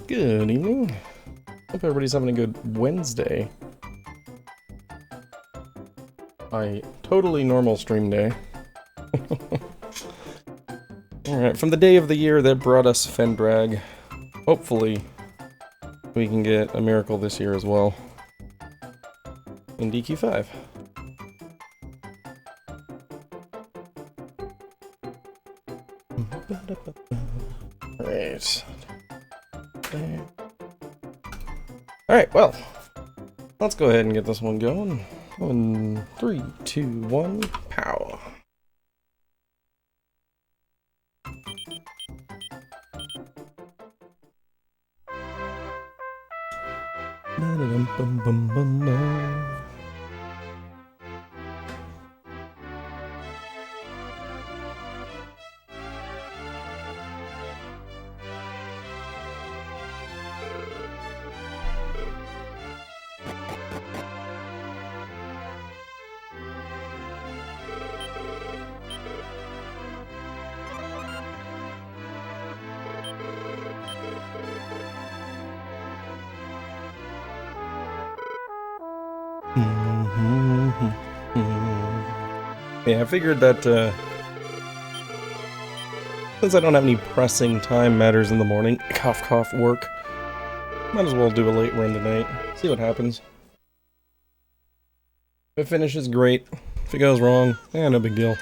Good evening. Hope everybody's having a good Wednesday. My totally normal stream day. Alright, from the day of the year that brought us Fendrag, hopefully we can get a miracle this year as well. In DQ5. Alright. Alright, well, let's go ahead and get this one going. 1, 3, 2, 1, pow. Yeah, I figured that, since I don't have any pressing time matters in the morning, cough cough work, might as well do a late run tonight, see what happens. If it finishes, great. If it goes wrong, no big deal.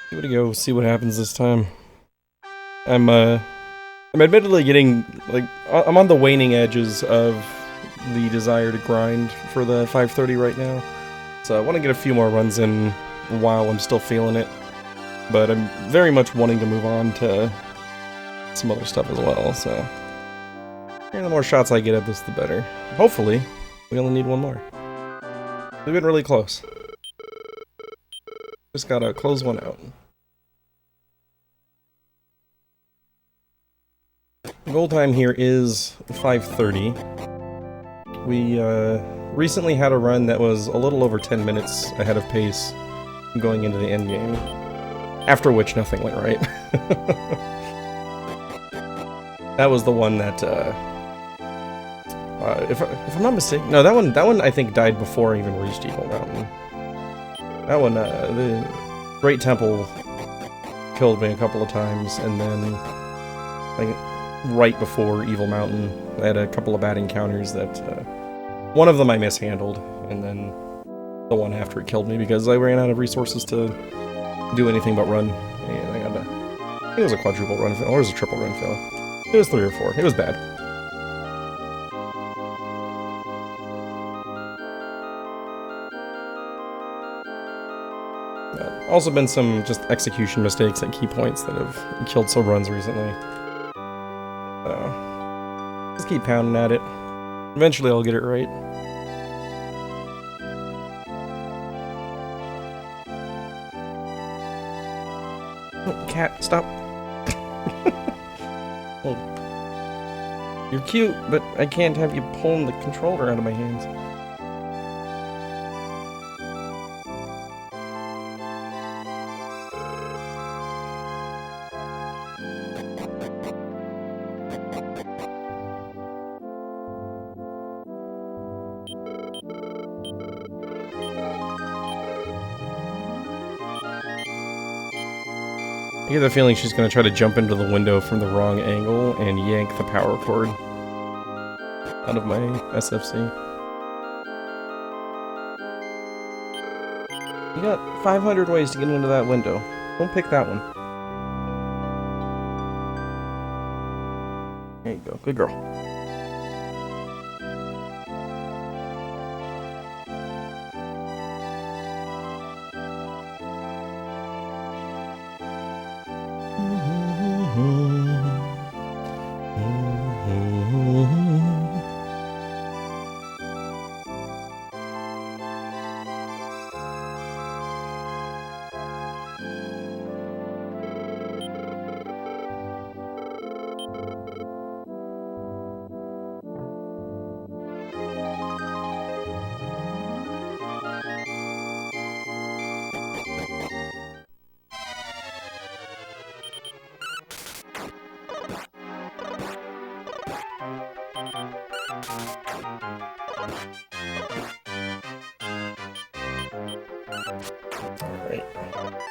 Give it a go, see what happens this time. I'm admittedly getting, like, I'm on the waning edges of the desire to grind for the 530 right now. So I want to get a few more runs in while I'm still feeling it. But I'm very much wanting to move on to some other stuff as well, so... the more shots I get at this, the better. Hopefully, we only need one more. We've been really close. Just gotta close one out. The goal time here is 5:30. We recently had a run that was a little over 10 minutes ahead of pace going into the end game. After which nothing went right. That was the one that, if I'm not mistaken, no, that one I think died before I even reached Evil Mountain. That one, the Great Temple killed me a couple of times, and then, like, right before Evil Mountain, I had a couple of bad encounters that, one of them I mishandled, and then the one after it killed me because I ran out of resources to do anything but run, and I got I think it was a quadruple run fail, or it was a triple run fail. It was 3 or 4, it was bad. Also been some just execution mistakes at key points that have killed some runs recently. So, just keep pounding at it. Eventually I'll get it right. Oh, cat, stop. Oh. You're cute, but I can't have you pulling the controller out of my hands. I get the feeling she's going to try to jump into the window from the wrong angle and yank the power cord out of my SFC. You got 500 ways to get into that window. Don't pick that one. There you go. Good girl.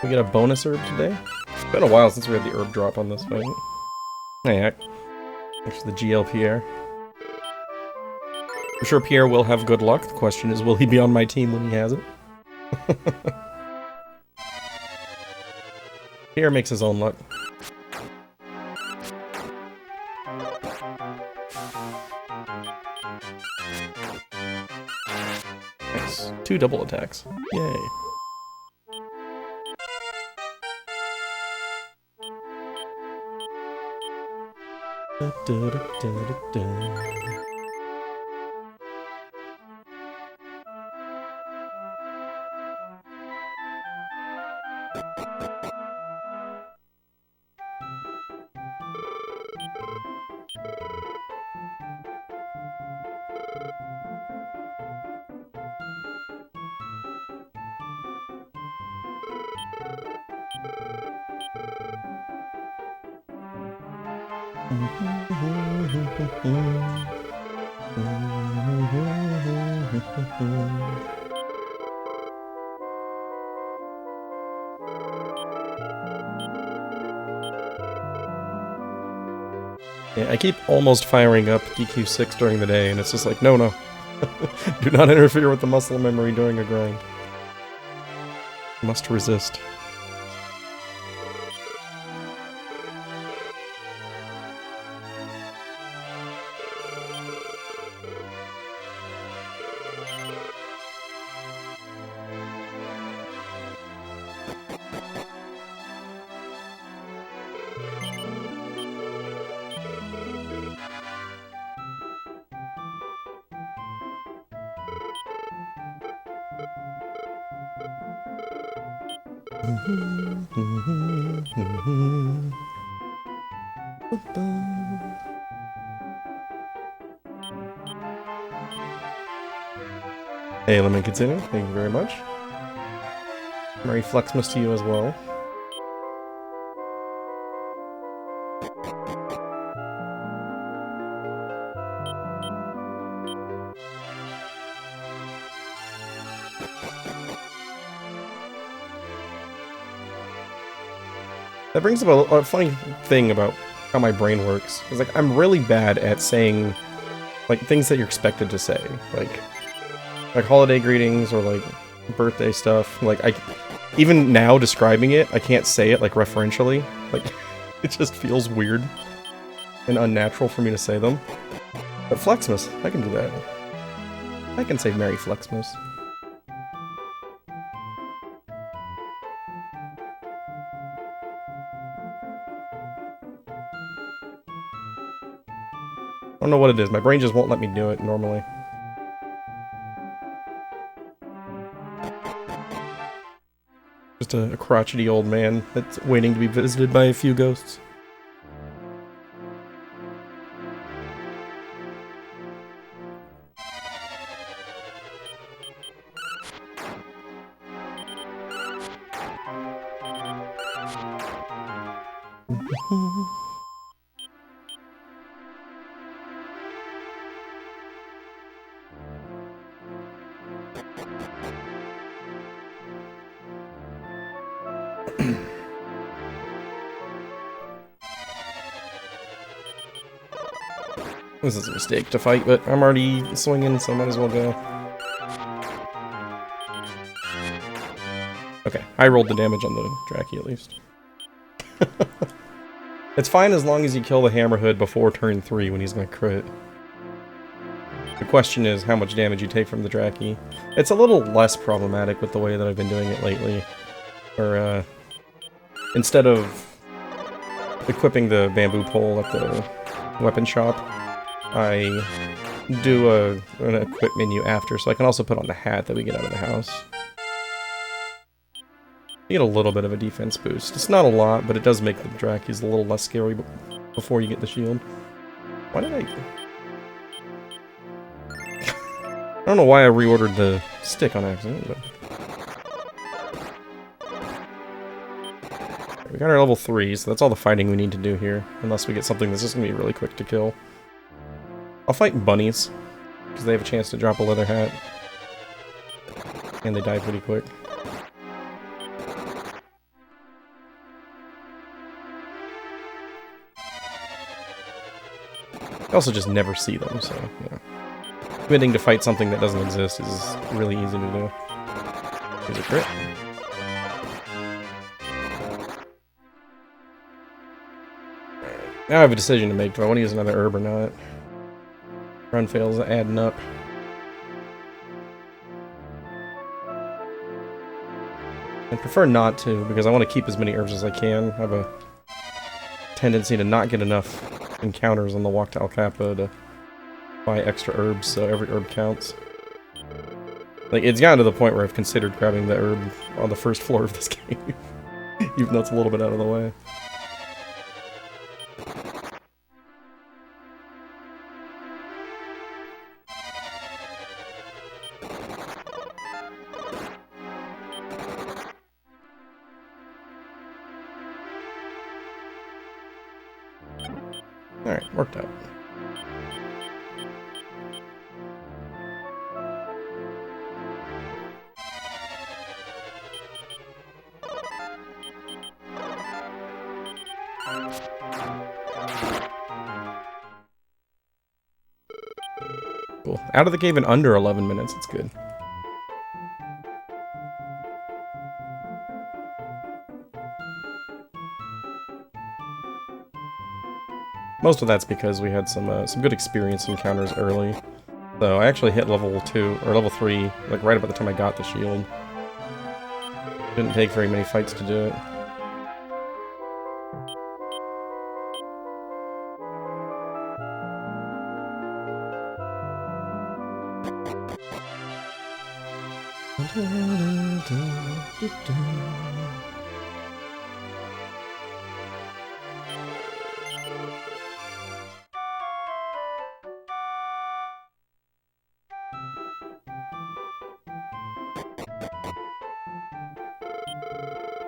We get a bonus herb today? It's been a while since we had the herb drop on this fight. Hey, thanks for the GL Pierre. I'm sure Pierre will have good luck. The question is, will he be on my team when he has it? Pierre makes his own luck. Nice. 2 double attacks. Yay. Da, da, da, da, da. Yeah, I keep almost firing up DQ6 during the day, and it's just like, no, no. Do not interfere with the muscle memory during a grind. Must resist. Hey, let me continue. Thank you very much. Merry Flexmas to you as well. That brings up a funny thing about how my brain works. It's like, I'm really bad at saying, like, things that you're expected to say. Like holiday greetings or, like, birthday stuff. Like, even now describing it, I can't say it, like, referentially. Like, it just feels weird and unnatural for me to say them. But Flexmas, I can do that. I can say Merry Flexmas. I don't know what it is. My brain just won't let me do it normally. Just a crotchety old man that's waiting to be visited by a few ghosts. This is a mistake to fight, but I'm already swinging, so I might as well go. Okay, I rolled the damage on the Draki at least. It's fine as long as you kill the Hammerhood before turn 3 when he's gonna crit. The question is how much damage you take from the Draki. It's a little less problematic with the way that I've been doing it lately. Or, instead of equipping the bamboo pole at the weapon shop, I do an equip menu after, so I can also put on the hat that we get out of the house. You get a little bit of a defense boost. It's not a lot, but it does make the Drakis a little less scary before you get the shield. Why did I don't know why I reordered the stick on accident, but... We got our level 3, so that's all the fighting we need to do here. Unless we get something that's just gonna be really quick to kill. I'll fight bunnies, because they have a chance to drop a leather hat. And they die pretty quick. I also just never see them, so, you know. Committing to fight something that doesn't exist is really easy to do. Here's a crit. Now I have a decision to make. Do I want to use another herb or not? Run fails adding up. I prefer not to, because I want to keep as many herbs as I can. I have a tendency to not get enough encounters on the walk to El Capo to buy extra herbs, so every herb counts. Like, it's gotten to the point where I've considered grabbing the herb on the first floor of this game. Even though it's a little bit out of the way. Alright, worked out. Cool. Out of the cave in under 11 minutes, it's good. Most of that's because we had some good experience encounters early. So I actually hit level 2, or level 3, like right about the time I got the shield. Didn't take very many fights to do it.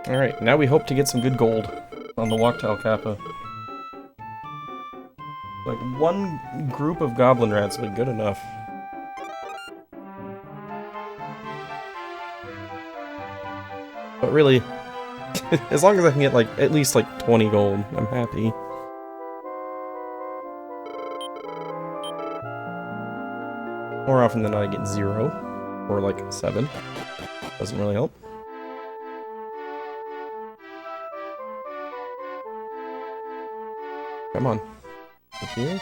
Alright, now we hope to get some good gold on the walk to El Capo. Like, one group of goblin rats would be good enough. But really, as long as I can get, like, at least, like, 20 gold, I'm happy. More often than not, I get 0. Or, like, 7. Doesn't really help. Come on. Thank you.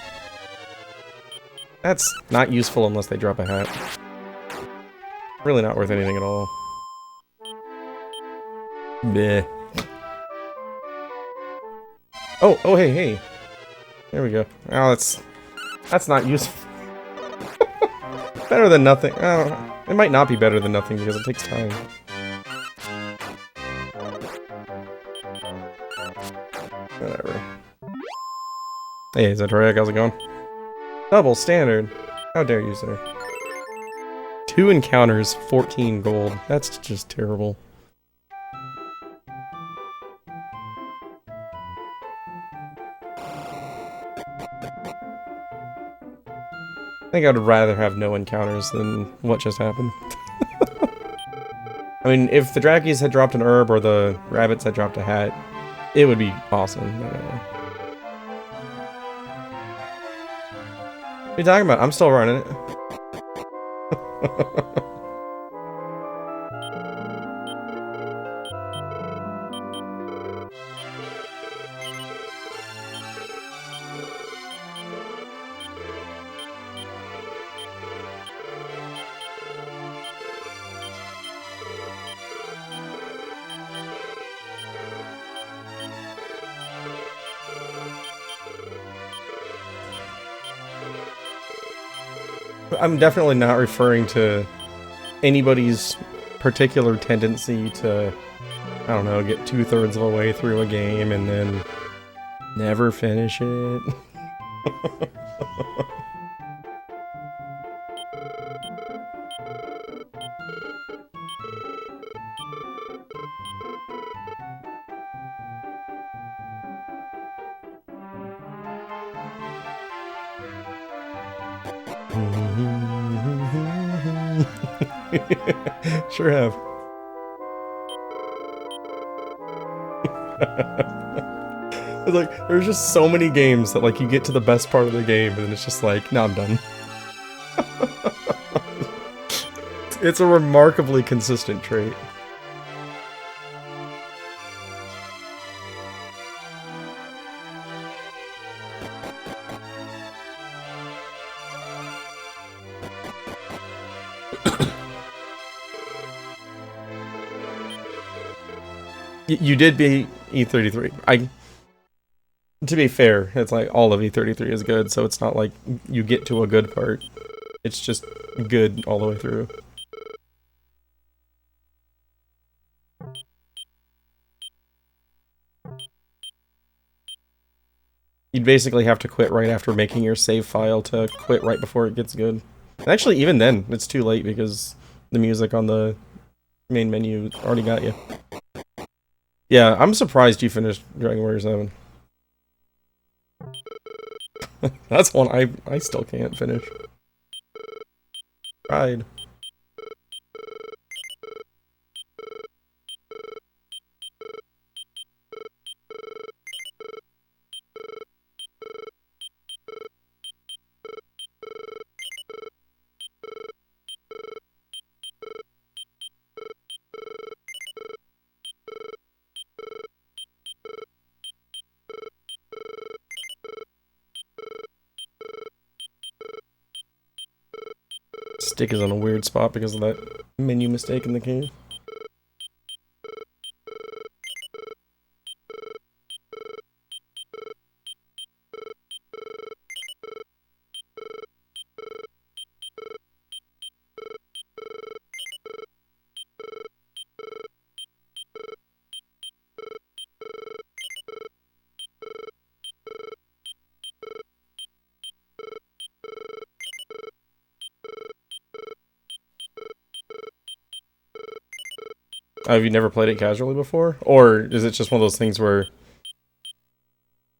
That's not useful unless they drop a hat. Really not worth anything at all. Bleh. Oh, hey, hey. There we go. Oh, that's not useful. Better than nothing. Oh, it might not be better than nothing because it takes time. Whatever. Hey, Zetoriak, how's it going? Double standard. How dare you, sir? 2 encounters, 14 gold. That's just terrible. I think I'd rather have no encounters than what just happened. I mean, if the Drakies had dropped an herb or the rabbits had dropped a hat, it would be awesome. What are you talking about? I'm still running it. I'm definitely not referring to anybody's particular tendency to, I don't know, get 2/3 of the way through a game and then never finish it. Sure have. Like, there's just so many games that, like, you get to the best part of the game, and it's just like, no, I'm done. It's a remarkably consistent trait. You did beat E33. To be fair, it's like all of E33 is good, so it's not like you get to a good part. It's just good all the way through. You'd basically have to quit right after making your save file to quit right before it gets good. And actually, even then, it's too late because the music on the main menu already got you. Yeah, I'm surprised you finished Dragon Warrior 7. That's one I still can't finish. Tried. Stick is on a weird spot because of that menu mistake in the cave. Have you never played it casually before? Or is it just one of those things where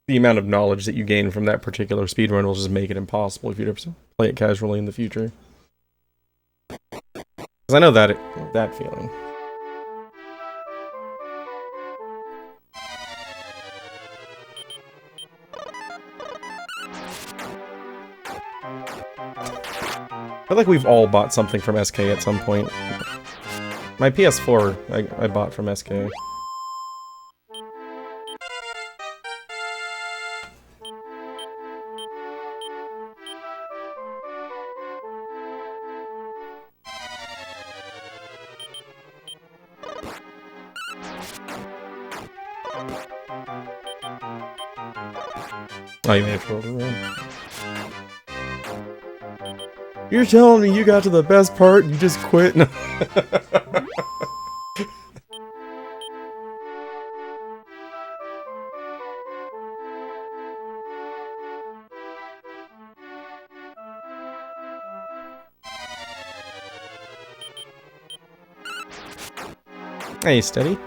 the amount of knowledge that you gain from that particular speedrun will just make it impossible if you ever play it casually in the future? Because I know that feeling. I feel like we've all bought something from SK at some point. My PS4, I bought from SK. Oh, you may have rolled around. You're telling me you got to the best part and you just quit? No. Hey, steady.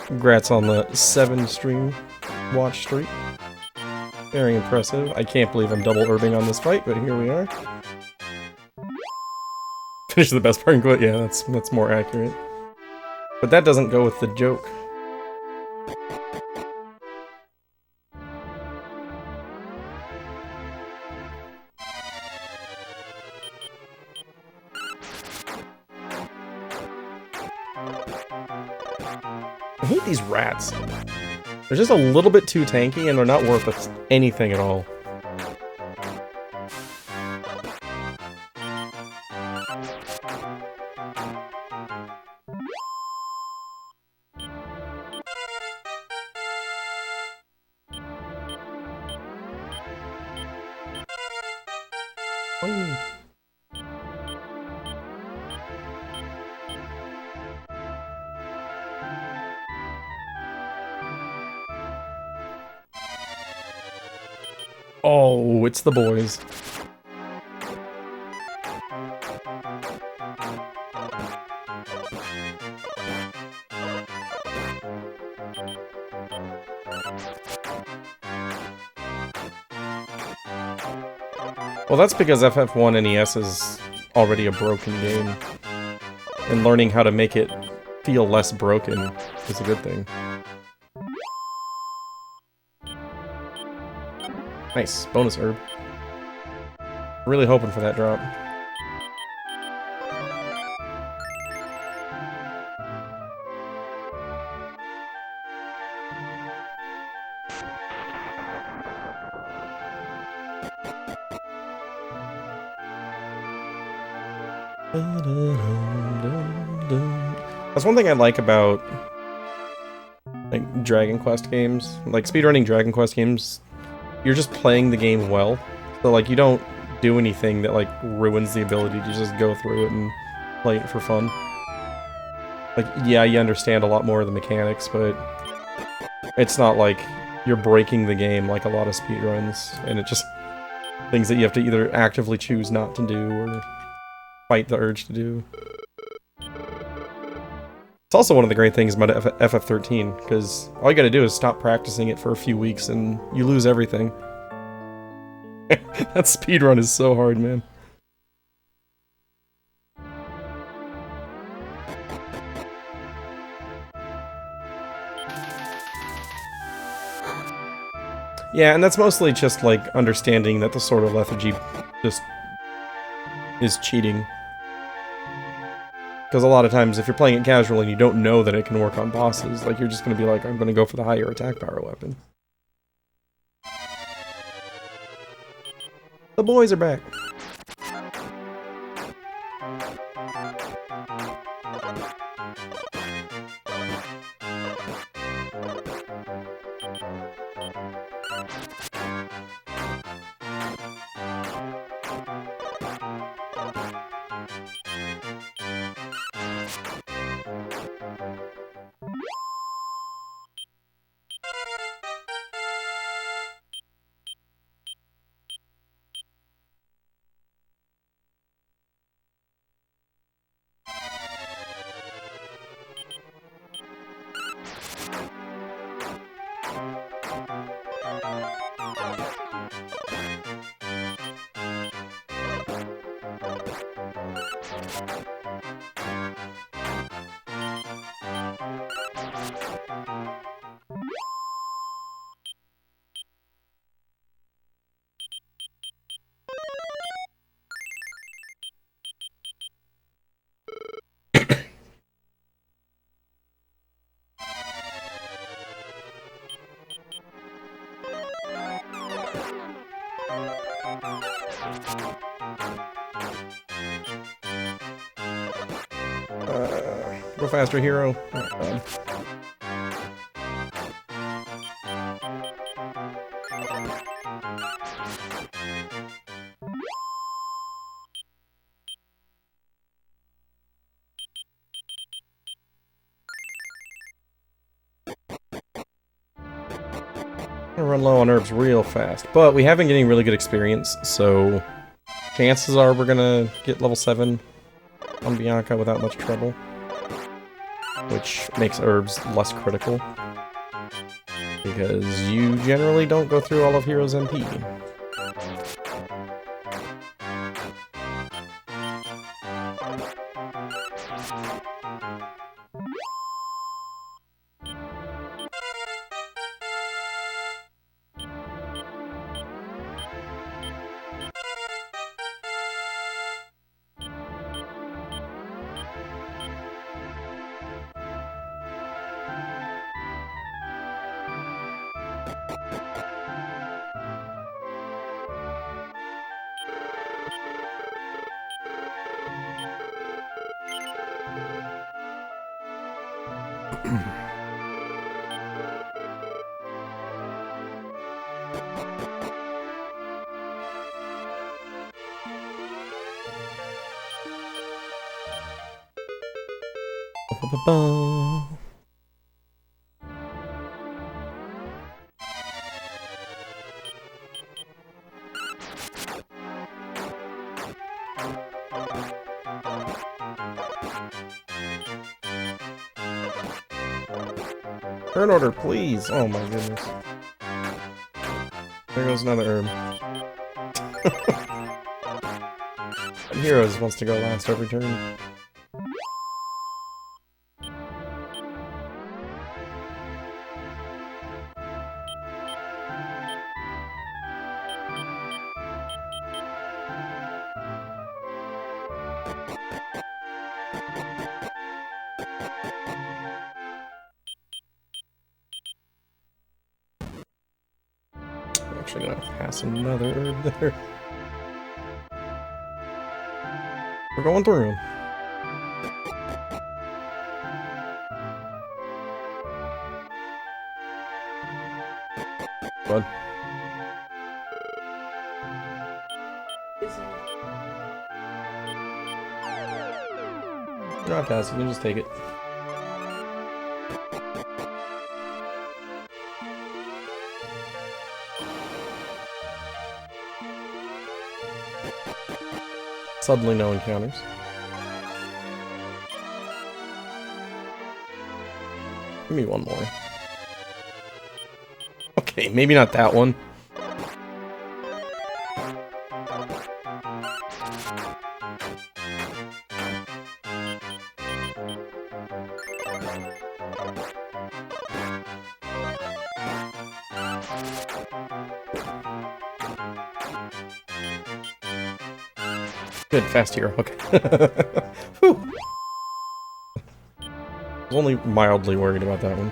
Congrats on the 7-stream watch streak. Very impressive. I can't believe I'm double herbing on this fight, but here we are. Finish the best part and quit. Yeah, that's more accurate. But that doesn't go with the joke. I hate these rats. They're just a little bit too tanky and they're not worth us anything at all. What do you mean? Oh, it's the boys. Well, that's because FF1 NES is already a broken game. And learning how to make it feel less broken is a good thing. Nice. Bonus herb. Really hoping for that drop. That's one thing I like about like Dragon Quest games. Like speedrunning Dragon Quest games, you're just playing the game well. So like you don't do anything that like ruins the ability to just go through it and play it for fun. Like yeah, you understand a lot more of the mechanics, but it's not like you're breaking the game like a lot of speedruns, and it just things that you have to either actively choose not to do or fight the urge to do. It's also one of the great things about FF13, because all you gotta do is stop practicing it for a few weeks and you lose everything. That speedrun is so hard, man. Yeah, and that's mostly just, like, understanding that the Sword of Lethargy just is cheating. Because a lot of times, if you're playing it casually and you don't know that it can work on bosses, like, you're just gonna be like, I'm gonna go for the higher attack power weapon. The boys are back. Go faster, hero. Oh, God. I'm gonna run low on herbs real fast, but we have been getting really good experience, so chances are we're gonna get level 7 on Bianca without much trouble, which makes herbs less critical, because you generally don't go through all of Hero's MP. Turn order, please! Oh my goodness. There goes another herb. Heroes wants to go last every turn. I'm actually gonna pass another herb there. We're going through. Bud. You're not passing, you just take it. Suddenly no encounters. Give me one more. Okay, maybe not that one. Good, fast hero, okay. Whew. I was only mildly worried about that one.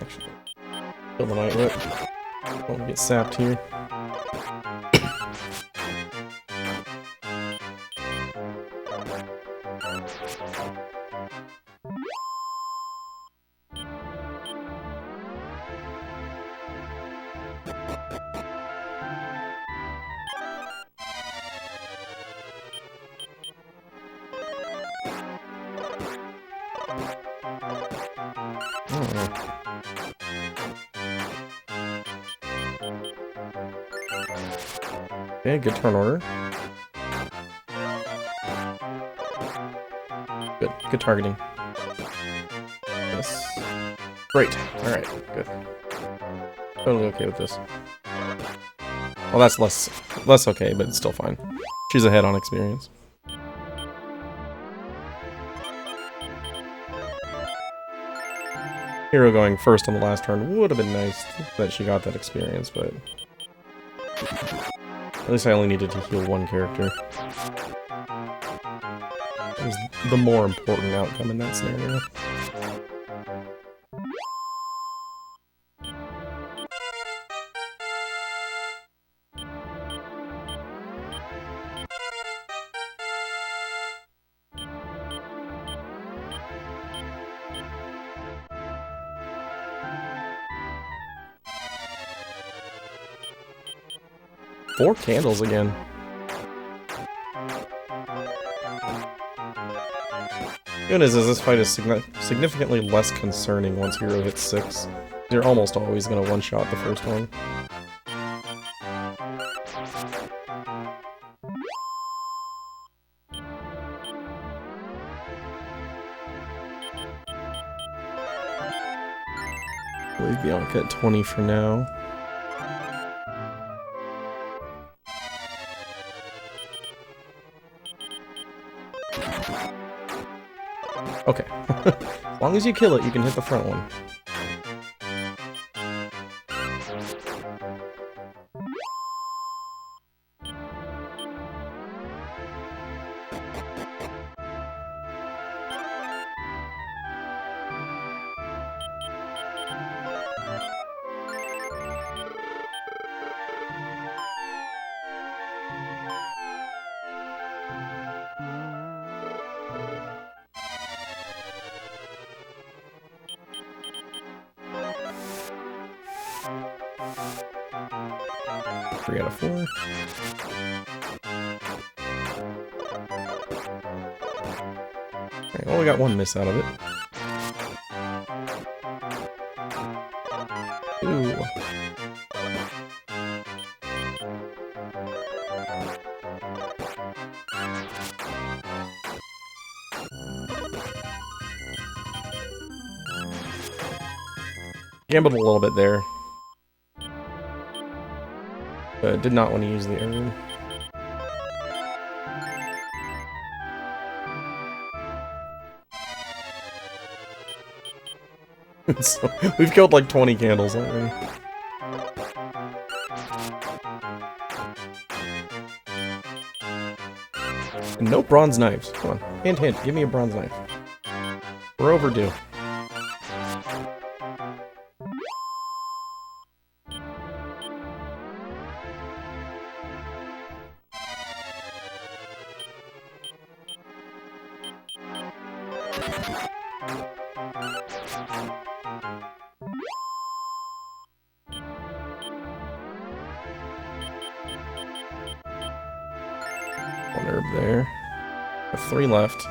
Actually, kill the night whip. Don't want to get sapped here. Okay, good turn order. Good targeting. Yes. Great. Alright, good. Totally okay with this. Well, that's less okay, but it's still fine. She's ahead on experience. Hero going first on the last turn would have been nice that she got that experience, but at least I only needed to heal one character. It was the more important outcome in that scenario. Four candles again. Good news is this fight is significantly less concerning once hero hits 6. You're almost always going to one-shot the first one. Leave Bianca at 20 for now. Okay. As long as you kill it, you can hit the front one. Three out of 4. Alright, well, we got one miss out of it. Ooh. Gambled a little bit there. But did not want to use the herb. So, we've killed like 20 candles already. And no bronze knives. Come on. Hint, hint. Give me a bronze knife. We're overdue. One herb there. I have 3 left.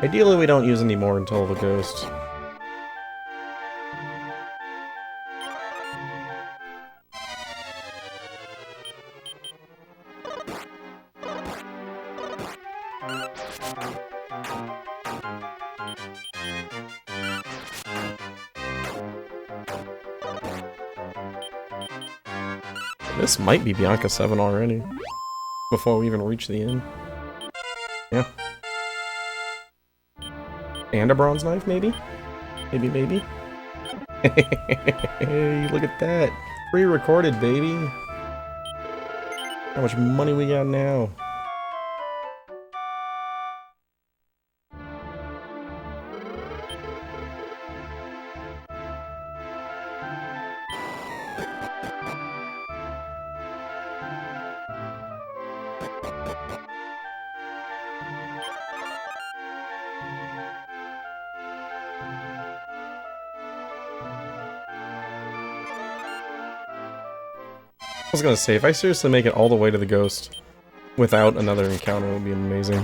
Ideally, we don't use any more until the ghost. This might be Bianca 7 already. Before we even reach the end. Yeah. And a bronze knife, maybe? Maybe, maybe? Hey, look at that! Pre-recorded, baby! How much money we got now? I was gonna say, if I seriously make it all the way to the ghost without another encounter, it would be amazing.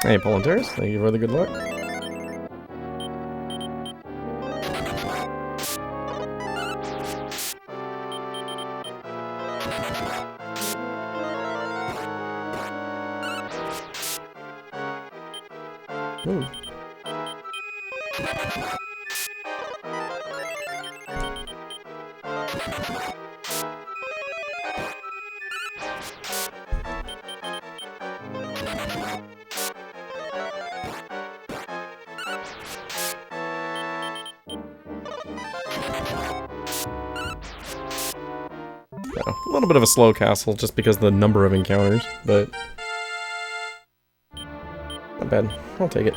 Hey, Polanteris, thank you for the good luck. Ooh. A little bit of a slow castle just because of the number of encounters, but not bad. I'll take it.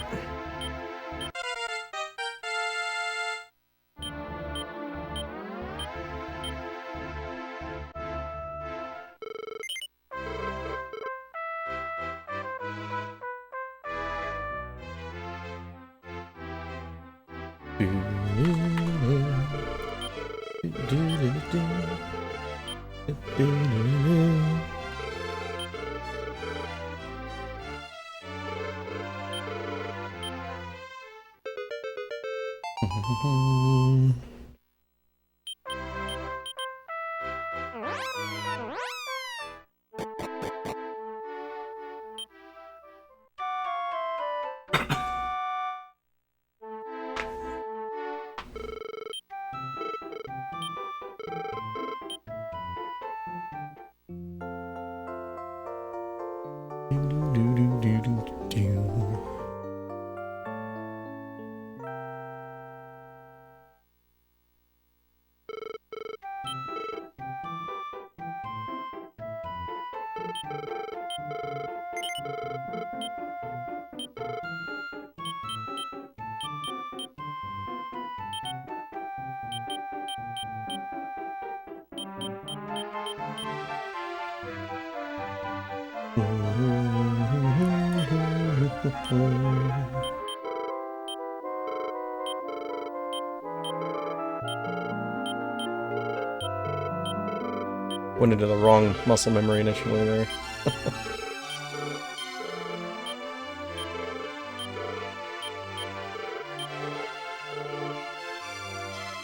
Went into the wrong muscle memory initially there.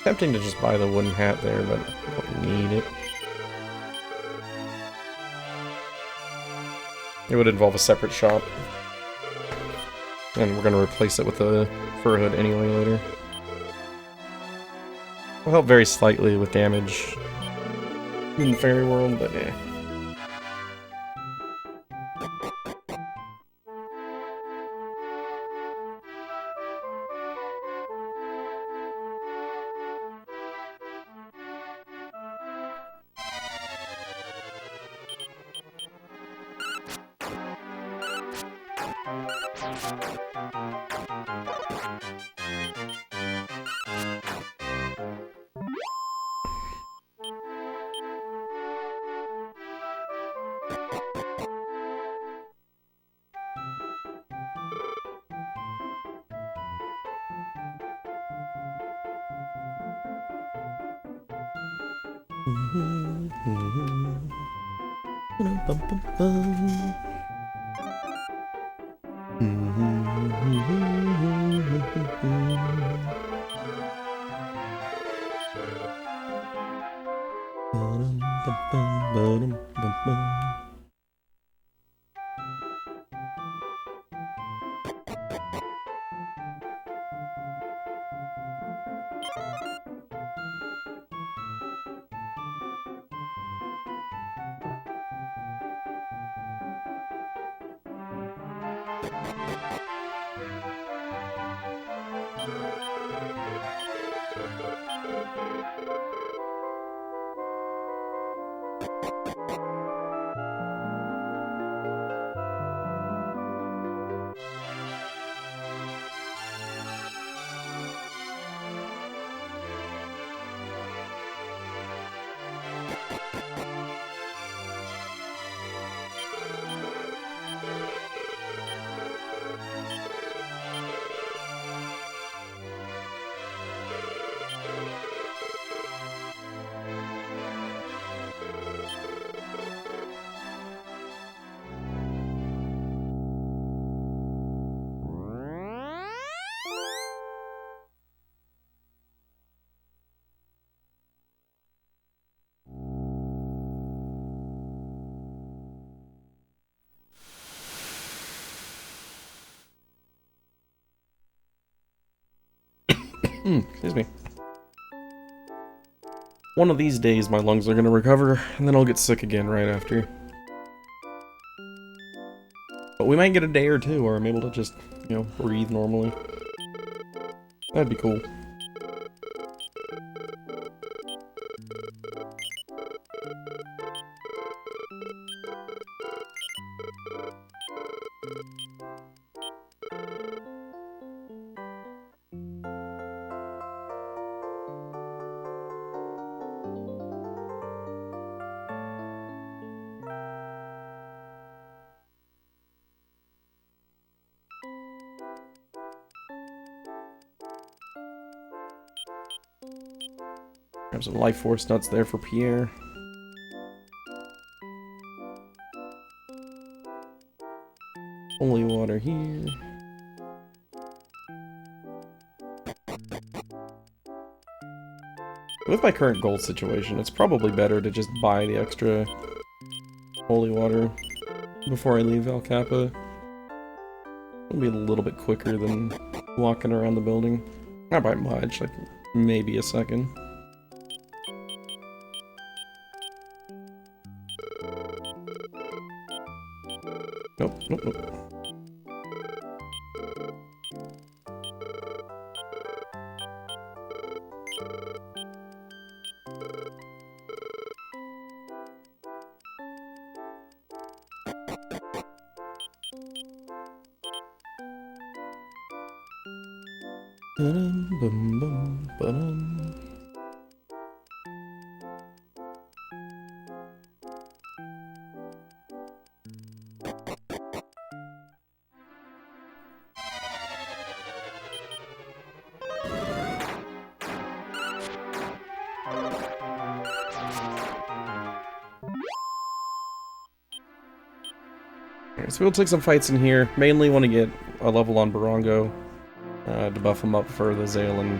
Tempting to just buy the wooden hat there, but I don't need it. It would involve a separate shop. And we're gonna replace it with the fur hood anyway later. Will help very slightly with damage in the fairy world, but yeah. Excuse me. One of these days my lungs are gonna recover, and then I'll get sick again right after. But we might get a day or two where I'm able to just, you know, breathe normally. That'd be cool. Grab some life force nuts there for Pierre. Holy water here. With my current gold situation, it's probably better to just buy the extra holy water before I leave El Kappa. It'll be a little bit quicker than walking around the building. Not by much, like maybe a second. Nope, nope, nope. Alright, so we'll take some fights in here. Mainly want to get a level on Barongo to buff him up for the Zale and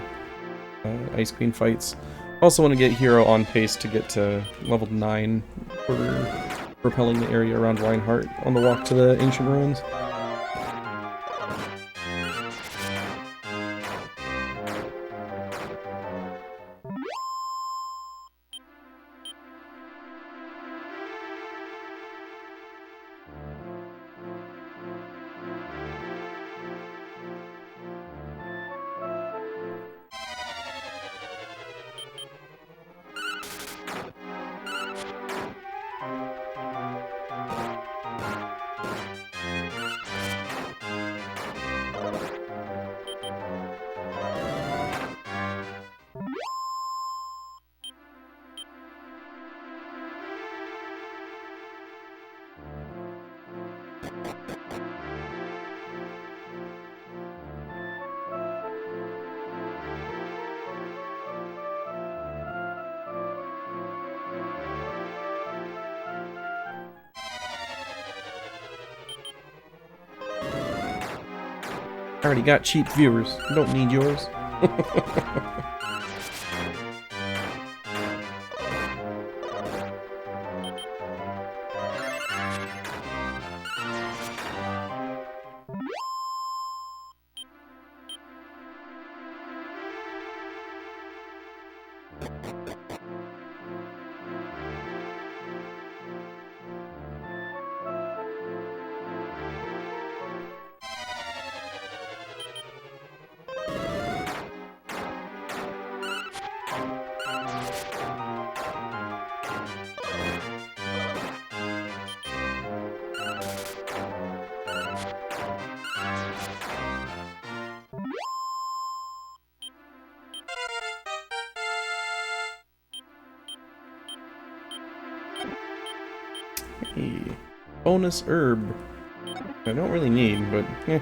Ice Queen fights. Also want to get Hero on pace to get to level 9 for repelling the area around Reinhardt on the walk to the Ancient Ruins. I already got cheap viewers. I don't need yours. Hey, bonus herb. I don't really need, but eh.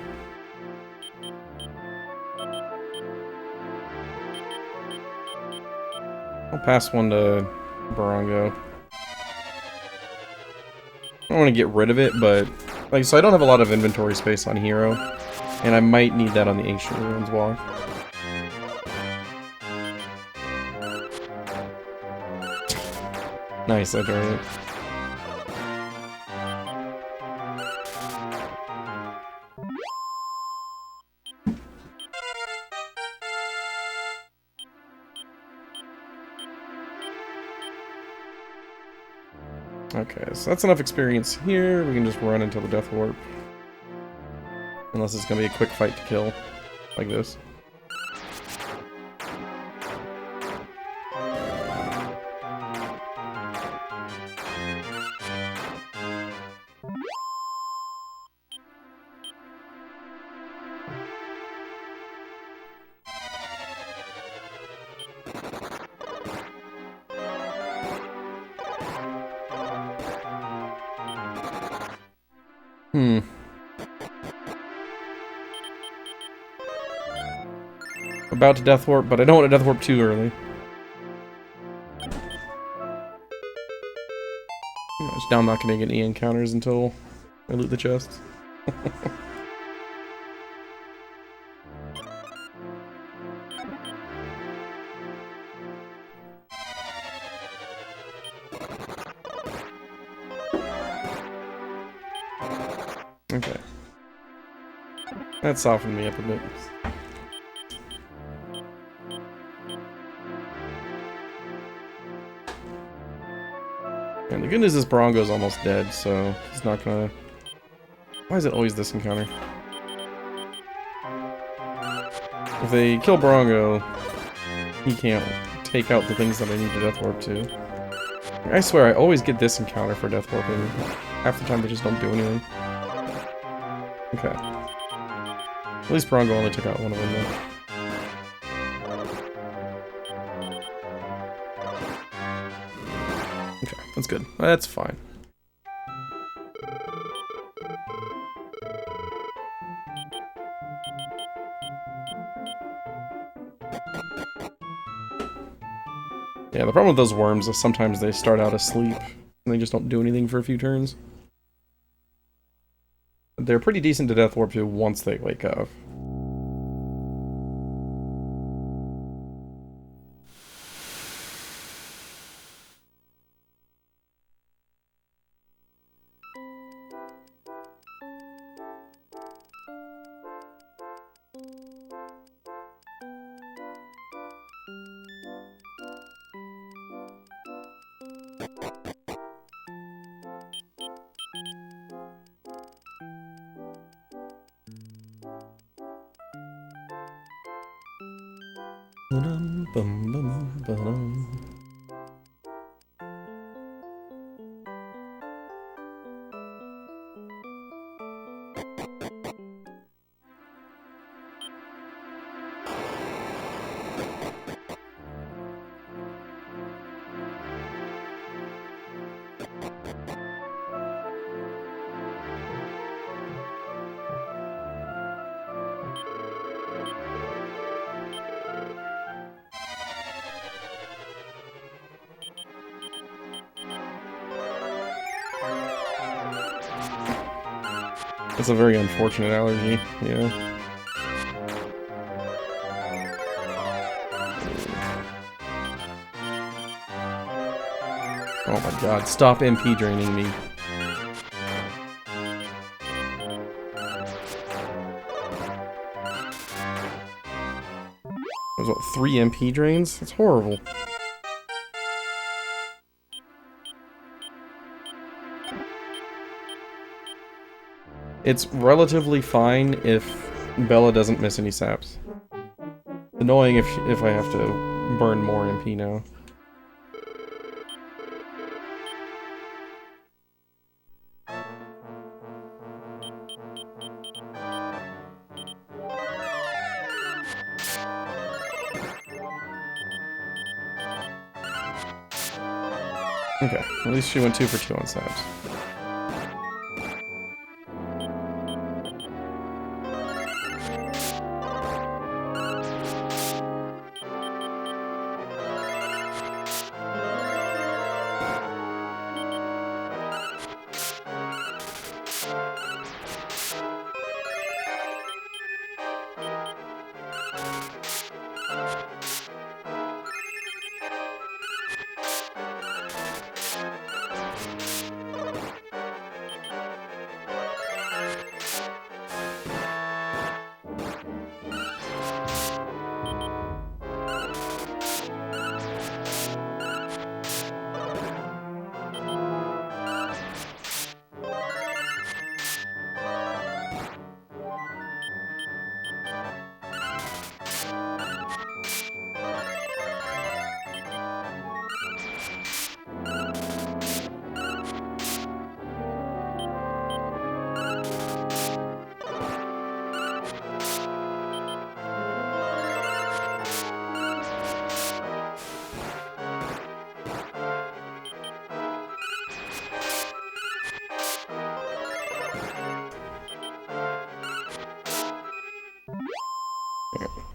I'll pass one to Barongo. I don't want to get rid of it, but like, so I don't have a lot of inventory space on Hero, and I might need that on the Ancient Ruins walk. Nice, I tried it. Okay, so that's enough experience here. We can just run until the Death Warp. Unless it's gonna be a quick fight to kill. Like this. About to Death Warp, but I don't want to Death Warp too early. Now I'm not going to get any encounters until I loot the chests. Okay. That softened me up a bit. And the good news is Barongo's almost dead, so he's not gonna... Why is it always this encounter? If they kill Barongo, he can't take out the things that I need to Death Warp to. I swear, I always get this encounter for Death Warping. Half the time they just don't do anything. Okay. At least Barongo only took out one of them though. Okay, that's good. That's fine. Yeah, the problem with those worms is sometimes they start out asleep and they just don't do anything for a few turns. they're pretty decent to Death Warp too once they wake up. That's a very unfortunate allergy, yeah. Oh my god, stop MP draining me. There's what, 3 MP drains? That's horrible. It's relatively fine if Bella doesn't miss any saps. Annoying if I have to burn more MP now. Okay, at least she went 2 for 2 on saps.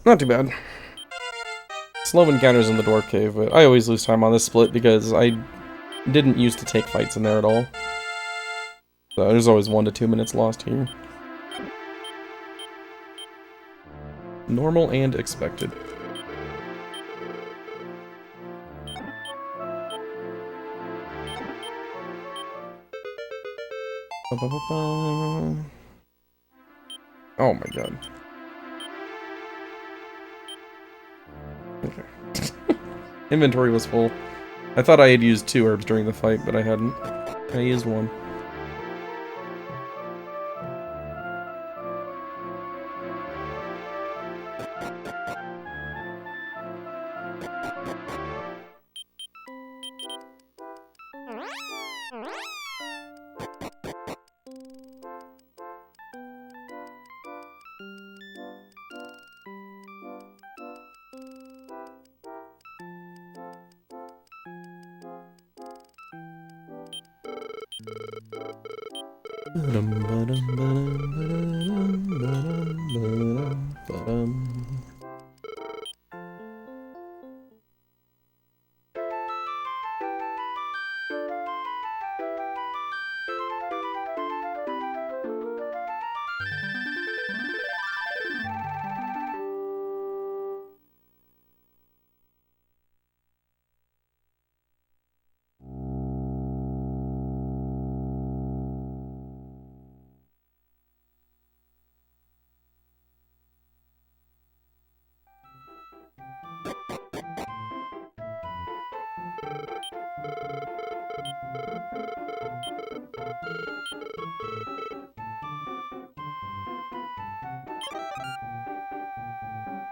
Not too bad. Slow encounters in the Dwarf Cave, but I always lose time on this split because I didn't used to take fights in there at all. So there's always 1 to 2 minutes lost here. Normal and expected. Oh my god. Okay. Inventory was full. I thought I had used 2 herbs during the fight, but I hadn't. I used 1.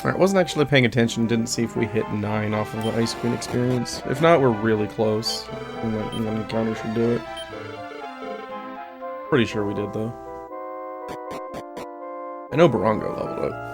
I wasn't actually paying attention, didn't see if we hit 9 off of the Ice Queen experience. If not, we're really close. And one encounter should do it. Pretty sure we did, though. I know Barongo leveled up.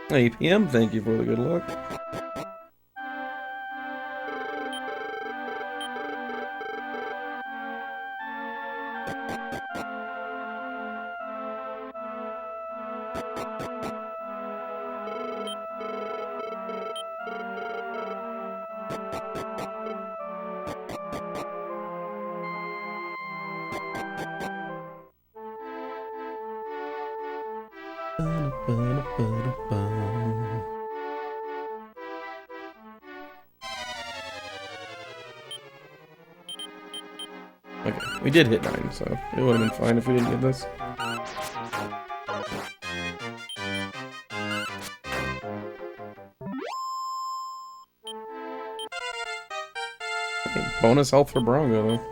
APM, thank you for the good luck. Okay, we did hit 9, so it would have been fine if we didn't get this. Okay, bonus health for Barongo, though.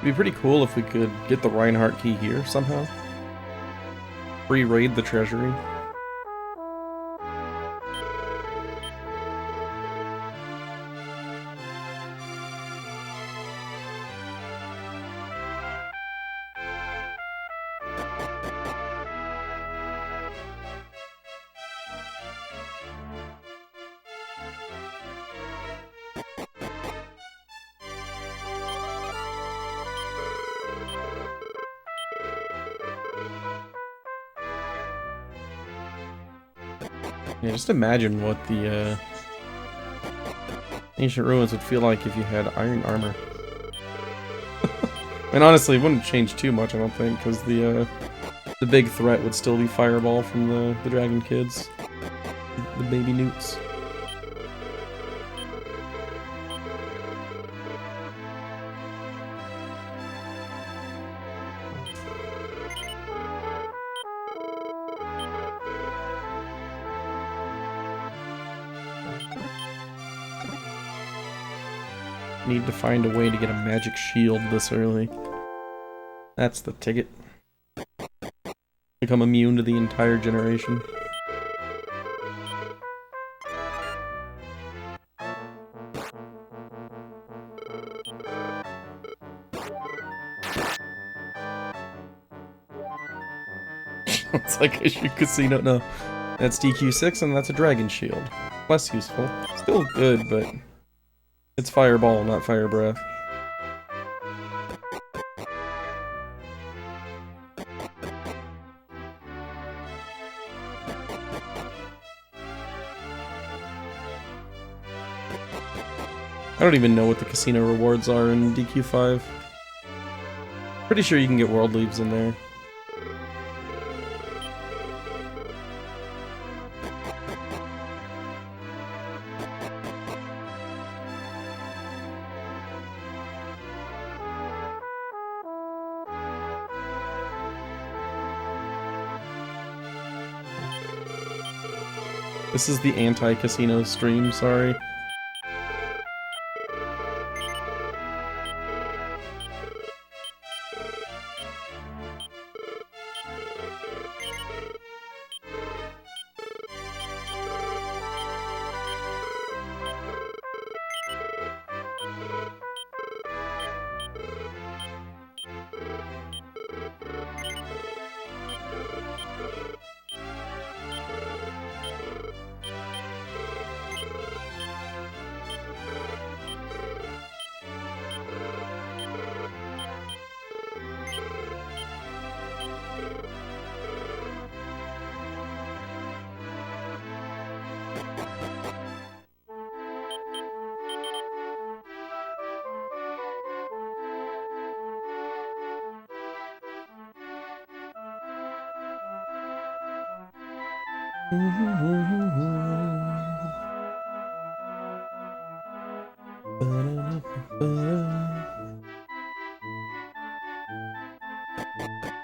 It'd be pretty cool if we could get the Reinhardt key here somehow. Re-raid the treasury. Yeah, just imagine what the ancient ruins would feel like if you had iron armor. And honestly, it wouldn't change too much, I don't think, because the big threat would still be Fireball from the Dragon Kids, the baby newts. Need to find a way to get a magic shield this early. That's the ticket. Become immune to the entire generation. It's like issue casino. No, that's DQ6 and that's a dragon shield. Less useful. Still good, but it's Fireball, not Fire Breath. I don't even know what the casino rewards are in DQ5. Pretty sure you can get world leaves in there. This is the anti-casino stream, sorry.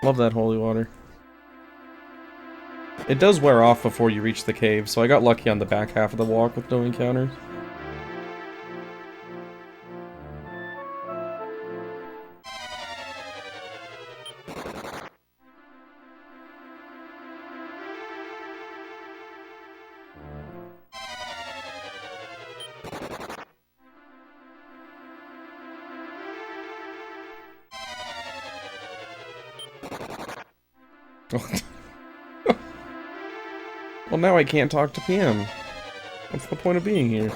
Love that holy water. It does wear off before you reach the cave, so I got lucky on the back half of the walk with no encounters. Well, now I can't talk to PM. What's the point of being here?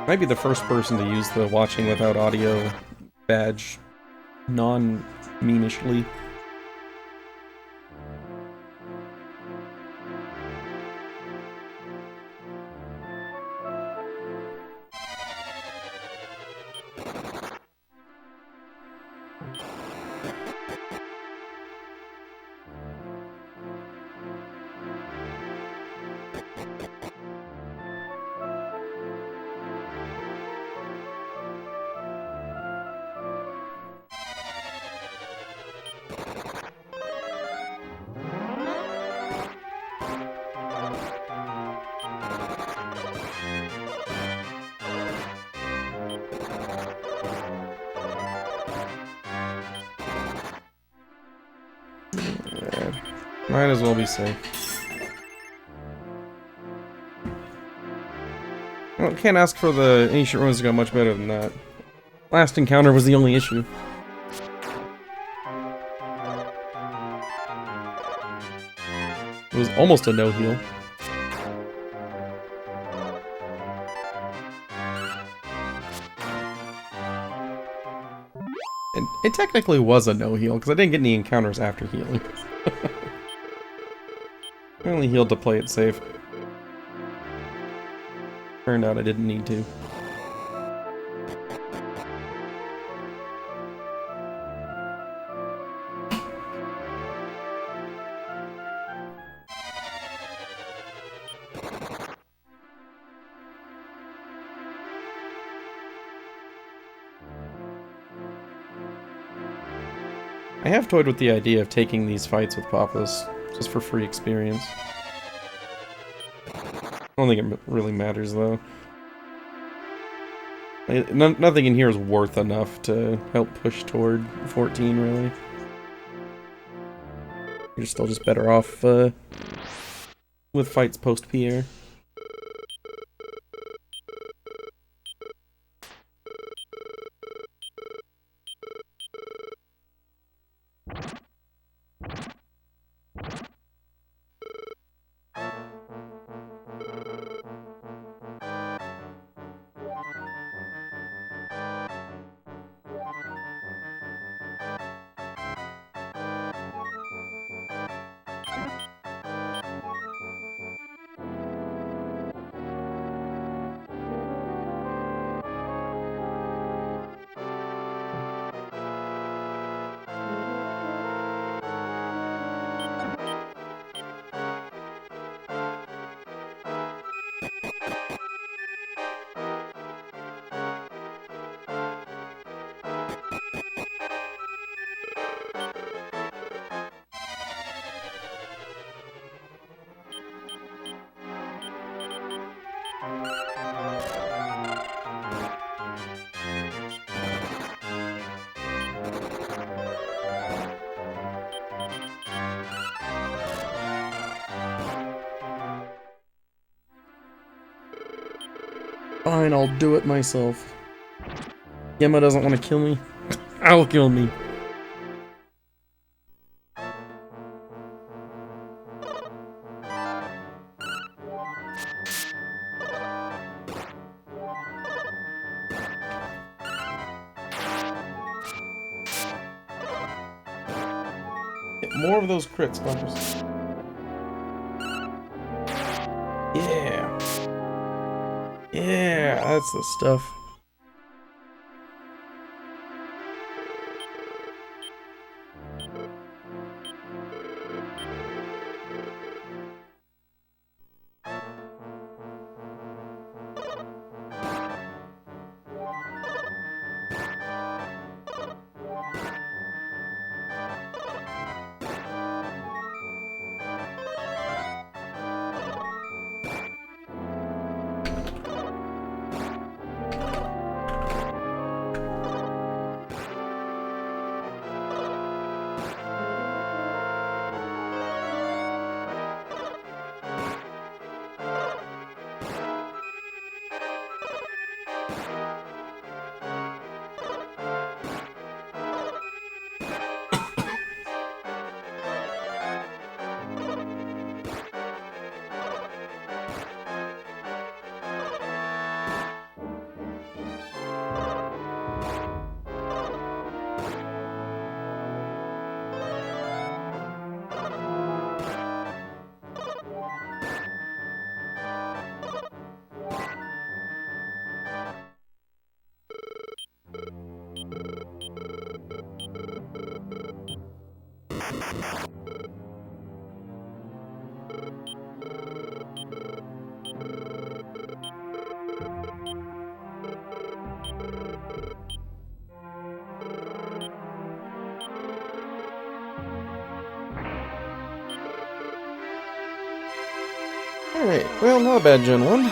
Might be the first person to use the watching without audio badge non-memishly. Might as well be safe. Well, can't ask for the ancient ruins to go much better than that. Last encounter was the only issue. It was almost a no-heal. And it technically was a no-heal, because I didn't get any encounters after healing. I only healed to play it safe. Turned out I didn't need to. I have toyed with the idea of taking these fights with Papas, just for free experience. I don't think it really matters, though. Nothing in here is worth enough to help push toward 14, really. You're still just better off with fights post-Pierre. Fine, I'll do it myself. Gemma doesn't want to kill me. I'll kill me. Get more of those crits, buggers. Yeah. Yeah, that's the stuff. Alright, well, not a bad Gen 1.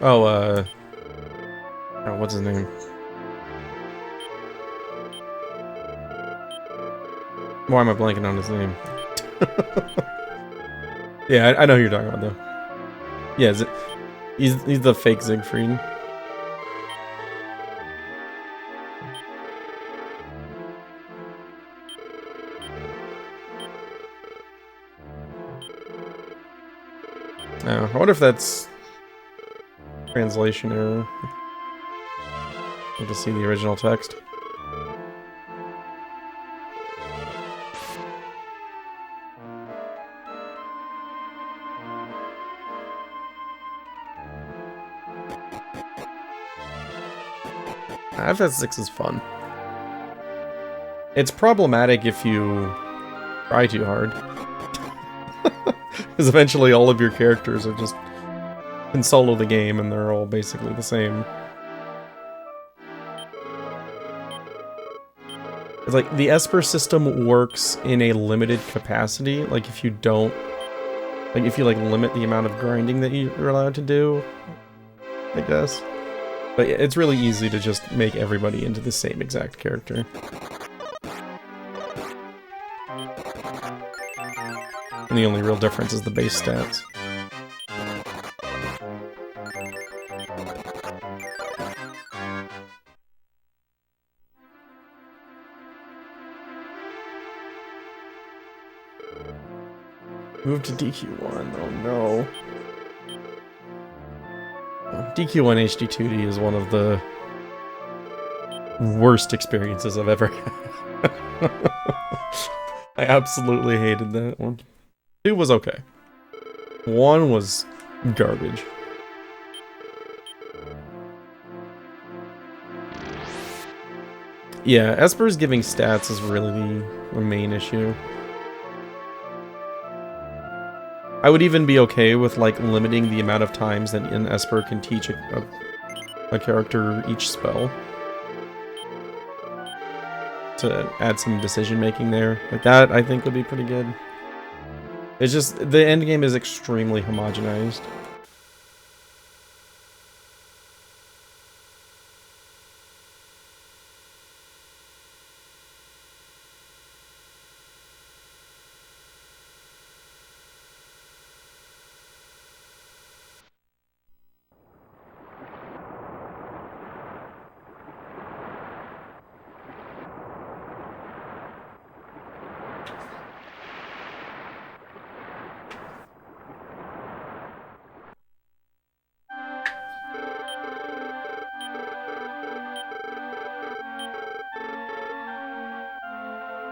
Oh, what's his name? Why am I blanking on his name? Yeah, I know who you're talking about, though. Yeah, he's the fake Siegfried. Oh, I wonder if that's translation error. Need to see the original text. FS6 is fun. It's problematic if you try too hard. Because eventually all of your characters are just can solo the game and they're all basically the same. It's like the Esper system works in a limited capacity. Like if you don't, like if you like limit the amount of grinding that you're allowed to do, I guess. But it's really easy to just make everybody into the same exact character. And the only real difference is the base stats. Move to DQ1. Oh no. DQ1 HD2D is one of the worst experiences I've ever had. I absolutely hated that one. 2 was okay. 1 was garbage. Yeah, Esper's giving stats is really the main issue. I would even be okay with, like, limiting the amount of times that an Esper can teach a character each spell. To add some decision-making there. Like, that, I think, would be pretty good. It's just, the endgame is extremely homogenized.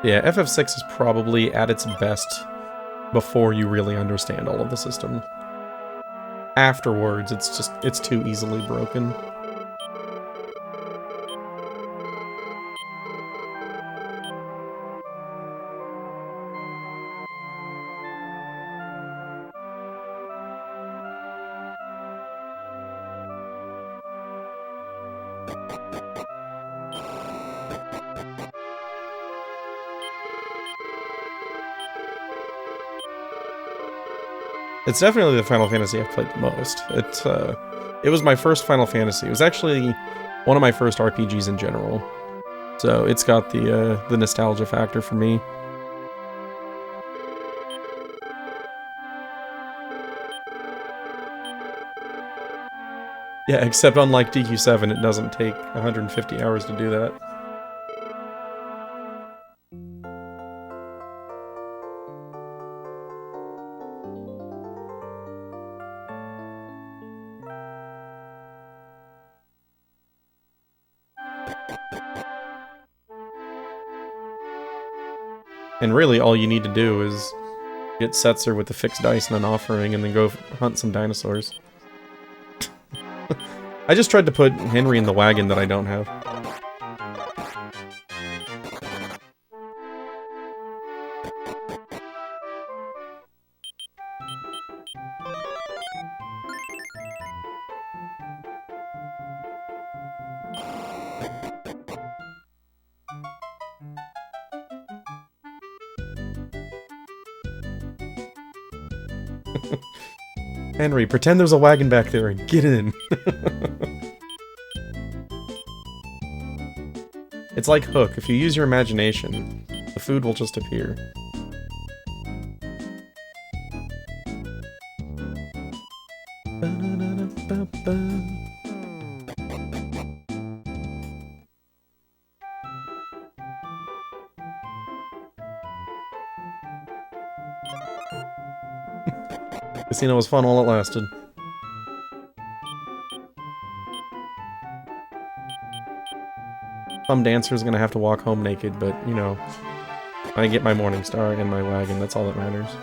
Yeah, FF6 is probably at its best before you really understand all of the system. Afterwards, it's too easily broken. It's definitely the Final Fantasy I've played the most. It was my first Final Fantasy. It was actually one of my first RPGs in general. So it's got the nostalgia factor for me. Yeah, except unlike DQ7, it doesn't take 150 hours to do that. And really, all you need to do is get Setzer with the fixed dice and an offering, and then go hunt some dinosaurs. I just tried to put Henry in the wagon that I don't have. Henry, pretend there's a wagon back there and get in. It's like Hook. If you use your imagination, the food will just appear. Casino was fun while it lasted. Some dancer's gonna have to walk home naked, but, you know, I get my Morning Star and my wagon, that's all that matters.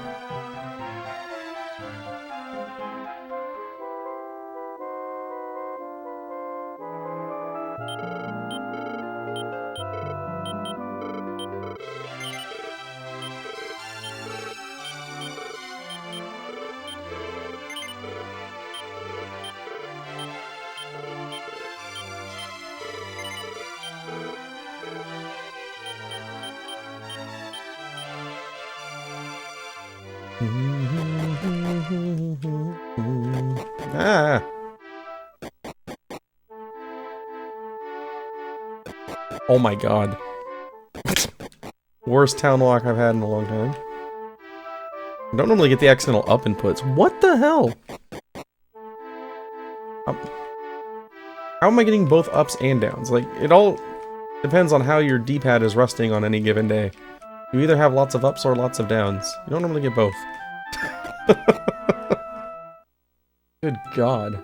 Ah! Oh my god. Worst town walk I've had in a long time. I don't normally get the accidental up inputs. What the hell? How am I getting both ups and downs? Like, it all depends on how your D-pad is resting on any given day. You either have lots of ups or lots of downs. You don't normally get both. Good God.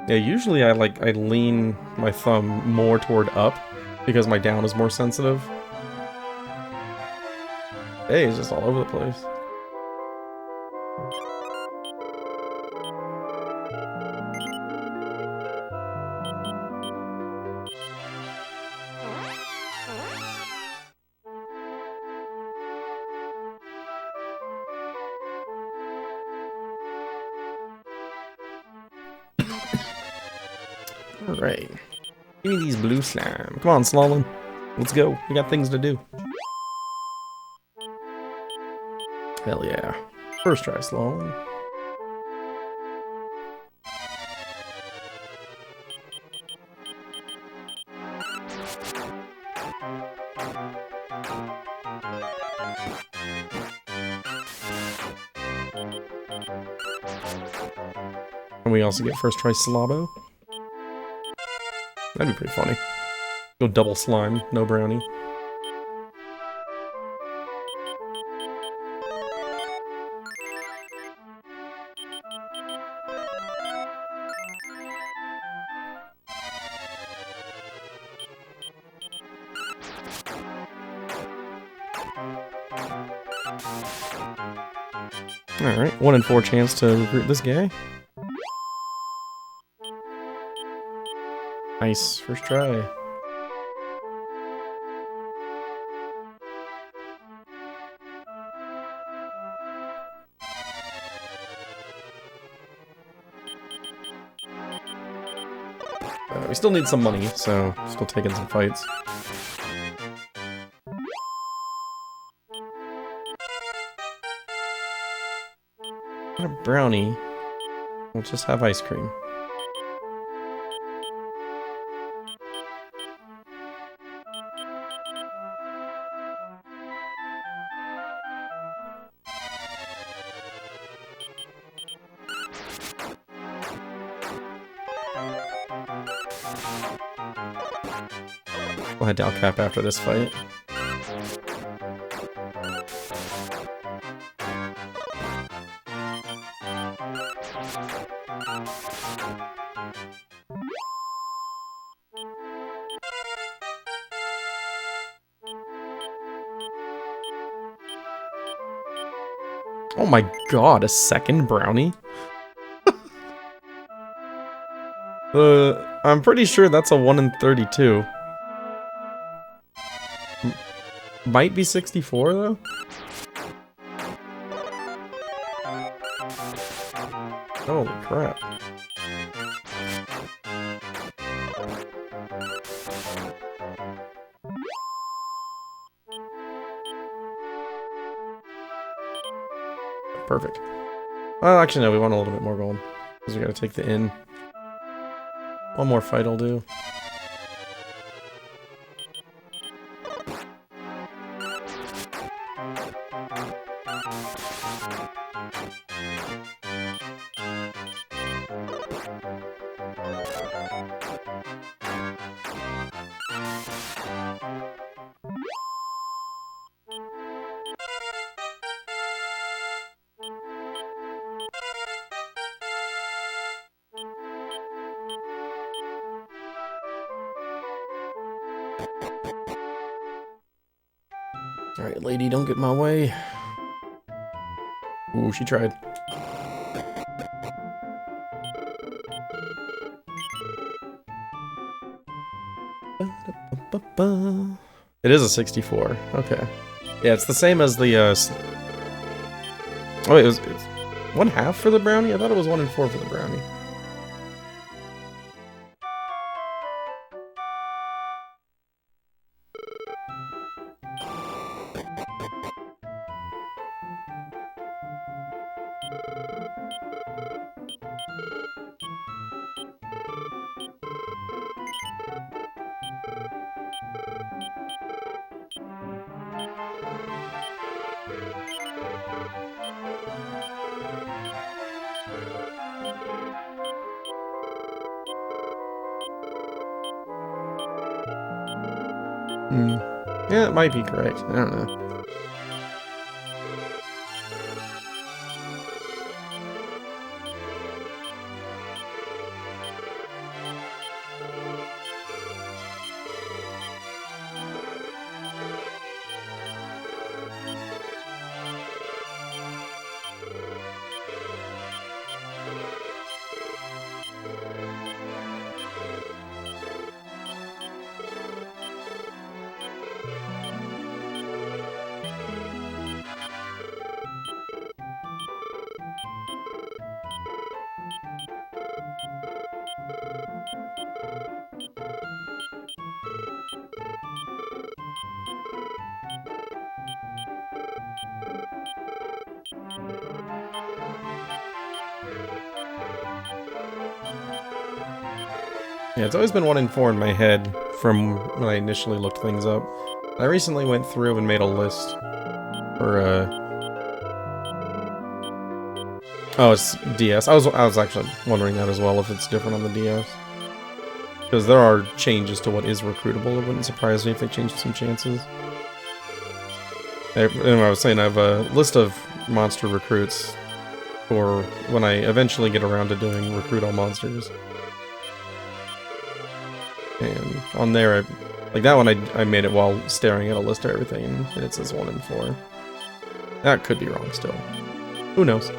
Yeah, usually I lean my thumb more toward up because my down is more sensitive. Hey, it's just all over the place. Alright. Give me these blue slime. Come on, Slalom. Let's go. We got things to do. Hell yeah. First try, Slalom. And we also get first try Slabo. That'd be pretty funny. Go double slime, no brownie. Alright, 1 in 4 chance to recruit this guy. Nice, first try. We still need some money, so still taking some fights. Not a brownie. We'll just have ice cream. We'll head to El Cap after this fight. Oh my god, a second brownie? I'm pretty sure that's a 1 in 32. Might be 64 though? Holy crap. Perfect. Well, actually no, we want a little bit more gold. Because we gotta take the inn. One more fight will do. Alright, lady, don't get in my way. Ooh, she tried. It is a 64. Okay. Yeah, it's the same as the, Oh, wait, it's 1/2 for the brownie? I thought it was 1 in 4 for the brownie. Yeah, it might be correct. I don't know. Yeah, it's always been 1 in 4 in my head from when I initially looked things up. I recently went through and made a list for, oh, it's DS. I was actually wondering that as well, if it's different on the DS. Because there are changes to what is recruitable. It wouldn't surprise me if they changed some chances. Anyway, I was saying I have a list of monster recruits for when I eventually get around to doing recruit all monsters. And on there, like that one, I made it while staring at a list of everything, and it says 1 in 4. That could be wrong still. Who knows?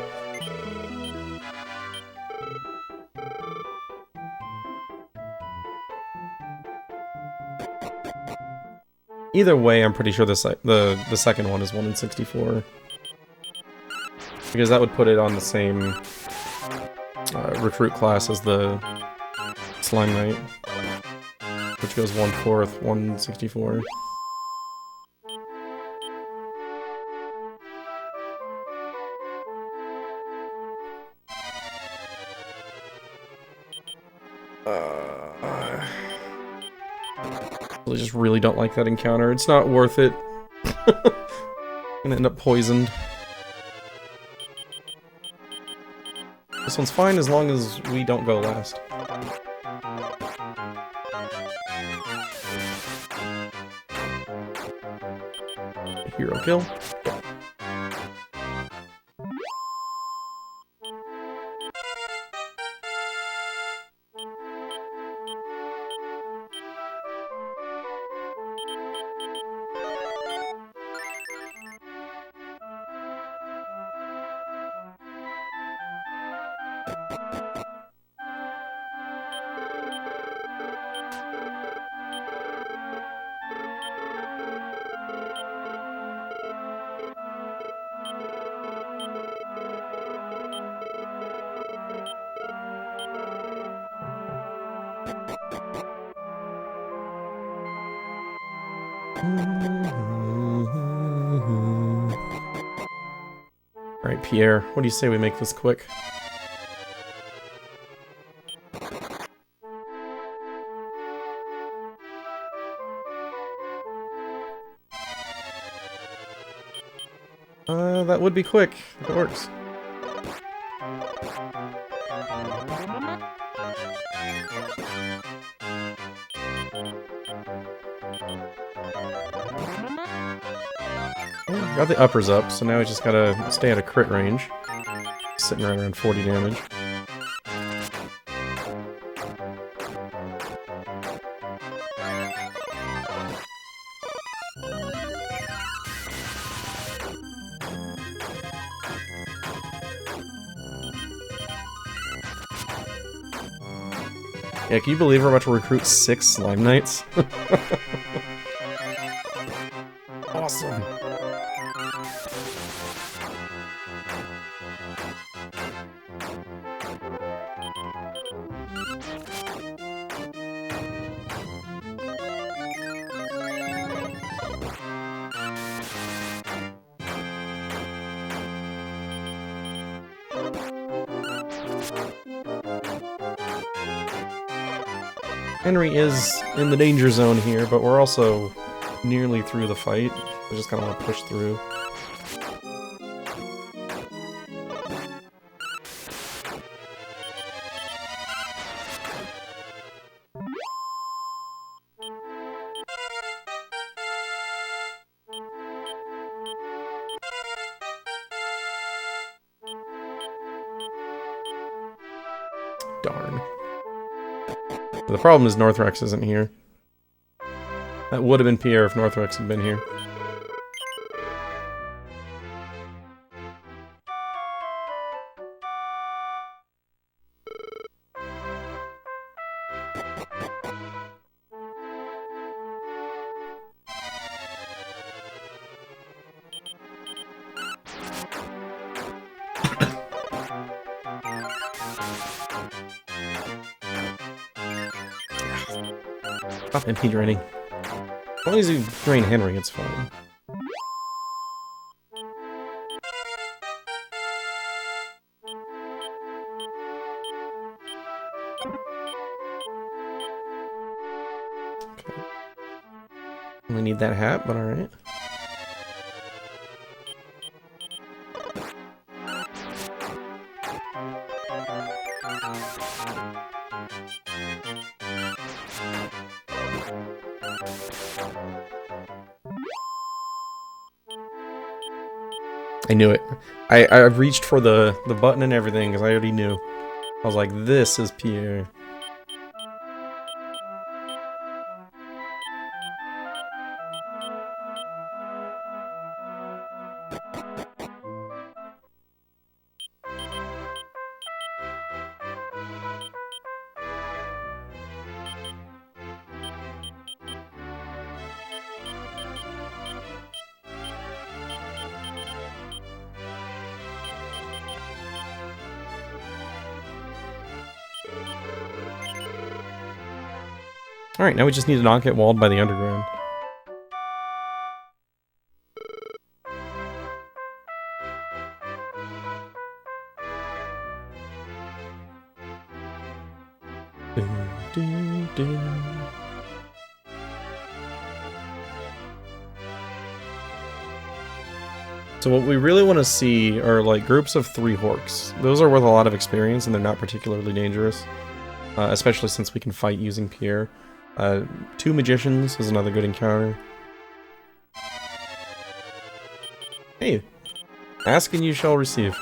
Either way, I'm pretty sure the second one is 1 in 64. Because that would put it on the same recruit class as the Slime Knight, which goes 1/4, 1/64. I just really don't like that encounter. It's not worth it. I'm gonna end up poisoned. This one's fine as long as we don't go last. Hero kill. Alright, Pierre, what do you say we make this quick? That would be quick, if it works. Got the uppers up, so now we just gotta stay at a crit range. Sitting right around 40 damage. Yeah, can you believe we're about to recruit 6 Slime Knights? Awesome. Henry is in the danger zone here, but we're also nearly through the fight. I just kind of want to push through. Darn. But the problem is Northrex isn't here. That would have been Pierre if Northrex had been here. Stop MP draining. As long as you drain Henry, it's fine. Okay. We need that hat, but alright. I knew it. I reached for the button and everything because I already knew. I was like, this is Pierre. Alright, now we just need to not get walled by the underground. So what we really want to see are like groups of 3 Horks. Those are worth a lot of experience and they're not particularly dangerous. Especially since we can fight using Pierre. 2 Magicians is another good encounter. Hey, ask and you shall receive.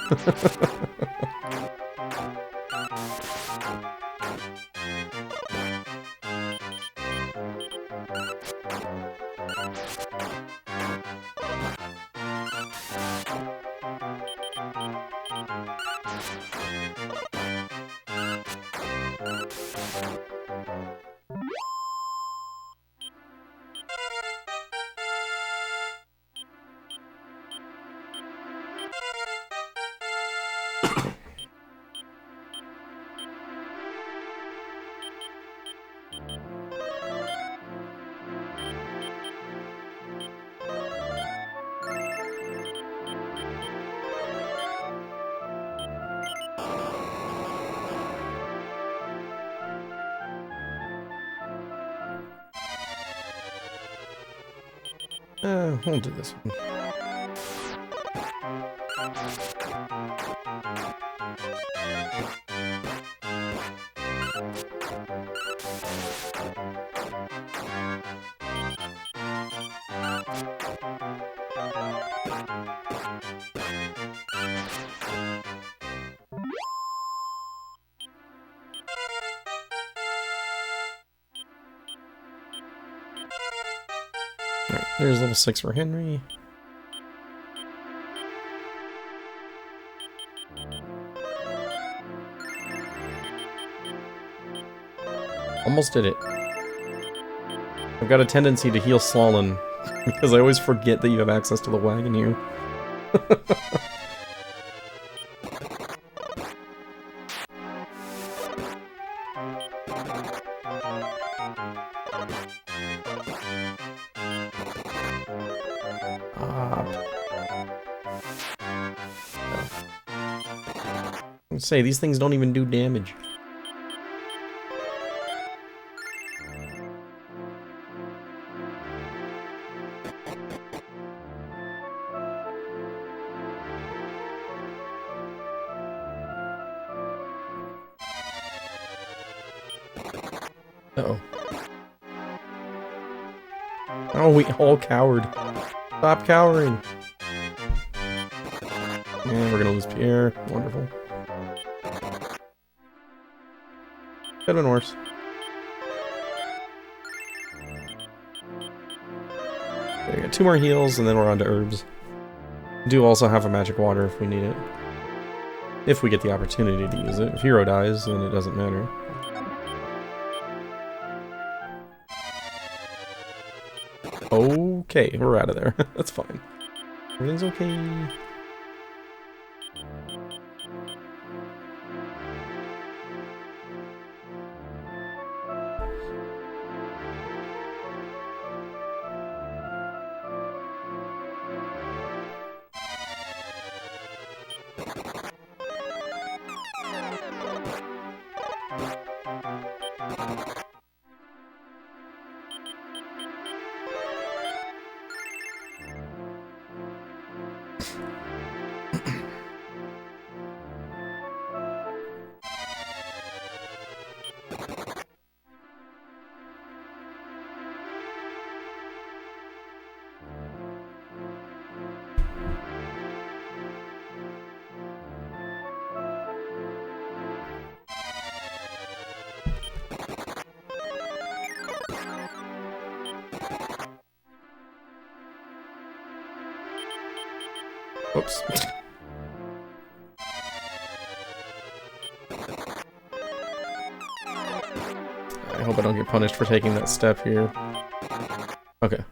We'll do this one. Alright, there's level 6 for Henry. Almost did it. I've got a tendency to heal Slalin because I always forget that you have access to the wagon here. Say these things don't even do damage. Uh-oh. Oh, we all cowered. Stop cowering. And we're gonna lose Pierre. Wonderful. Could have been worse. Okay, we got 2 more heals, and then we're on to herbs. We do also have a magic water if we need it. If we get the opportunity to use it. If Hero dies, then it doesn't matter. Okay, we're out of there. That's fine. Everything's okay. Whoops. I hope I don't get punished for taking that step here. Okay.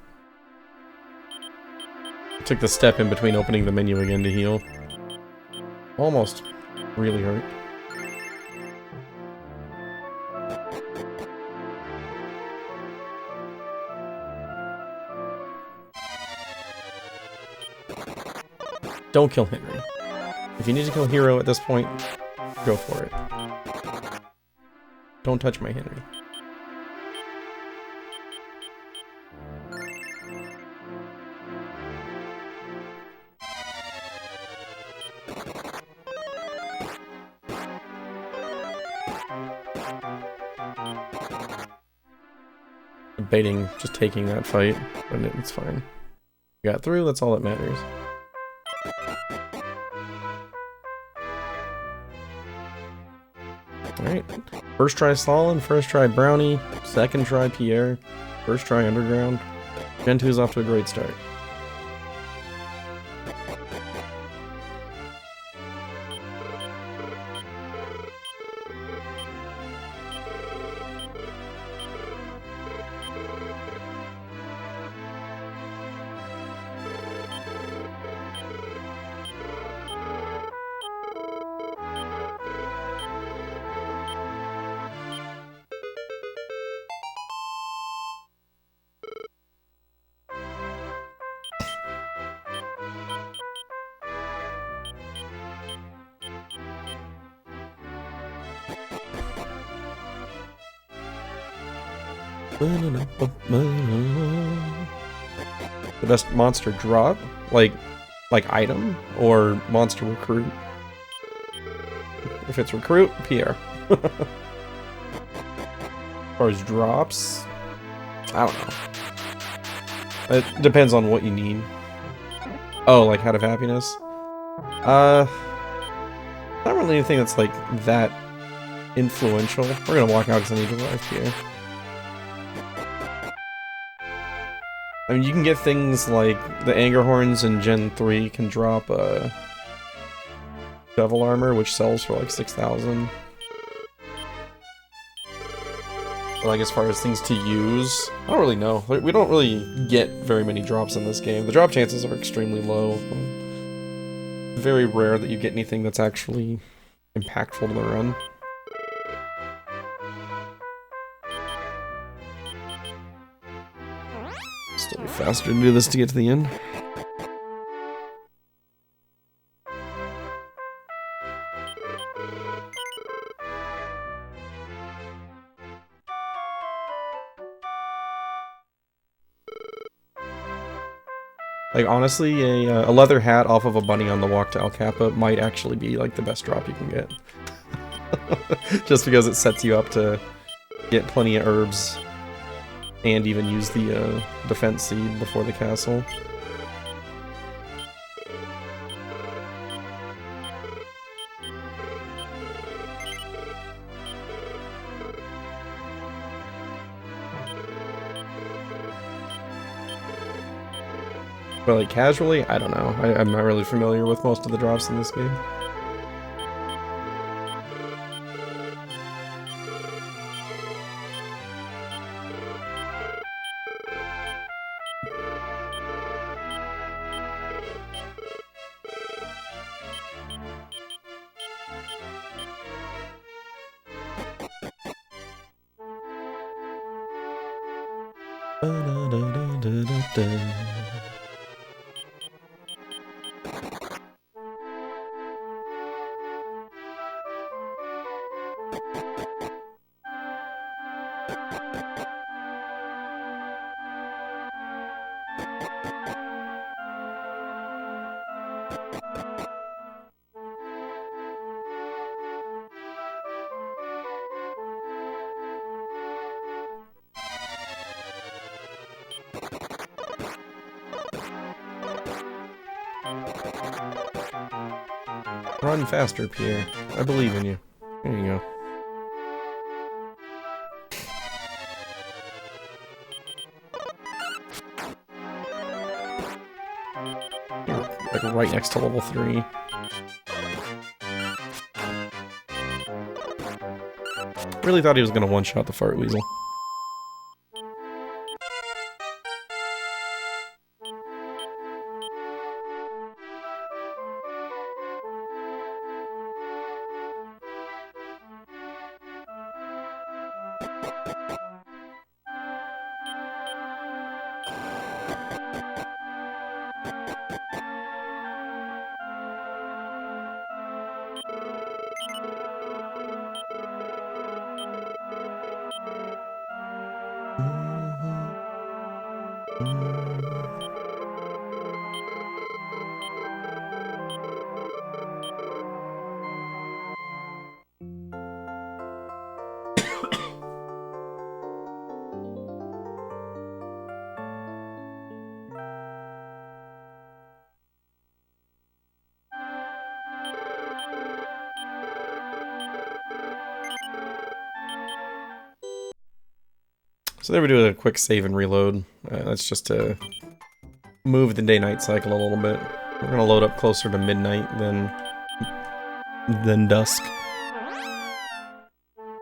I took the step in between opening the menu again to heal. Almost really hurt. Don't kill Henry. If you need to kill Hero at this point, go for it. Don't touch my Henry. Debating just taking that fight, but it's fine. We got through, that's all that matters. Alright, first try Stalin, first try Brownie, second try Pierre, first try Underground. Gen 2's off to a great start. The best monster drop? Like item? Or monster recruit? If it's recruit, Pierre. As far as drops? I don't know. It depends on what you need. Oh, like Hat of Happiness? Not really anything that's like that influential. We're gonna walk out because I need to live here. I mean, you can get things like the Anger Horns in Gen 3 can drop Devil Armor, which sells for like 6,000. But like as far as things to use, I don't really know. We don't really get very many drops in this game. The drop chances are extremely low. Very rare that you get anything that's actually impactful to the run. Still be faster to do this to get to the end. Like, honestly, a leather hat off of a bunny on the walk to El Kappa might actually be, like, the best drop you can get. Just because it sets you up to get plenty of herbs and even use the defense seed before the castle. But like casually, I don't know. I'm not really familiar with most of the drops in this game. Run faster, Pierre. I believe in you. There you go. You're like right next to level 3. Really thought he was gonna one-shot the fart weasel. So there we do a quick save and reload. That's just to move the day-night cycle a little bit. We're gonna load up closer to midnight than dusk.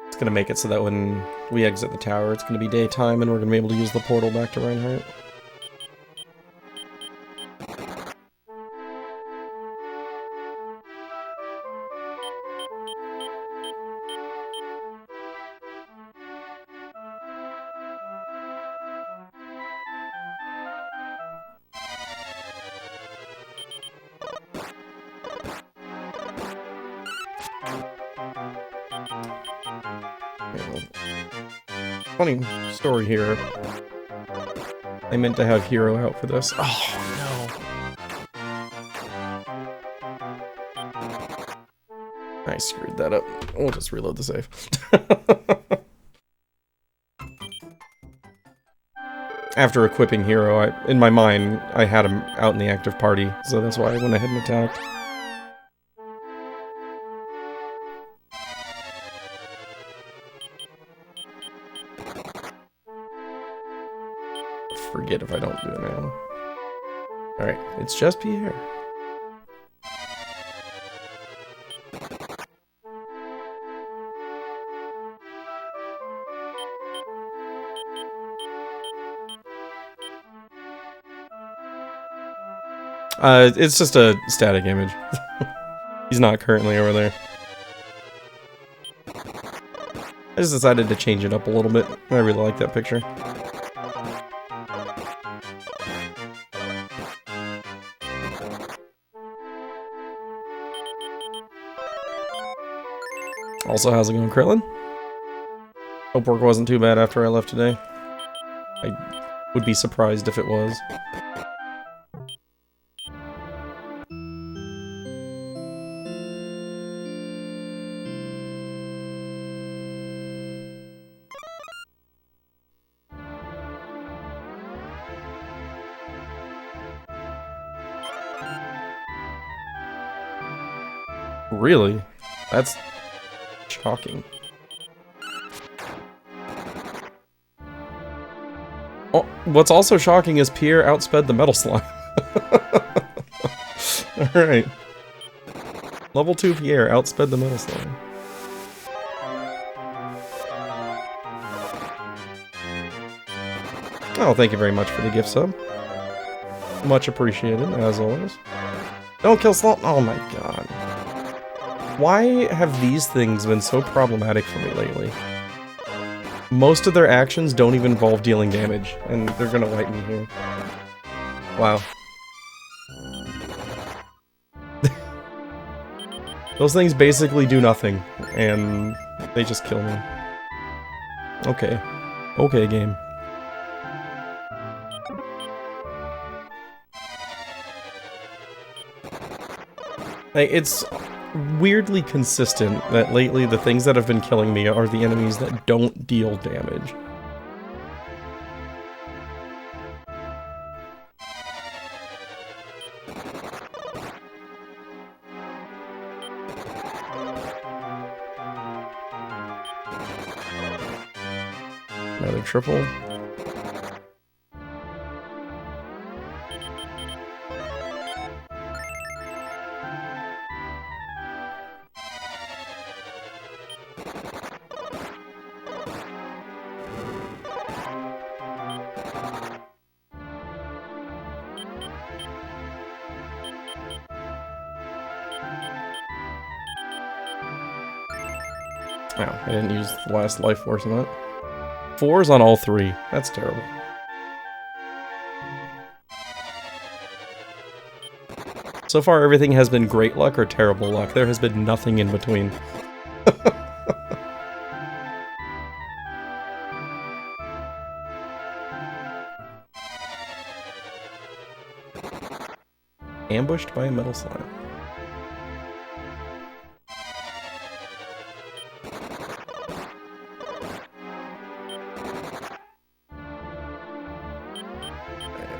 It's gonna make it so that when we exit the tower, it's gonna be daytime and we're gonna be able to use the portal back to Reinhardt. Funny story here. I meant to have Hero out for this. Oh, no. I screwed that up. We'll just reload the save. After equipping Hero, in my mind, I had him out in the active party, so that's why I went ahead and attacked. Forget if I don't do it now. Alright, it's just Pierre. It's just a static image. He's not currently over there. I just decided to change it up a little bit. I really like that picture. Also, how's it going, Krillin? Hope work wasn't too bad after I left today. I would be surprised if it was. Really? That's shocking. Oh, what's also shocking is Pierre outsped the metal slime. Alright. Level 2 Pierre, outsped the middle slide. Oh, thank you very much for the gift sub. Much appreciated, as always. Don't kill Sloth. Oh my god. Why have these things been so problematic for me lately? Most of their actions don't even involve dealing damage, and they're gonna wipe me here. Wow. Those things basically do nothing, and they just kill me. Okay. Okay, game. Like, it's weirdly consistent that lately the things that have been killing me are the enemies that don't deal damage. Another triple. Oh, I didn't use the last life force on that. 4s on all 3. That's terrible. So far, everything has been great luck or terrible luck. There has been nothing in between. Ambushed by a metal slime.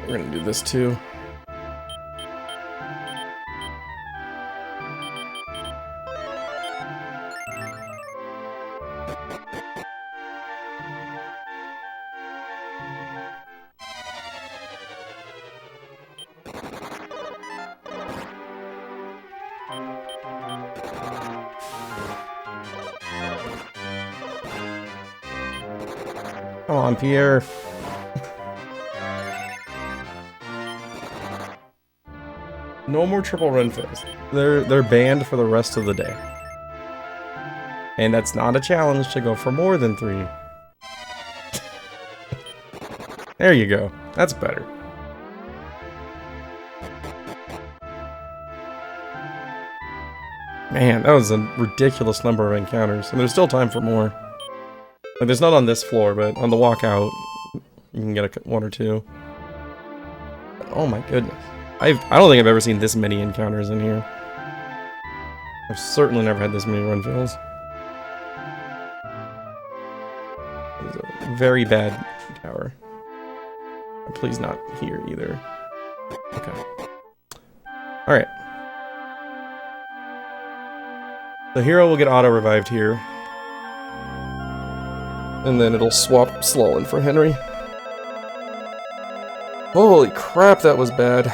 We're gonna do this too. Come on, Pierre. No more triple run fails. They're banned for the rest of the day. And that's not a challenge to go for more than 3. There you go. That's better. Man, that was a ridiculous number of encounters. And there's still time for more. Like, there's not on this floor, but on the walkout, you can get 1 or 2. But, oh my goodness. I don't think I've ever seen this many encounters in here. I've certainly never had this many run fails. It's a very bad tower. Please not here either. Okay. Alright. The hero will get auto-revived here. And then it'll swap Sloan for Henry. Holy crap, that was bad.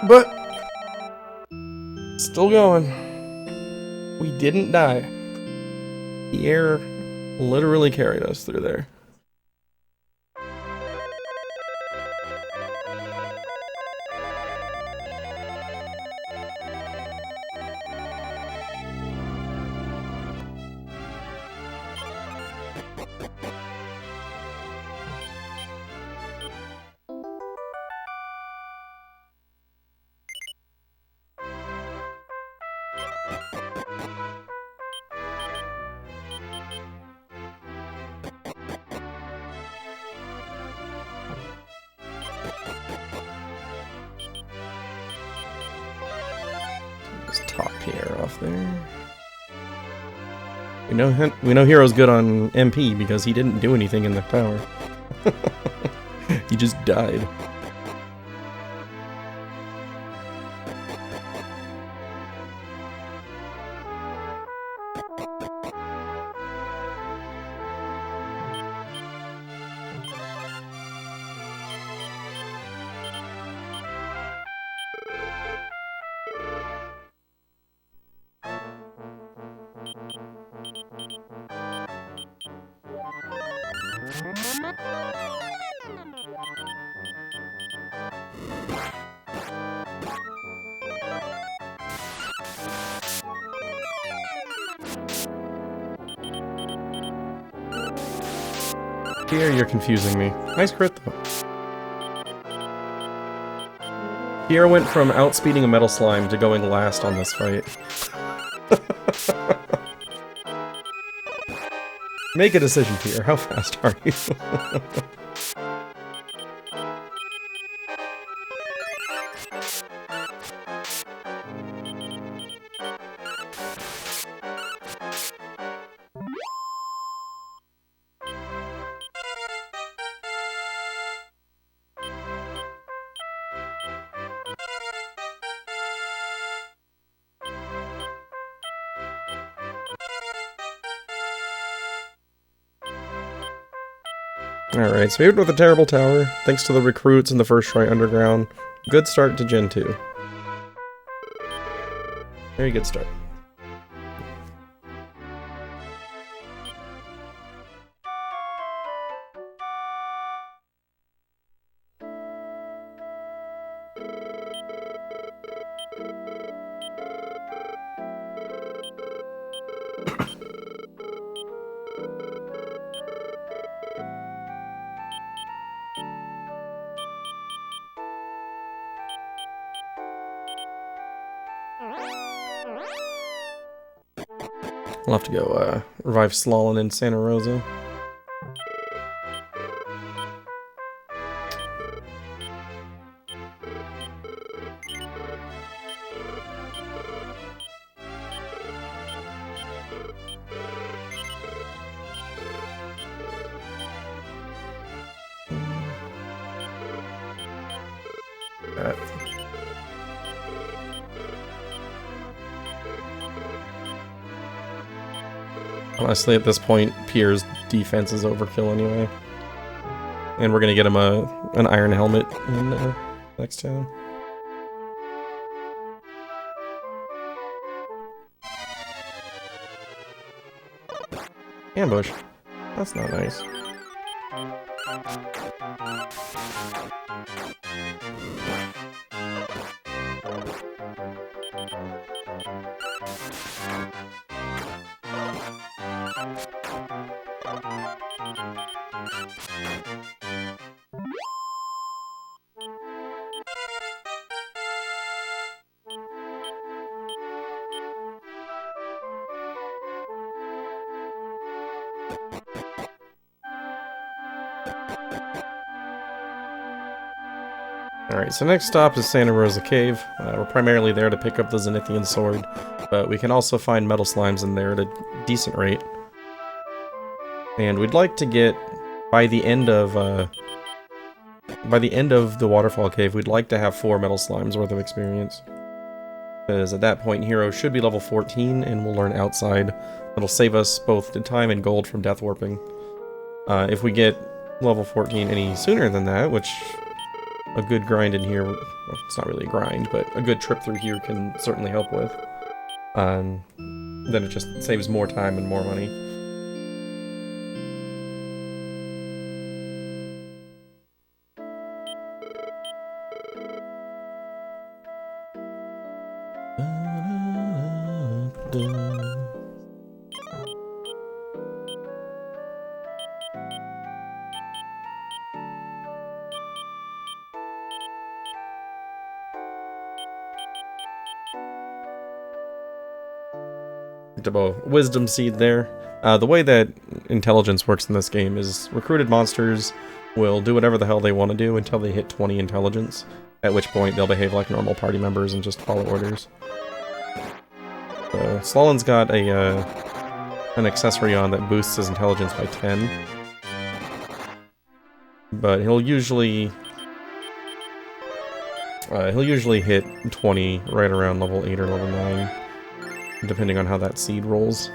But still going. We didn't die. The air literally carried us through there. Top Pierre off there. We know Hero's good on MP because he didn't do anything in the tower. He just died. Here, you're confusing me. Nice crit, though. Here went from outspeeding a metal slime to going last on this fight. Make a decision, Pierre. How fast are you? Alright, so we hit with a terrible tower, thanks to the recruits in the first try underground. Good start to Gen 2. Very good start. We'll have to go revive Slalin in Santa Rosa. Honestly, at this point, Pierre's defense is overkill anyway. And we're gonna get him an iron helmet in next town. Ambush. That's not nice. Alright, so next stop is Santa Rosa Cave. We're primarily there to pick up the Zenithian Sword, but we can also find metal slimes in there at a decent rate. And we'd like to get, by the end of the Waterfall Cave, we'd like to have 4 metal slimes worth of experience. Because at that point, Hero should be level 14, and we'll learn Outside. It'll save us both the time and gold from Death Warping. If we get level 14 any sooner than that, which a good grind in here, well, it's not really a grind, but a good trip through here can certainly help with, then it just saves more time and more money. Wisdom seed there. The way that intelligence works in this game is recruited monsters will do whatever the hell they want to do until they hit 20 intelligence, at which point they'll behave like normal party members and just follow orders. Slalin's got an accessory on that boosts his intelligence by 10, but he'll usually hit 20 right around level 8 or level 9. Depending on how that seed rolls.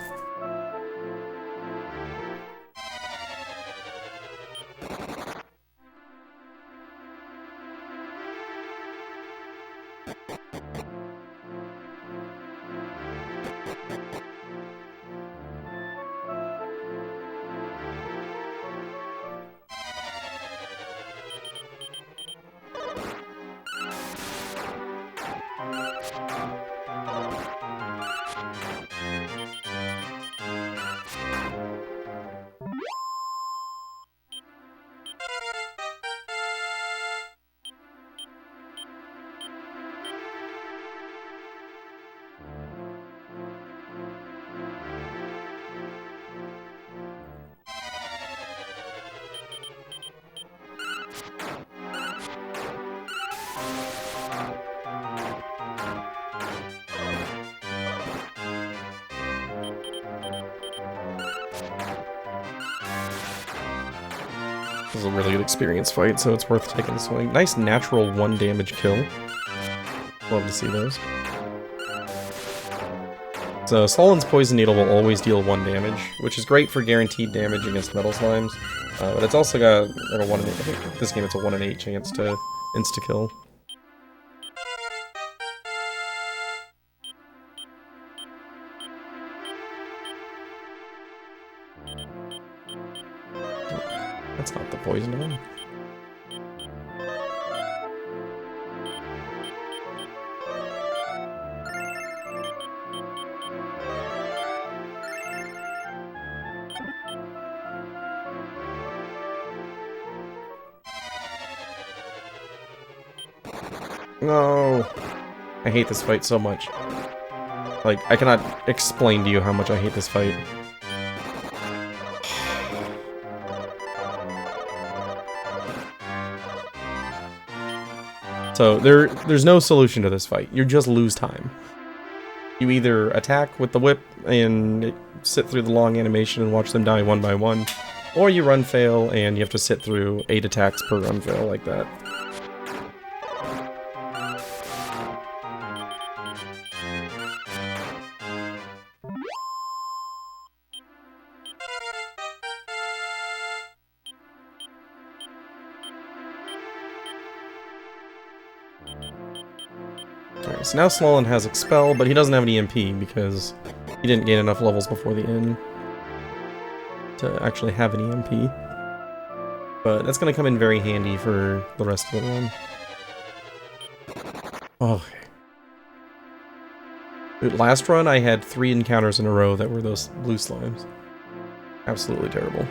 is a really good experience fight, so it's worth taking a swing. Nice natural 1 damage kill. Love to see those. So Slolin's Poison Needle will always deal 1 damage, which is great for guaranteed damage against Metal Slimes. But it's also got like a 1 in 8, I think this game it's a 1 in 8 chance to insta-kill. That's not the poison one. No! I hate this fight so much. Like, I cannot explain to you how much I hate this fight. So, there's no solution to this fight. You just lose time. You either attack with the whip and sit through the long animation and watch them die 1 by 1, or you run fail and you have to sit through 8 attacks per run fail like that. Alright, so now Slolin has Expel, but he doesn't have an EMP because he didn't gain enough levels before the end to actually have an EMP. But that's going to come in very handy for the rest of the run. Okay. Dude, last run I had 3 encounters in a row that were those blue slimes. Absolutely terrible.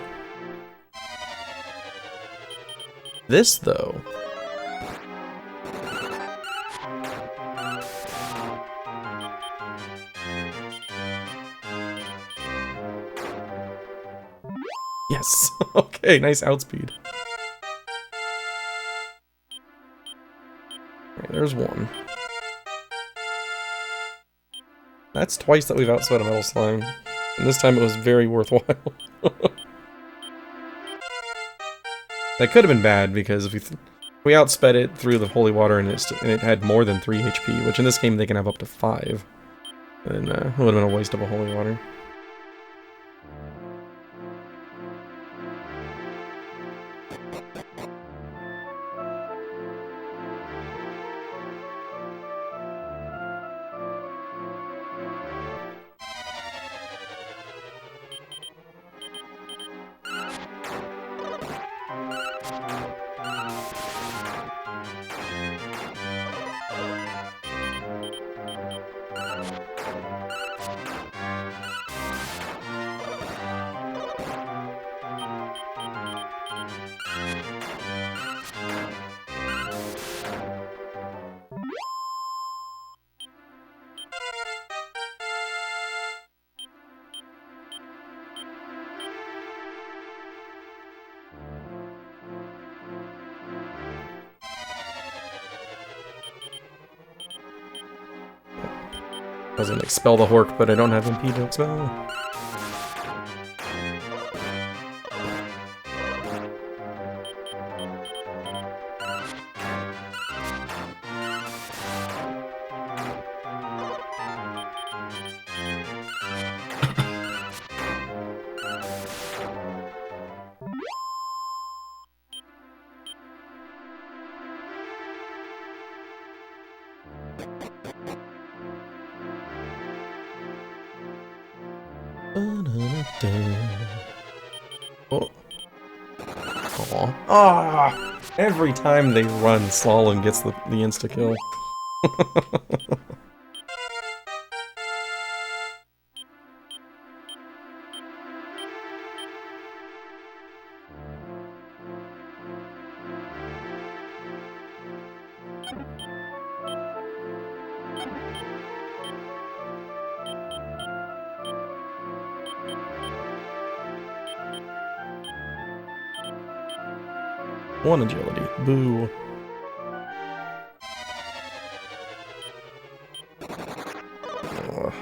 This, though... Yes! Okay, nice outspeed. Alright, there's 1. That's twice that we've outsped a Metal Slime. And this time it was very worthwhile. That could have been bad, because if we outsped it through the holy water and it had more than 3 HP, which in this game they can have up to 5, then it would have been a waste of a holy water. Doesn't expel the Hork, but I don't have MP to expel. Oh. Aww. Ah! Every time they run, Slolin gets the insta-kill. One agility. Boo. Ugh.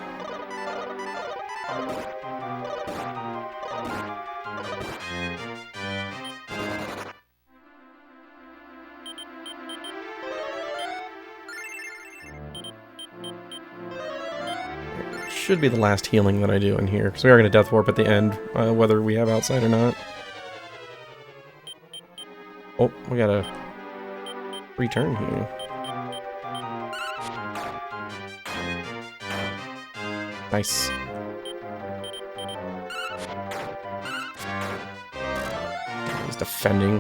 should be the last healing that I do in here, because we are going to Death Warp at the end, whether we have outside or not. Oh, we got a return here. Nice. He's defending.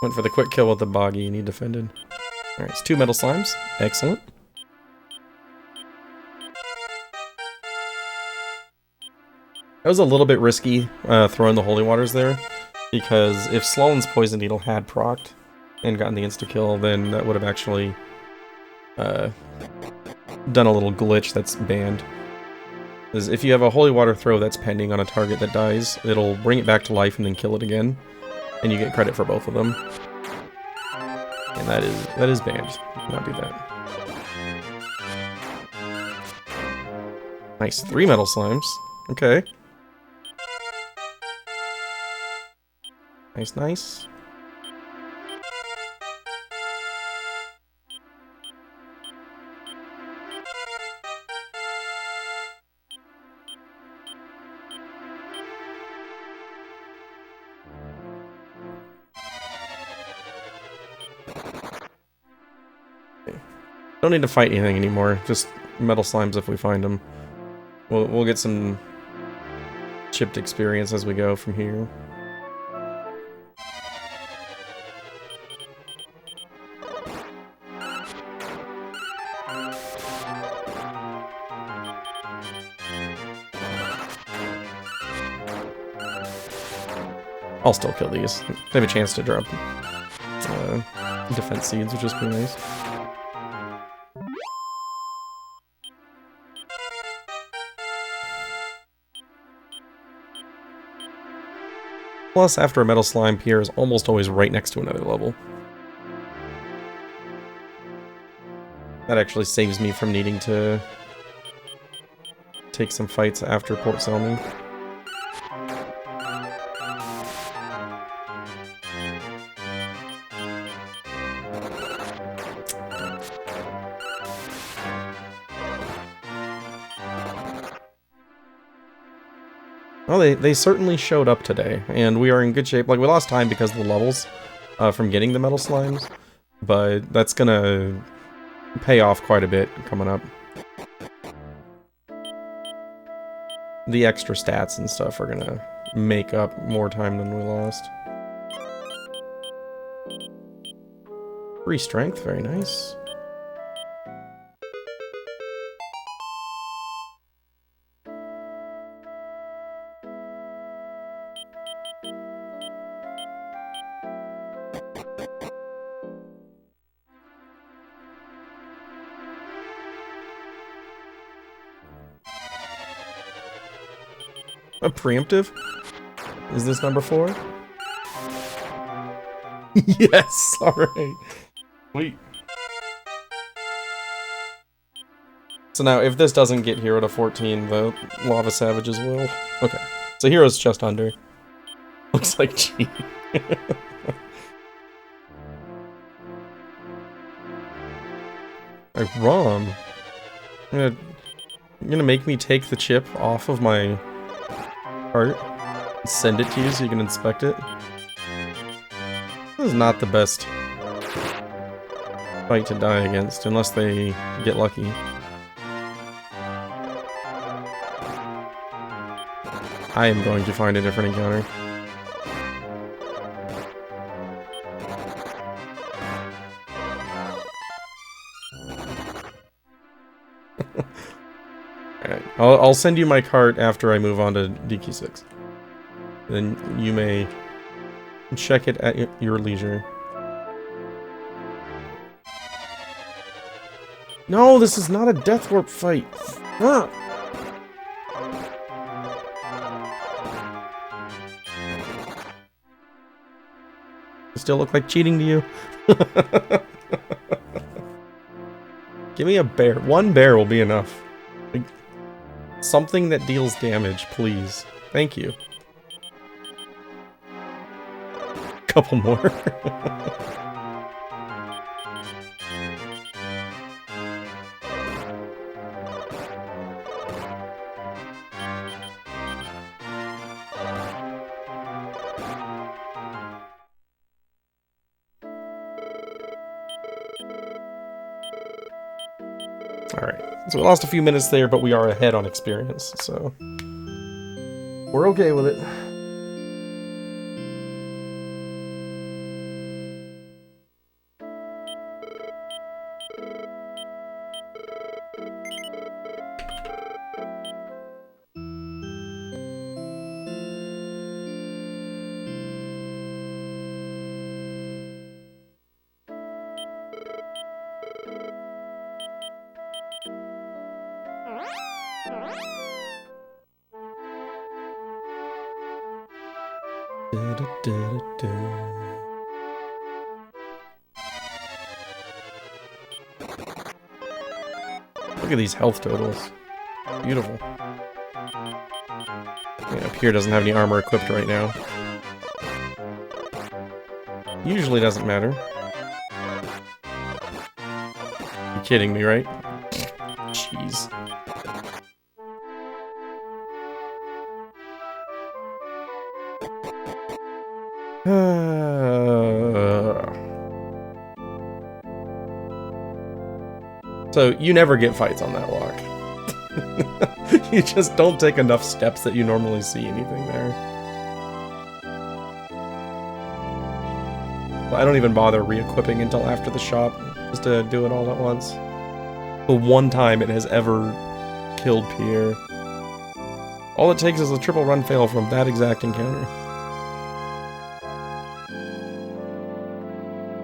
Went for the quick kill with the Boggy and he defended. Alright, it's 2 metal slimes. Excellent. That was a little bit risky, throwing the Holy Waters there, because if Sloan's Poison Needle had procced and gotten the insta-kill, then that would have actually done a little glitch that's banned. Because if you have a Holy Water throw that's pending on a target that dies, it'll bring it back to life and then kill it again, and you get credit for both of them. And that is banned. You cannot do that. Nice, 3 metal slimes. Okay. Nice, nice. Don't need to fight anything anymore. Just metal slimes if we find them. We'll get some chipped experience as we go from here. I'll still kill these. They have a chance to drop defense seeds, which is pretty nice. Plus, after a metal slime, Pierre is almost always right next to another level. That actually saves me from needing to take some fights after Port Selmy. Well, they certainly showed up today, and we are in good shape. Like, we lost time because of the levels from getting the metal slimes, but that's gonna pay off quite a bit coming up. The extra stats and stuff are gonna make up more time than we lost. 3 strength, very nice. A preemptive? Is this number 4? Yes! Alright. Wait. So now, if this doesn't get hero to 14, the Lava Savages will. Okay. So hero's just under. Looks like G. Like, ROM. You're gonna make me take the chip off of my cart, send it to you so you can inspect it. This is not the best fight to die against, unless they get lucky. I am going to find a different encounter. Alright, I'll send you my cart after I move on to DQ6. Then you may check it at your leisure. No, this is not a Death Warp fight. Ah. Still look like cheating to you? Give me a bear. 1 bear will be enough. Like, something that deals damage, please. Thank you. Couple more. Alright, so we lost a few minutes there, but we are ahead on experience, so we're okay with it. Look at these health totals. Beautiful. Yeah, up here doesn't have any armor equipped right now. Usually doesn't matter. You're kidding me, right? Jeez. So, you never get fights on that walk. You just don't take enough steps that you normally see anything there. I don't even bother re-equipping until after the shop, just to do it all at once. The one time it has ever killed Pierre. All it takes is a triple run fail from that exact encounter.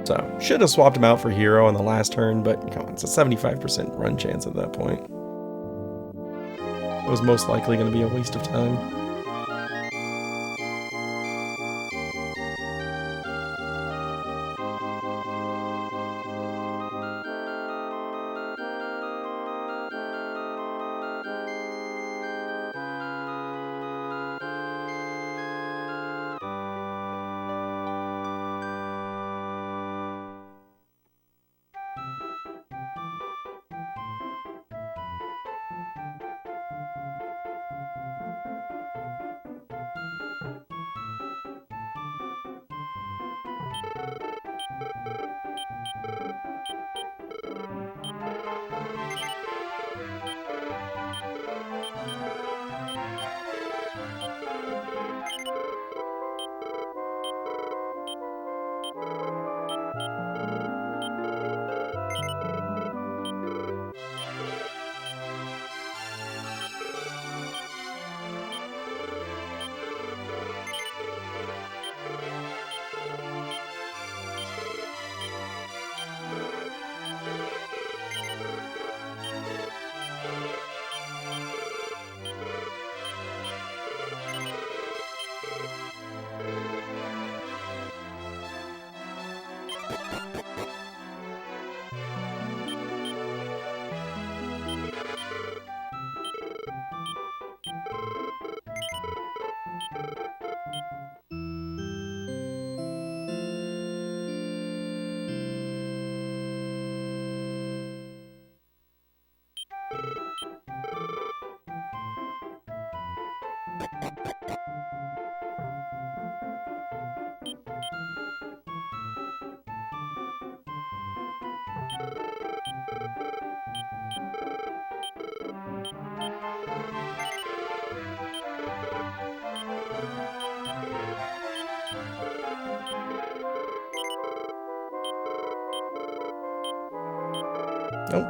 So, should have swapped him out for Hero on the last turn, but come on, it's a 75% run chance at that point. It was most likely going to be a waste of time. Nope.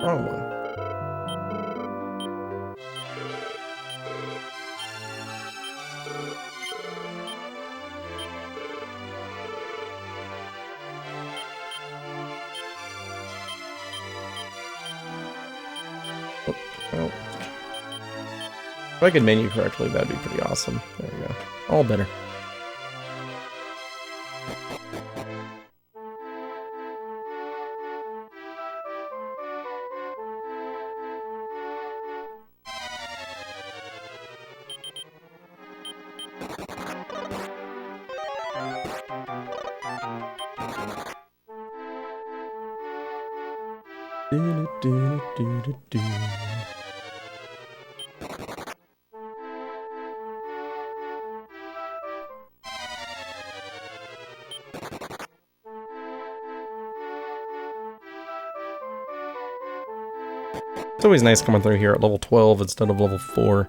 Wrong one. Oh, well. If I could menu correctly, that'd be pretty awesome. There we go. All better. It's always nice coming through here at level 12 instead of level 4.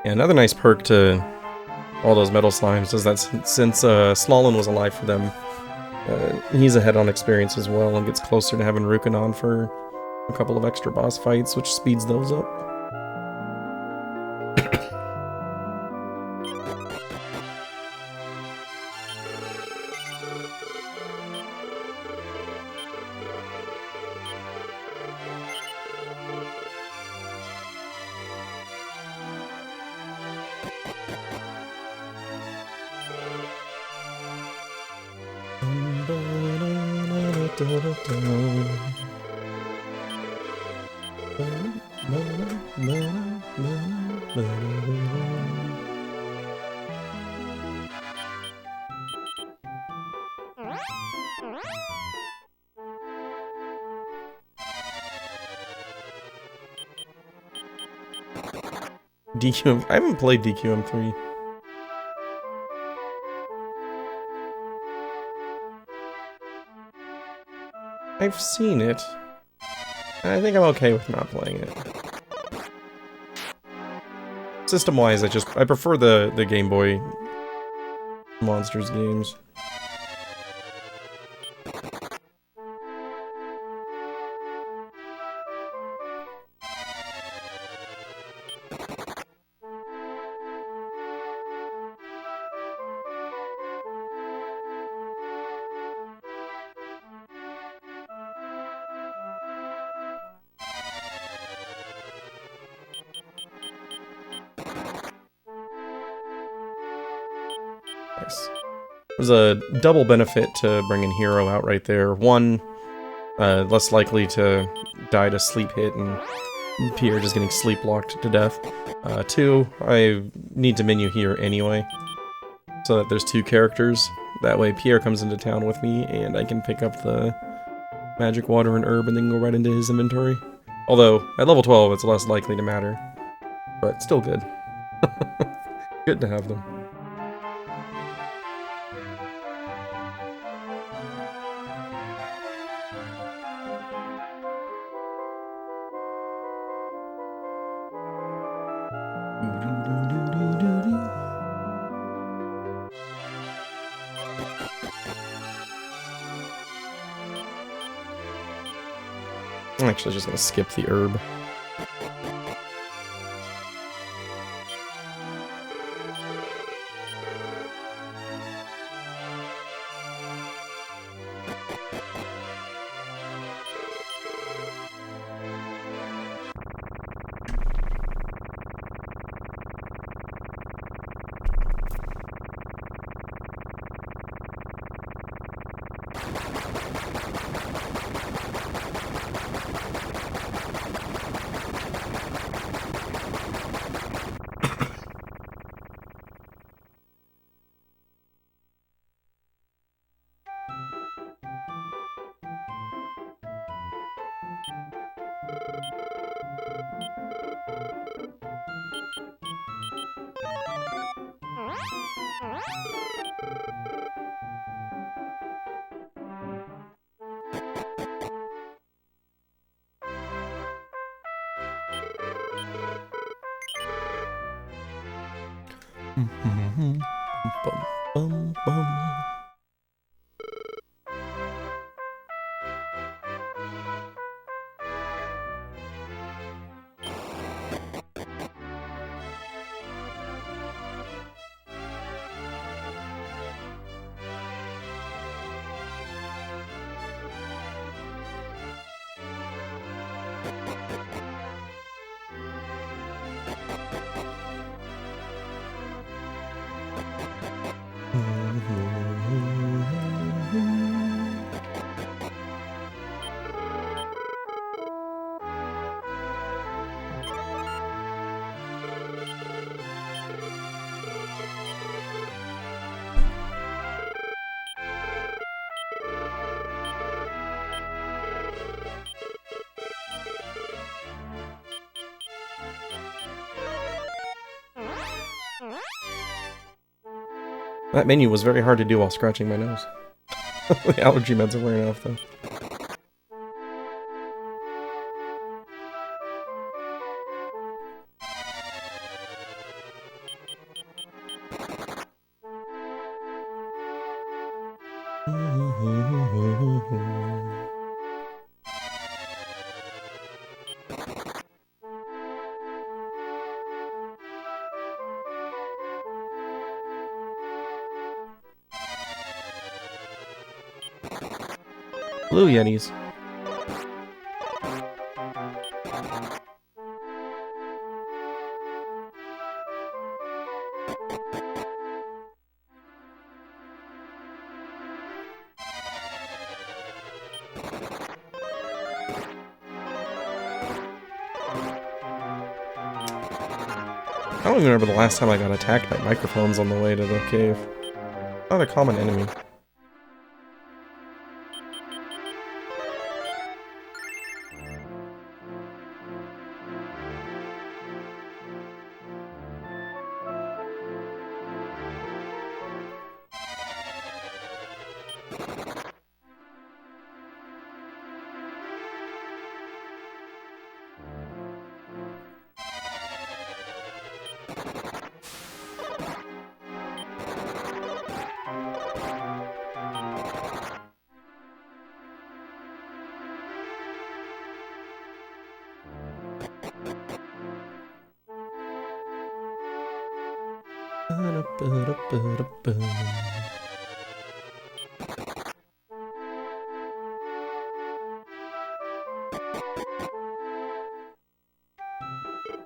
Yeah, another nice perk to all those metal slimes is that since Slalin was alive for them, he's ahead on experience as well and gets closer to having Rukin on for a couple of extra boss fights, which speeds those up. DQM. I haven't played DQM3. I've seen it. I think I'm okay with not playing it. System-wise, I prefer the Game Boy Monsters games. Nice. There's a double benefit to bringing Hero out right there. One, less likely to die to sleep hit and Pierre just getting sleep locked to death. Two, I need to menu here anyway, so that there's two characters. That way Pierre comes into town with me and I can pick up the magic water and herb and then go right into his inventory. Although, at level 12 it's less likely to matter, but still good. Good to have them. I'm actually just gonna skip the herb. Bum, bum, bum. That menu was very hard to do while scratching my nose. The allergy meds are wearing off, though. Blue Yetis. I don't even remember the last time I got attacked by microphones on the way to the cave. Not a common enemy.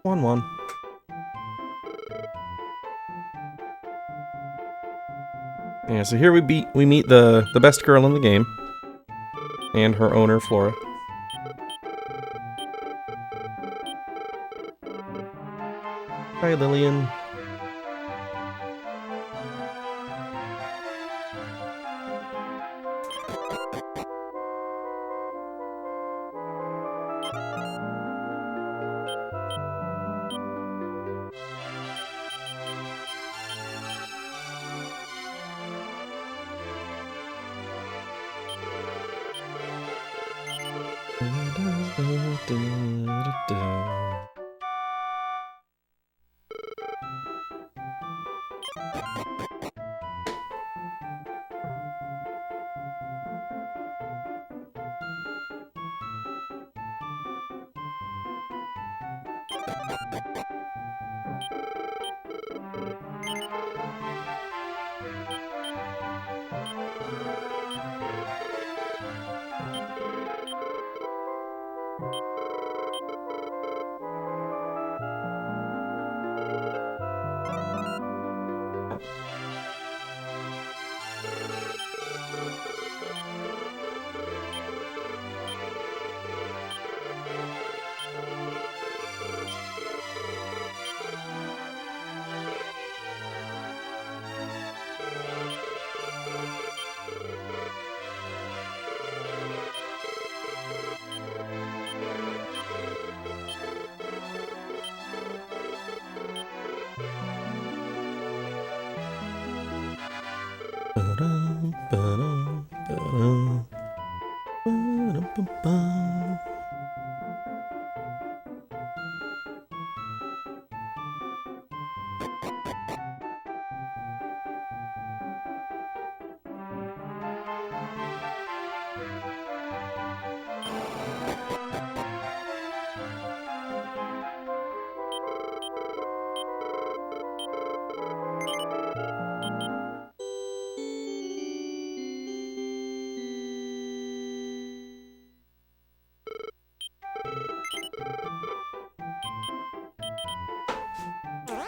One. Yeah, so here we meet the best girl in the game. And her owner, Flora. Hi, Lillian.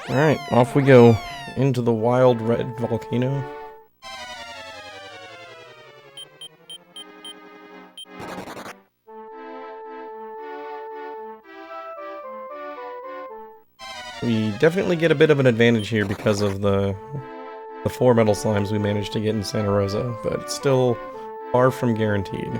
Alright, off we go into the wild red volcano. We definitely get a bit of an advantage here because of the 4 metal slimes we managed to get in Santa Rosa, but it's still far from guaranteed.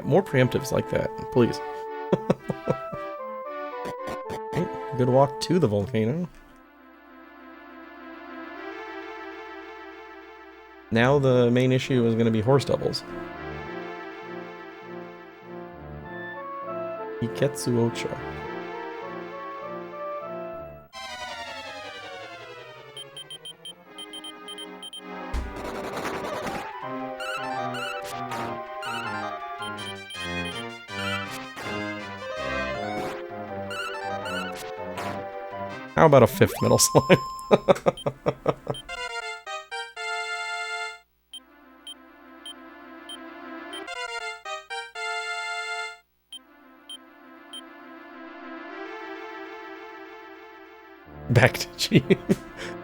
more preemptives like that, please. Okay, good walk to the volcano. Now the main issue is going to be horse doubles. Iketsu Ocha. How about a 5th metal slime? Back to cheating.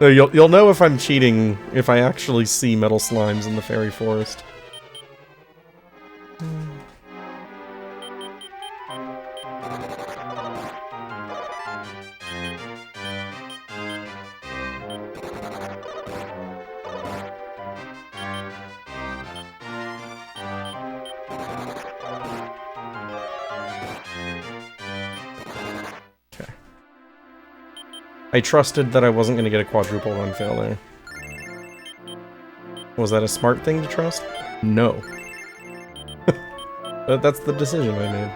No, you'll know if I'm cheating if I actually see metal slimes in the fairy forest. I trusted that I wasn't going to get a quadruple run fail there. Was that a smart thing to trust? No. But that's the decision I made.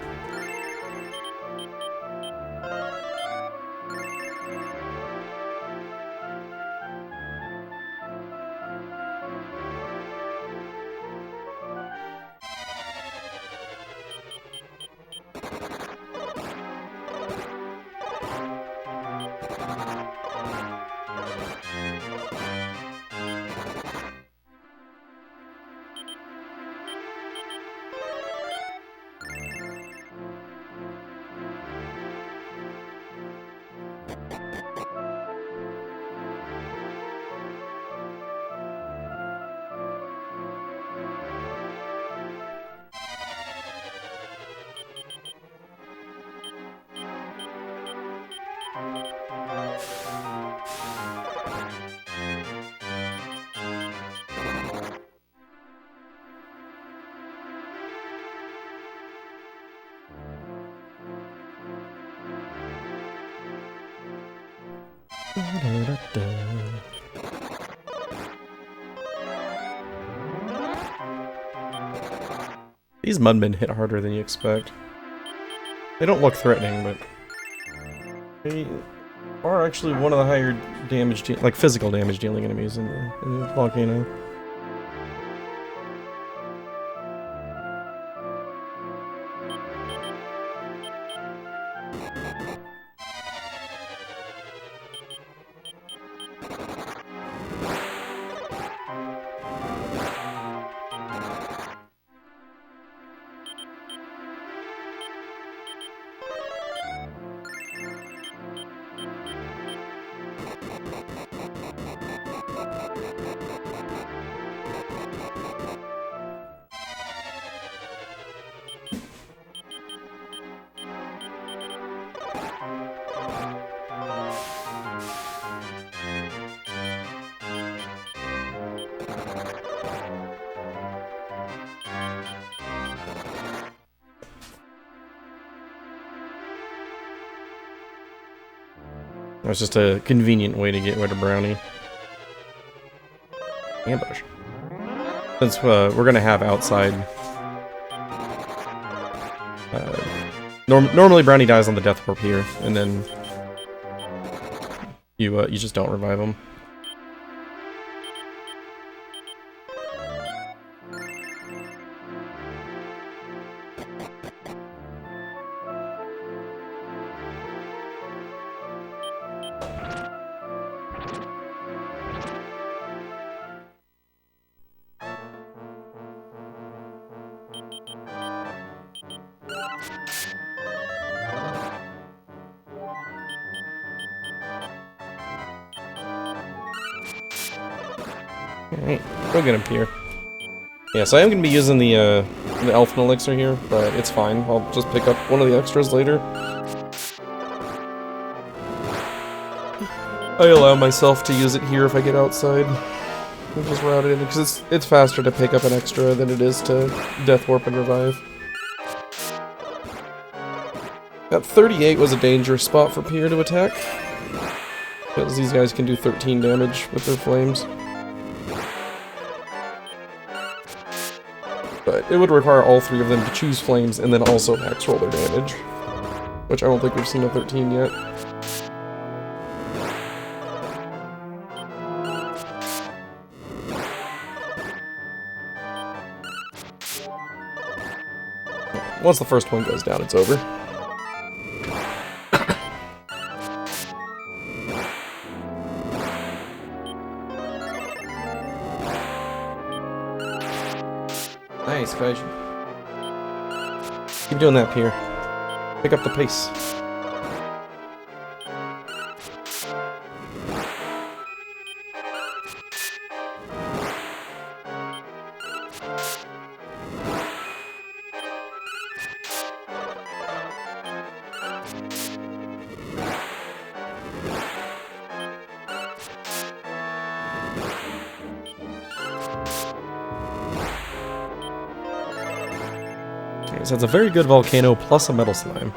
These mudmen hit harder than you expect. They don't look threatening, but they are actually one of the higher damage, like physical damage dealing enemies in the volcano. It's just a convenient way to get rid of Brownie. Ambush. Since we're gonna have outside. Normally Brownie dies on the Death Warp here, and then you just don't revive him. Alright, go get him here. Yeah, so I am going to be using the Elfin Elixir here, but it's fine. I'll just pick up one of the extras later. I allow myself to use it here if I get outside. I'll just route it in, because it's faster to pick up an extra than it is to Death Warp and Revive. That 38 was a dangerous spot for Pier to attack, because these guys can do 13 damage with their flames. But it would require all three of them to choose flames and then also max roll their damage, which I don't think we've seen a 13 yet. Once the first one goes down, it's over. Nice, guys. Keep doing that, Pierre. Pick up the pace. So it's a very good volcano plus a metal slime.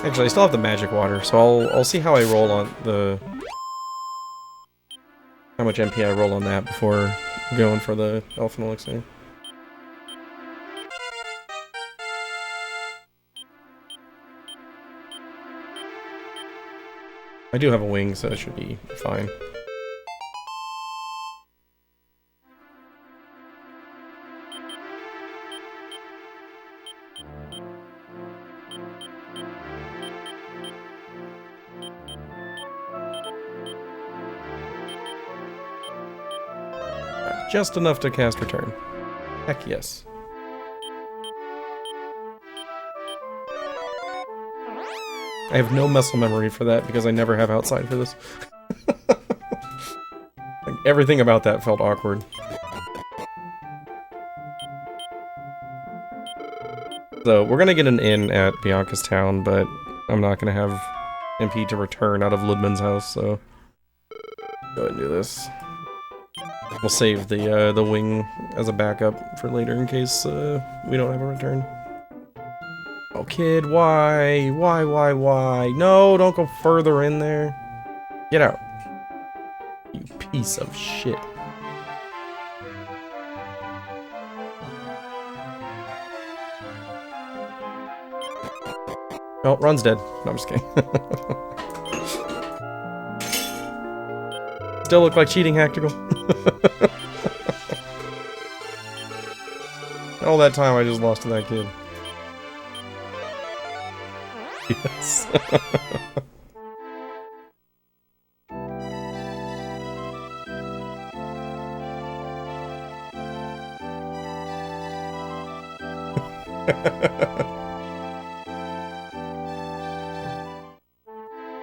Actually, I still have the magic water, so I'll see how I roll on the... how much MP I roll on that before going for the Elfin Elixir. I do have a wing, so it should be fine. Just enough to cast Return. Heck yes. I have no muscle memory for that because I never have outside for this. Like, everything about that felt awkward. So, we're gonna get an inn at Bianca's town, but I'm not gonna have MP to return out of Ludman's house, so... go ahead and do this. We'll save the wing as a backup for later in case we don't have a return. Oh, kid, why? Why? No, don't go further in there. Get out. You piece of shit. Oh, Run's dead. No, I'm just kidding. Still look like cheating, Hactical. All that time I just lost to that kid. Yes.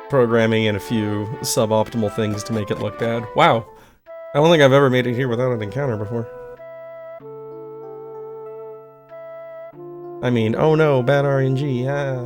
Programming and a few suboptimal things to make it look bad. Wow. I don't think I've ever made it here without an encounter before. I mean, oh no, bad RNG, yeah.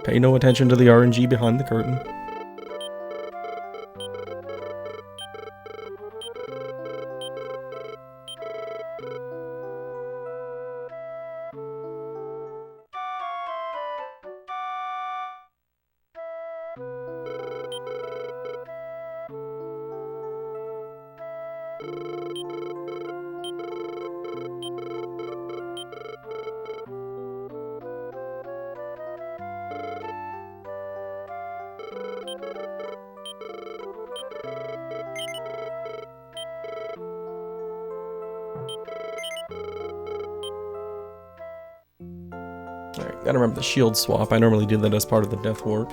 Pay no attention to the RNG behind the curtain. Gotta remember the shield swap. I normally do that as part of the death warp.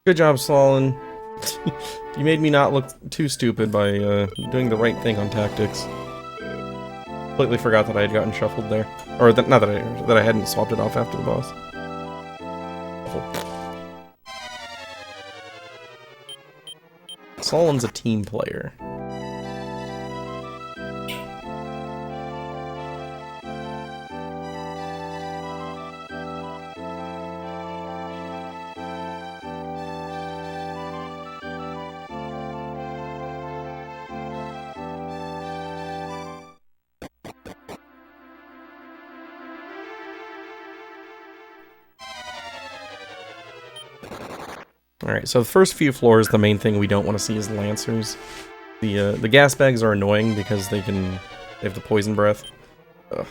Good job, Solon. You made me not look too stupid by doing the right thing on tactics. Completely forgot that I had gotten shuffled there, or that not that I hadn't swapped it off after the boss. Solon's a team player. Alright, so the first few floors, the main thing we don't want to see is Lancers. The gas bags are annoying because they have the poison breath. Ugh.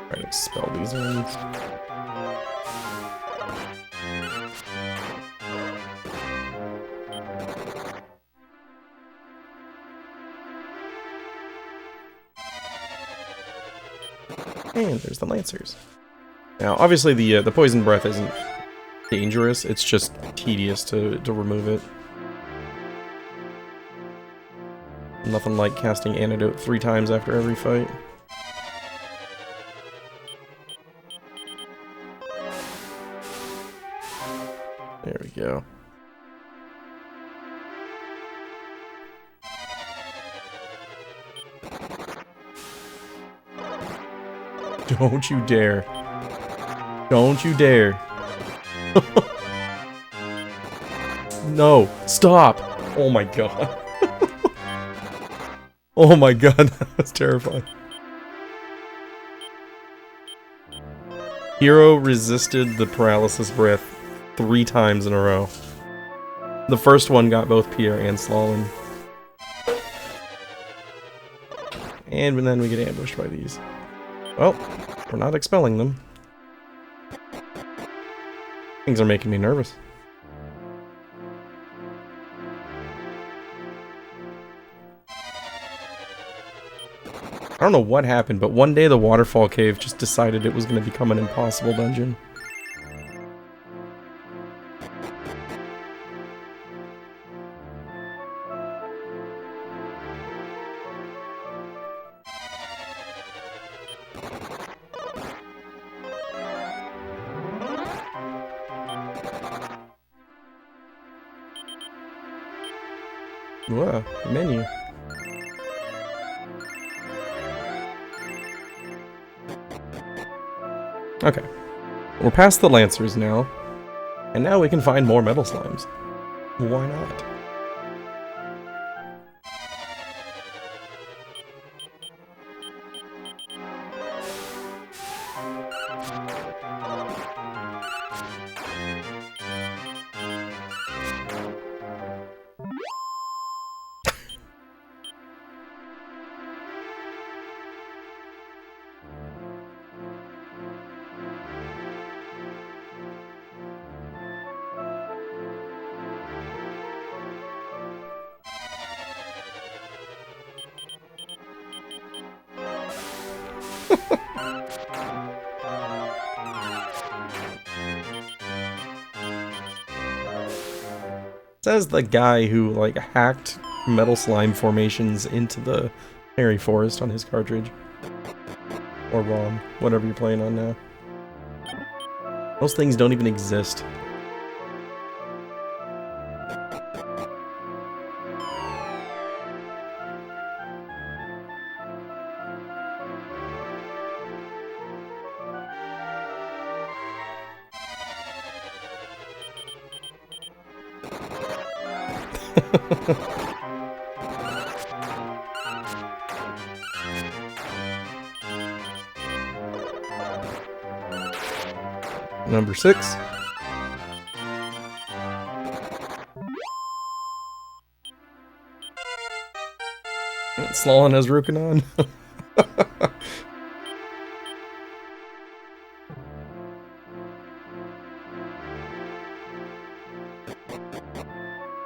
Try to expel these ones. And there's the Lancers. Now, obviously the poison breath isn't dangerous, it's just tedious to remove it. Nothing like casting Antidote 3 times after every fight. There we go. Don't you dare. Don't you dare. No, stop! Oh my god. Oh my god, that was terrifying. Hero resisted the paralysis breath 3 times in a row. The first one got both Pierre and Slalom. And then we get ambushed by these. Well, we're not expelling them. Things are making me nervous. I don't know what happened, but one day the waterfall cave just decided it was going to become an impossible dungeon. Whoa, menu. Okay. We're past the Lancers now. And now we can find more metal slimes. Why not? Says the guy who, like, hacked metal slime formations into the fairy forest on his cartridge. Or ROM, whatever you're playing on now. Those things don't even exist. Number 6. Slalin has Rukanon.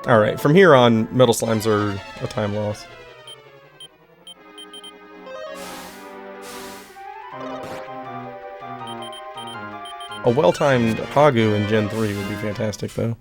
Alright, from here on, Metal Slimes are a time loss. A well-timed Hagu in Gen 3 would be fantastic, though.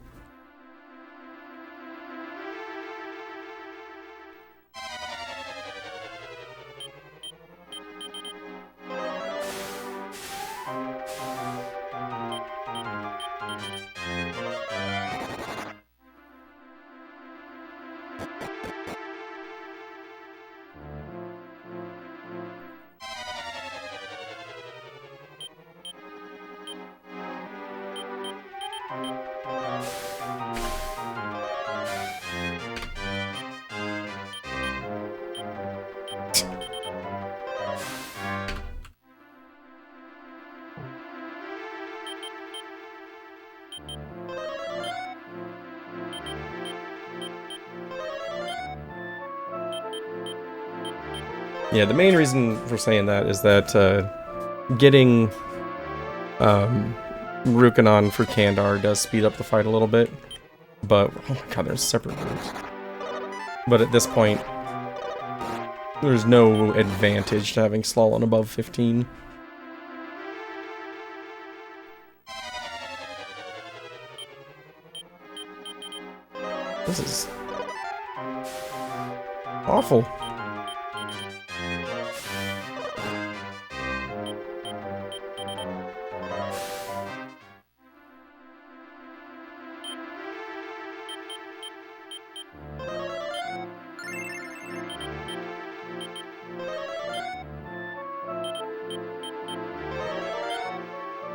Yeah, the main reason for saying that is that getting Rukanon for Kandar does speed up the fight a little bit. But, oh my god, there's separate groups. But at this point, there's no advantage to having Slalin above 15. This is awful.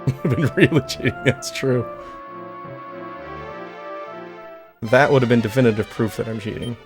Would have been really cheating, that's true. That would have been definitive proof that I'm cheating.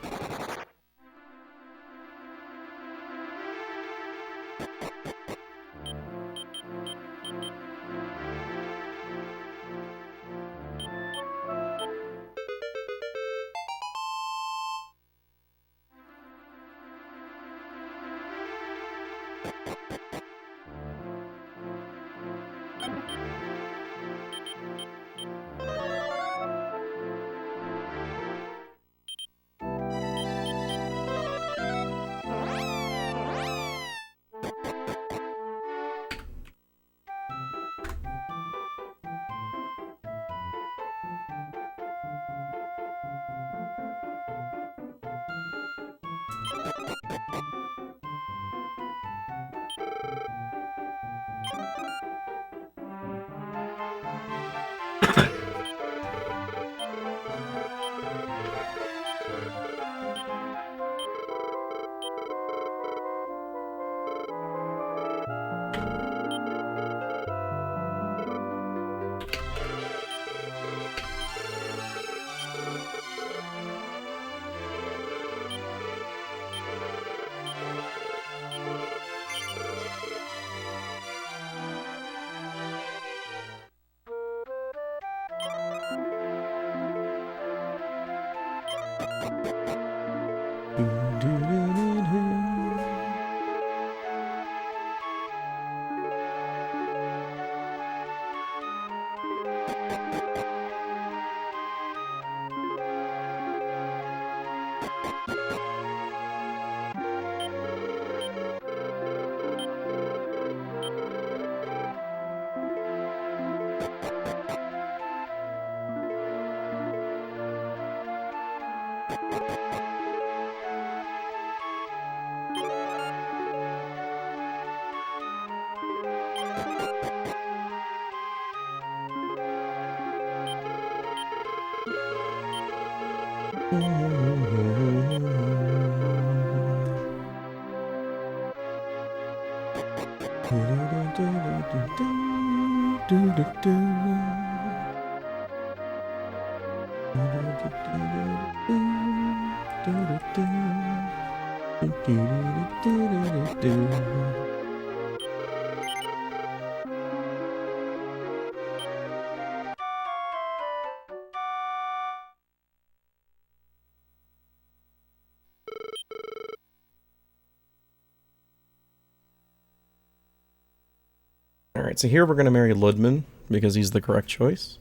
Alright, so here we're going to marry Ludman, because he's the correct choice.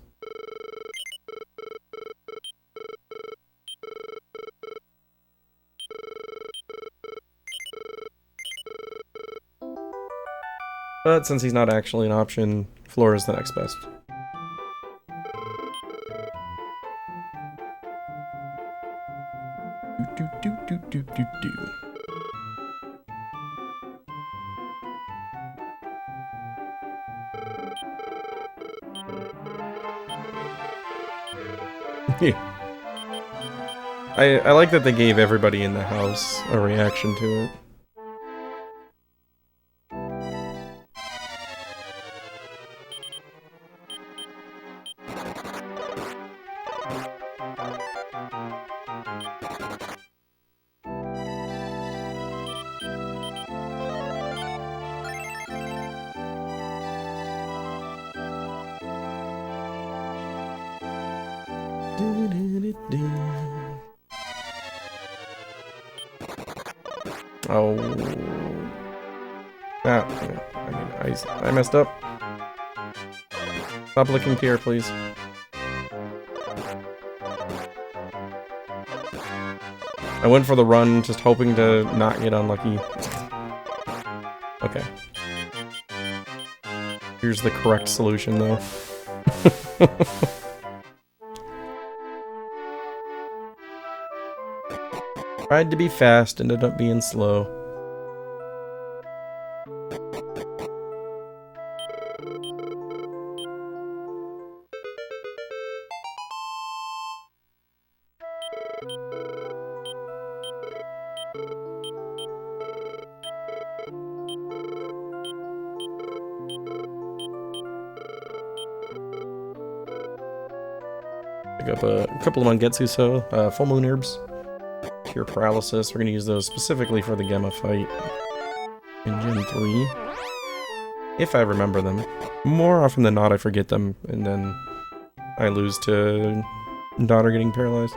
But since he's not actually an option, Flora is the next best. Yeah. I like that they gave everybody in the house a reaction to it. Oh. Ah, I messed up. Stop licking Pierre, please. I went for the run, just hoping to not get unlucky. Okay. Here's the correct solution, though. Tried to be fast, ended up being slow. Pick up a couple of Mangetsu, full moon herbs. Pure paralysis. We're gonna use those specifically for the Gemma fight in Gen 3. If I remember them. More often than not, I forget them, and then I lose to daughter getting paralyzed.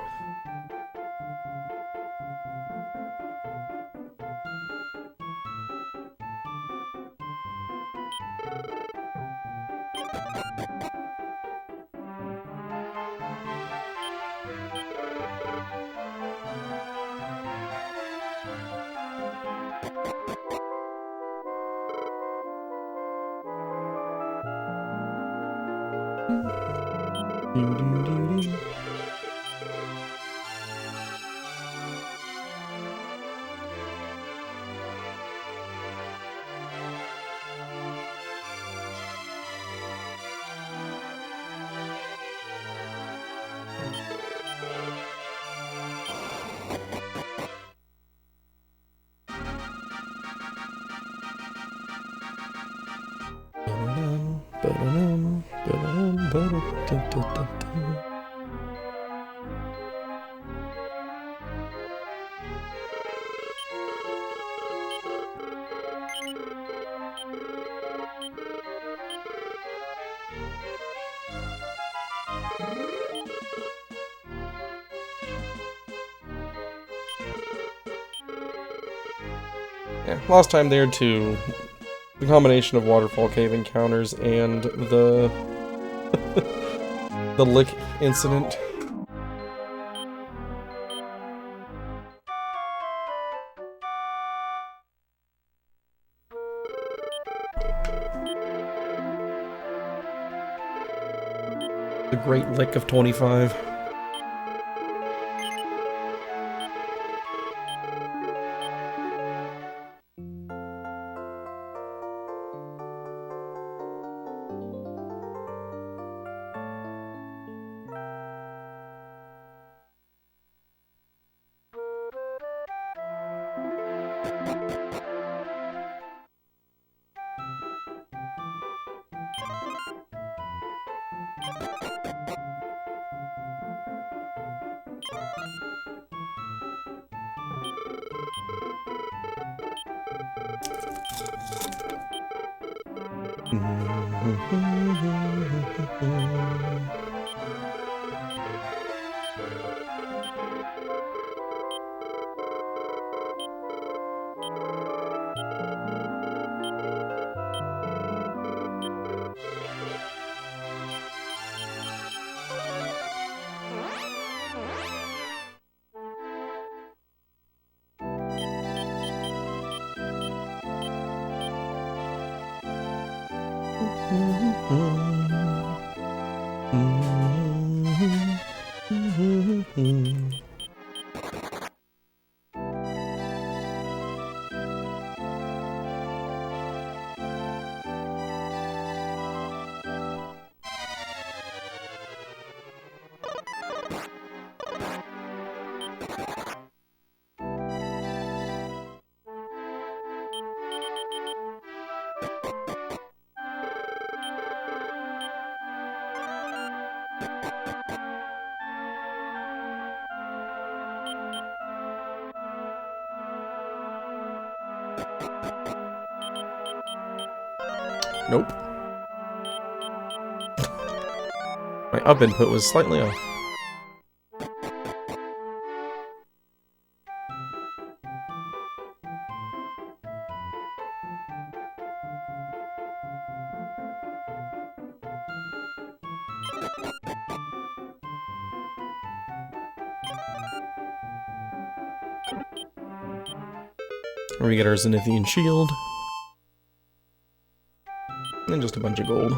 Yeah, lost time there to the combination of waterfall cave encounters and the the lick incident. The great lick of 25. Nope. My up input was slightly off. We get our Zenithian shield. And just a bunch of gold.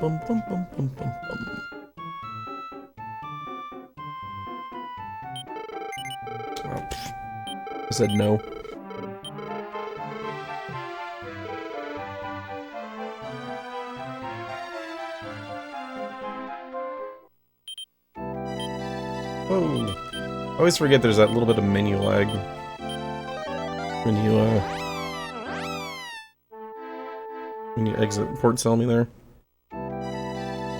Bum, bum, bum, bum, bum, bum. Oh, I said no. Whoa. I always forget there's that little bit of menu lag when you exit Port Selmy there.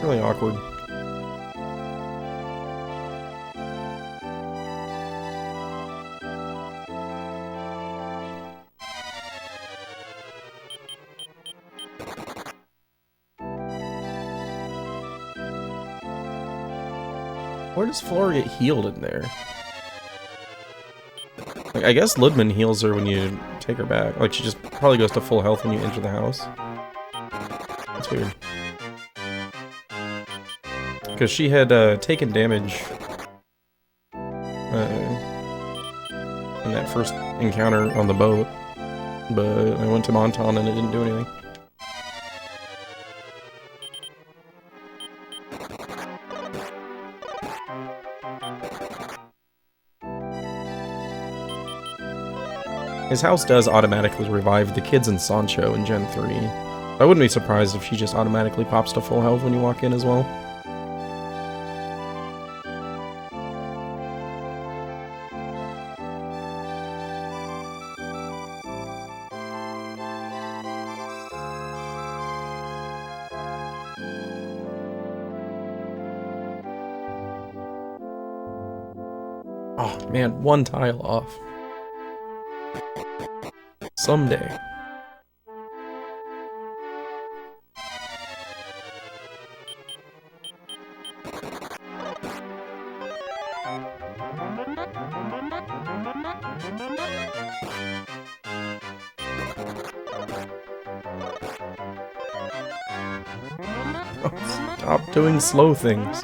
Really awkward. Where does Flora get healed in there? Like, I guess Ludman heals her when you take her back. Like, she just probably goes to full health when you enter the house. That's weird. Because she had taken damage in that first encounter on the boat, but I went to Monton and it didn't do anything. His house does automatically revive the kids in Sancho in Gen 3. I wouldn't be surprised if she just automatically pops to full health when you walk in as well. Oh man, one tile off. Someday. Oh, stop doing slow things.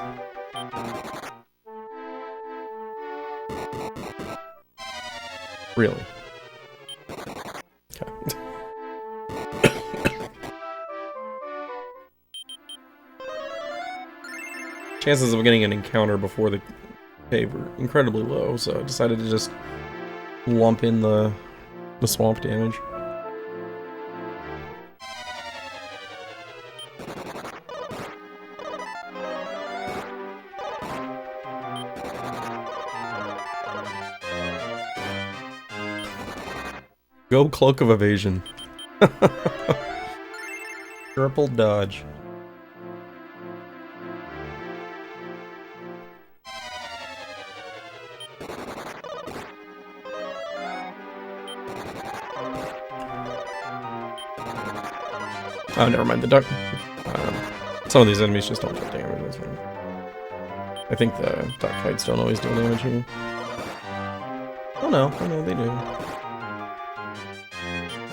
Really? Okay. Chances of getting an encounter before the cave were incredibly low, so I decided to just lump in the swamp damage. Go Cloak of Evasion. Triple dodge. Oh, never mind. The duck. Some of these enemies just don't deal damage. That's right. I think the duck fights don't always deal damage here. Oh no, they do.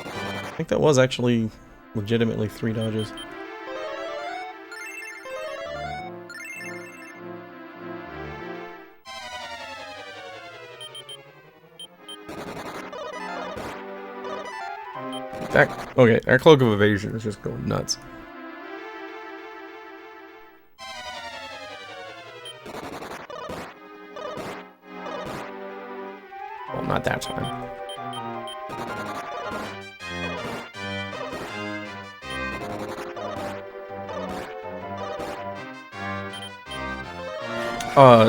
I think that was actually legitimately 3 dodges. Okay, our Cloak of Evasion is just going nuts. Well, not that time.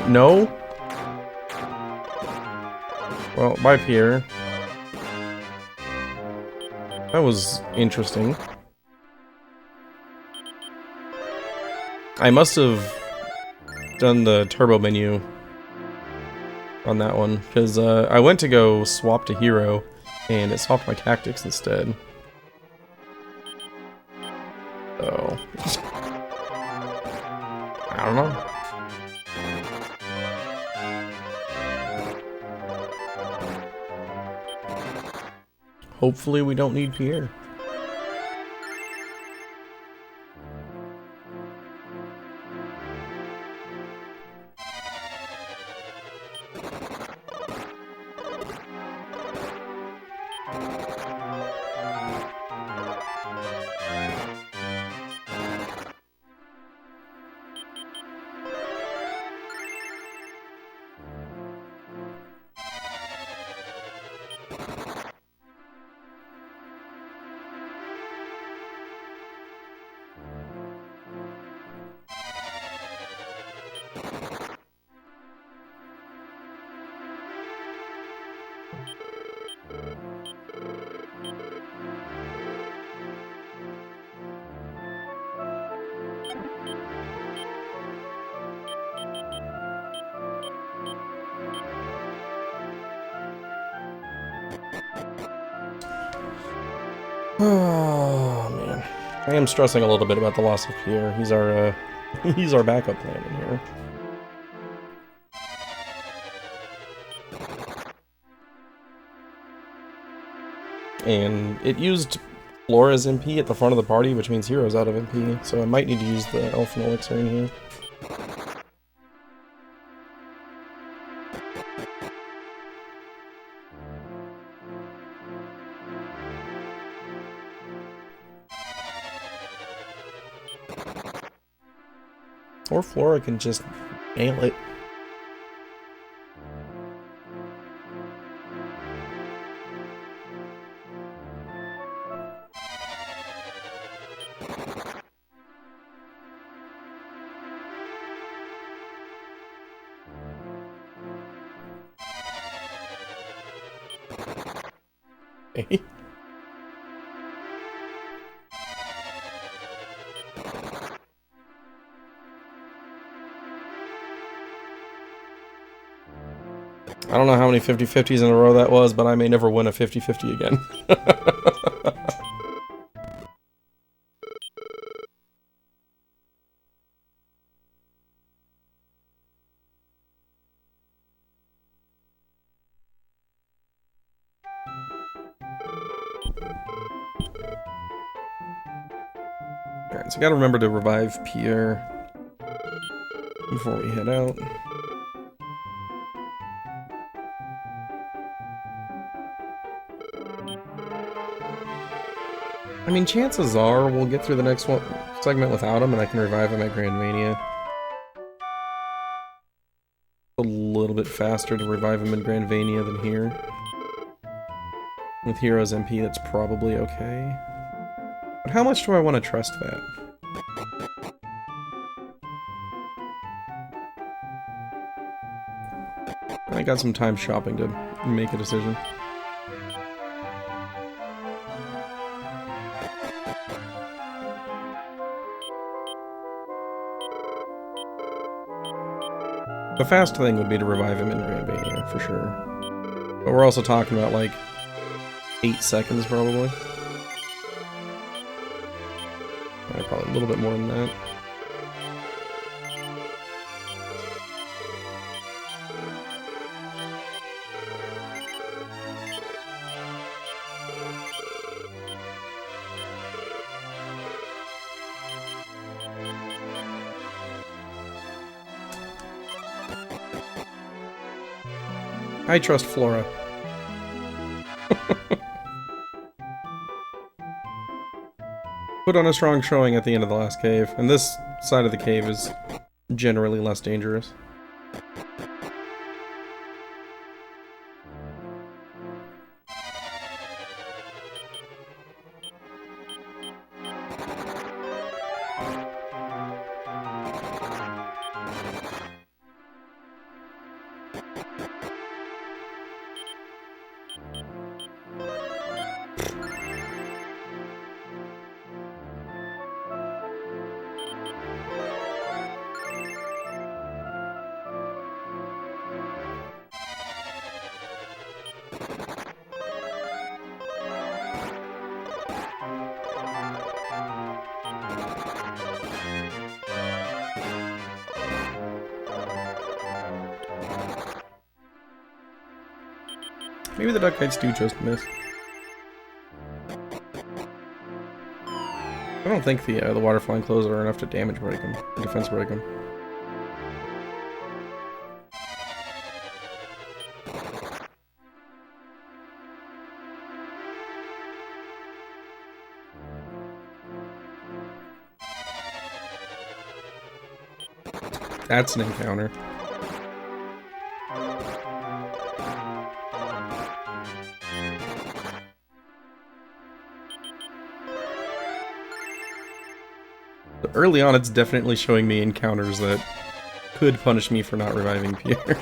No. Well, bye, Pierre. That was interesting. I must have done the turbo menu on that one, because I went to go swap to hero, and it swapped my tactics instead. So... I don't know. Hopefully we don't need Pierre. Oh man, I am stressing a little bit about the loss of Pierre. He's our he's our backup plan in here. And it used Flora's MP at the front of the party, which means Hero's out of MP, so I might need to use the Elfin Elixir in here. Or Flora can just nail it. Okay. I don't know how many 50-50s in a row that was, but I may never win a 50-50 again. Alright, so I gotta remember to revive Pierre before we head out. I mean, chances are we'll get through the next segment without him, and I can revive him at Grand Mania. A little bit faster to revive him in Grand Mania than here. With Hero's MP, that's probably okay. But how much do I want to trust that? I got some time shopping to make a decision. The fast thing would be to revive him in Grand Mania, for sure. But we're also talking about, like, 8 seconds, probably. Probably a little bit more than that. I trust Flora. Put on a strong showing at the end of the last cave, and this side of the cave is generally less dangerous. Maybe the duck kites do just miss. I don't think the water flying clothes are enough to damage break them, or defense break them. That's an encounter. Early on, it's definitely showing me encounters that could punish me for not reviving Pierre.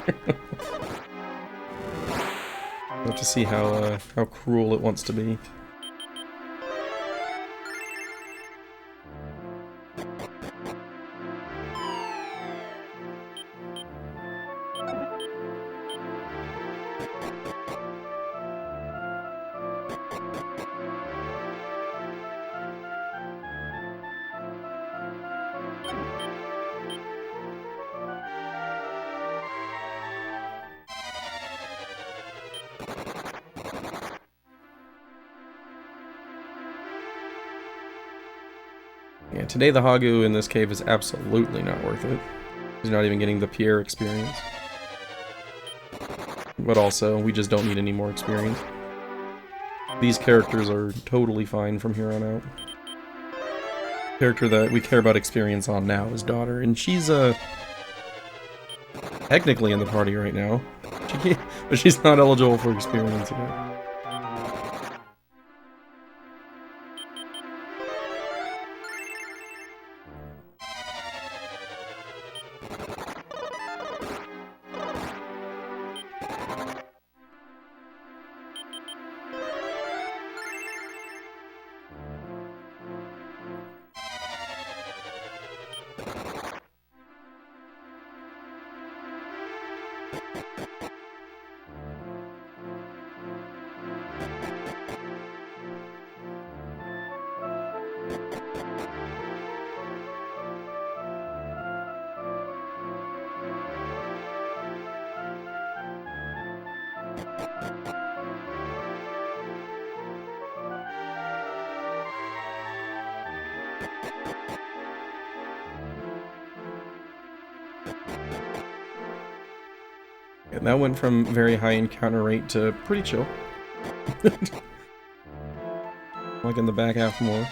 We'll have to see how cruel it wants to be. Yeah, today the Hagu in this cave is absolutely not worth it. He's not even getting the Pierre experience. But also, we just don't need any more experience. These characters are totally fine from here on out. The character that we care about experience on now is Daughter, and she's technically in the party right now. But she's not eligible for experience yet. And that went from very high encounter rate to pretty chill. Like in the back half more.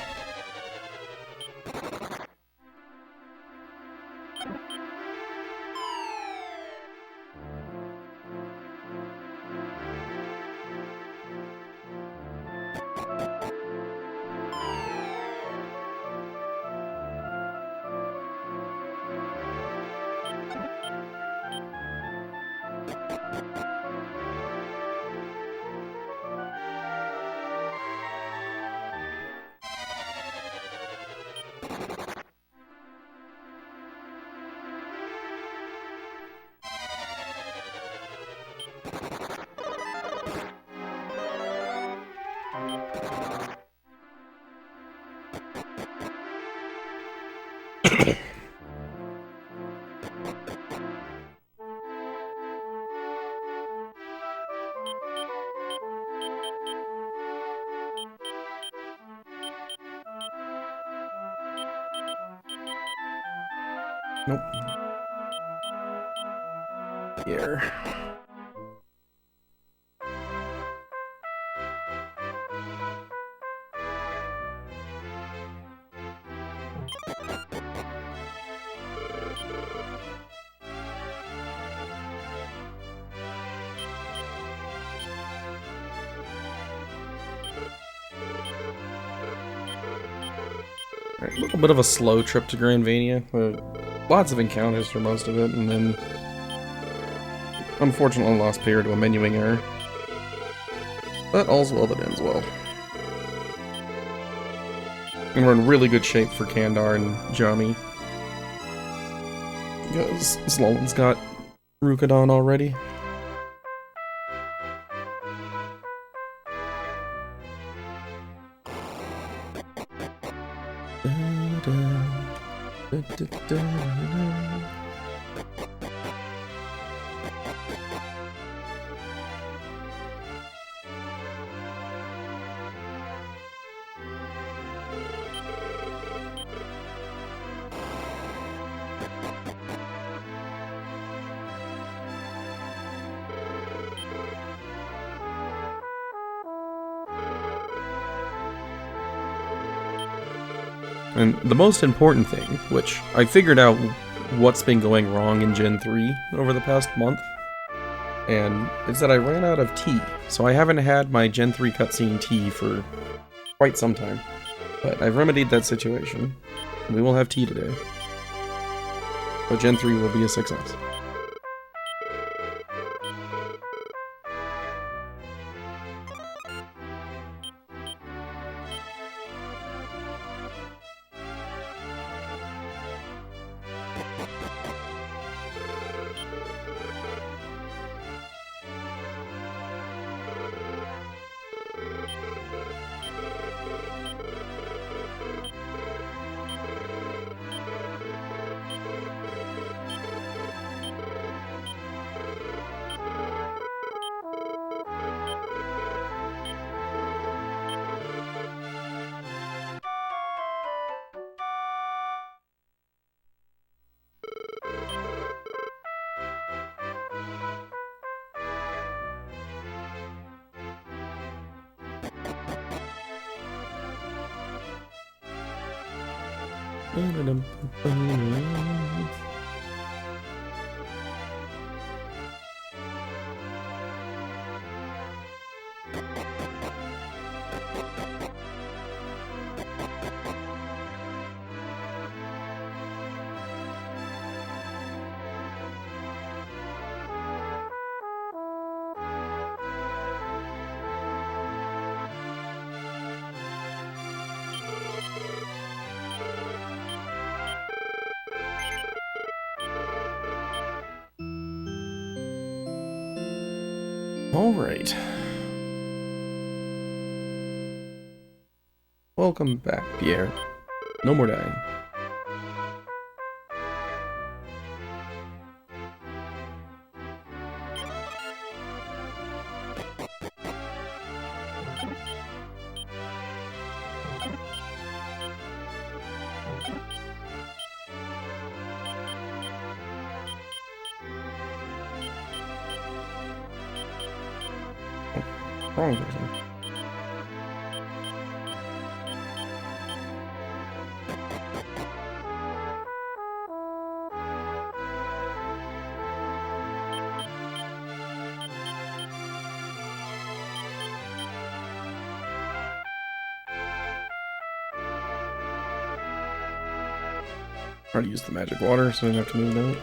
Nope. Here. A little bit of a slow trip to Granvania, but lots of encounters for most of it, and then unfortunately lost pair to a menuing error. But all's well that ends well. And we're in really good shape for Kandar and Jami. Because Sloan's got Rukadon already. And the most important thing, which I figured out what's been going wrong in Gen 3 over the past month, and it's that I ran out of tea. So I haven't had my Gen 3 cutscene tea for quite some time. But I've remedied that situation. We will have tea today. So Gen 3 will be a success. Alright. Welcome back, Pierre. No more dying. Wrong person. Try to use the magic water so we don't have to move that.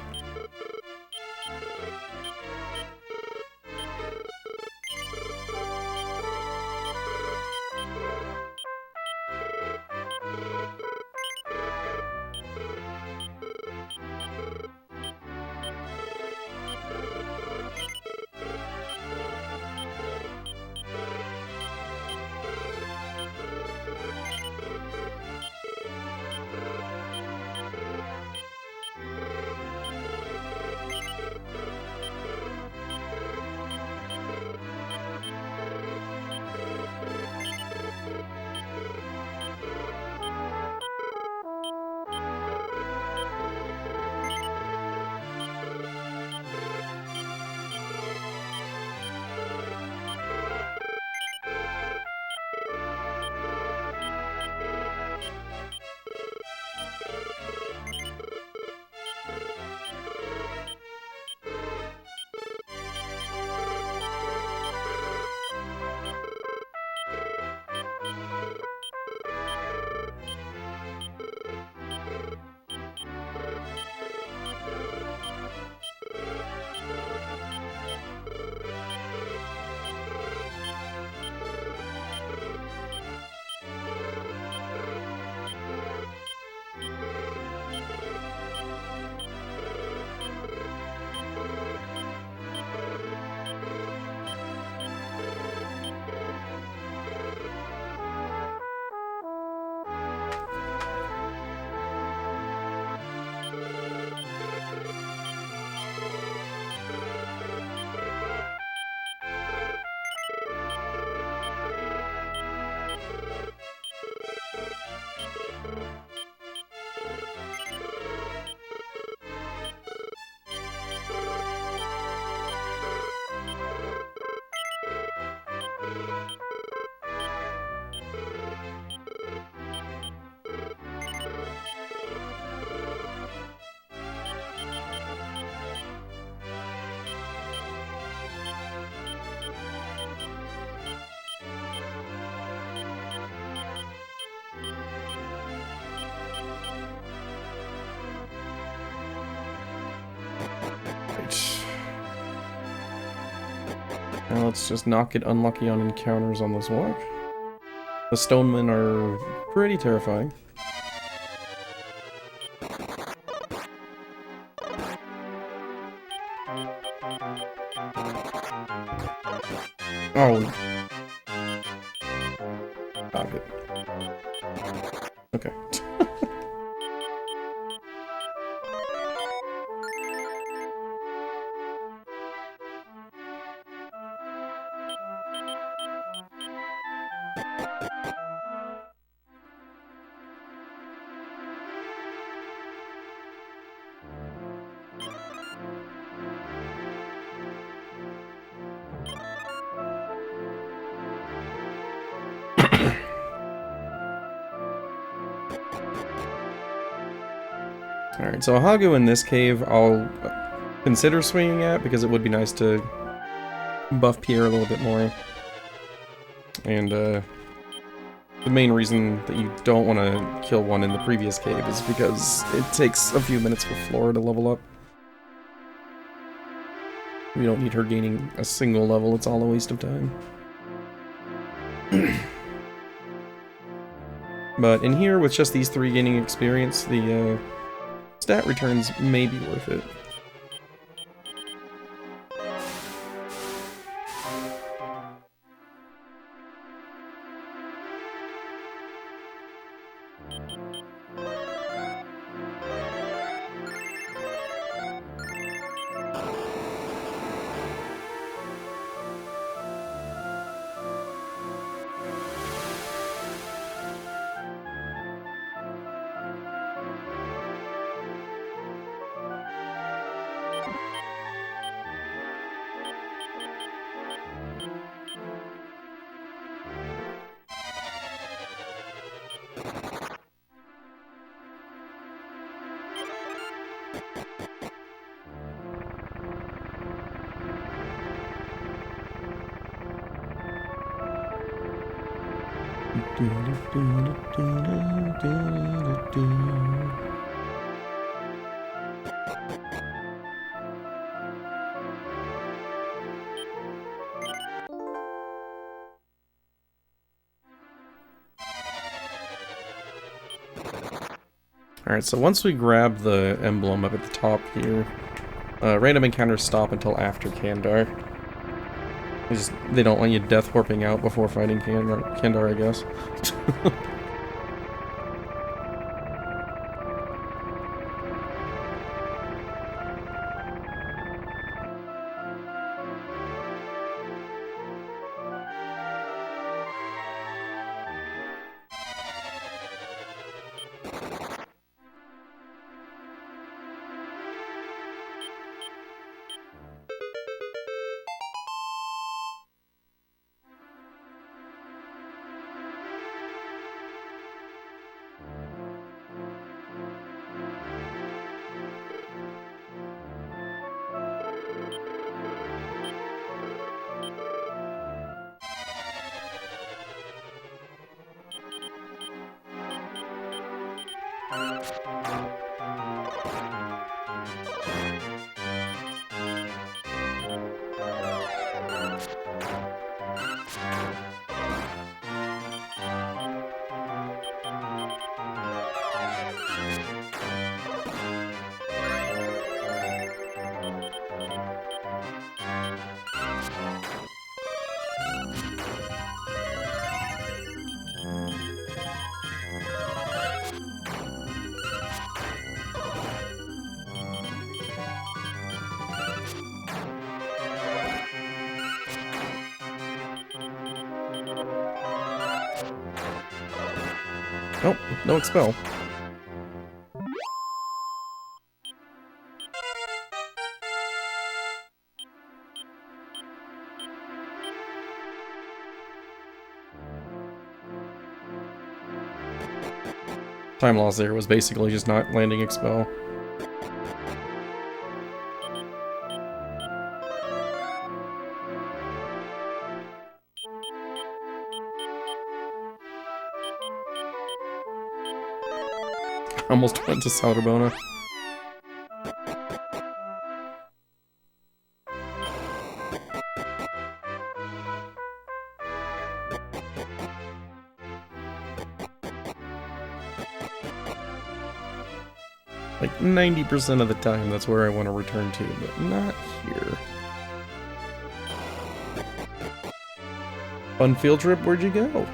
Alright. Now let's just not get unlucky on encounters on this walk. The stonemen are pretty terrifying. Oh. Ah, good. Okay. Alright, so Hagu in this cave I'll consider swinging at because it would be nice to buff Pierre a little bit more. And the main reason that you don't want to kill one in the previous cave is because it takes a few minutes for Flora to level up. We don't need her gaining a single level, it's all a waste of time. But in here, with just these three gaining experience, the stat returns may be worth it. Alright, so once we grab the emblem up at the top here, random encounters stop until after Kandar. They don't want you death warping out before fighting Kandar, I guess. Oh, no expel. Time loss there was basically just not landing expel. Almost went to Sauterbona. Like 90% of the time, that's where I want to return to, but not here. Fun field trip, where'd you go?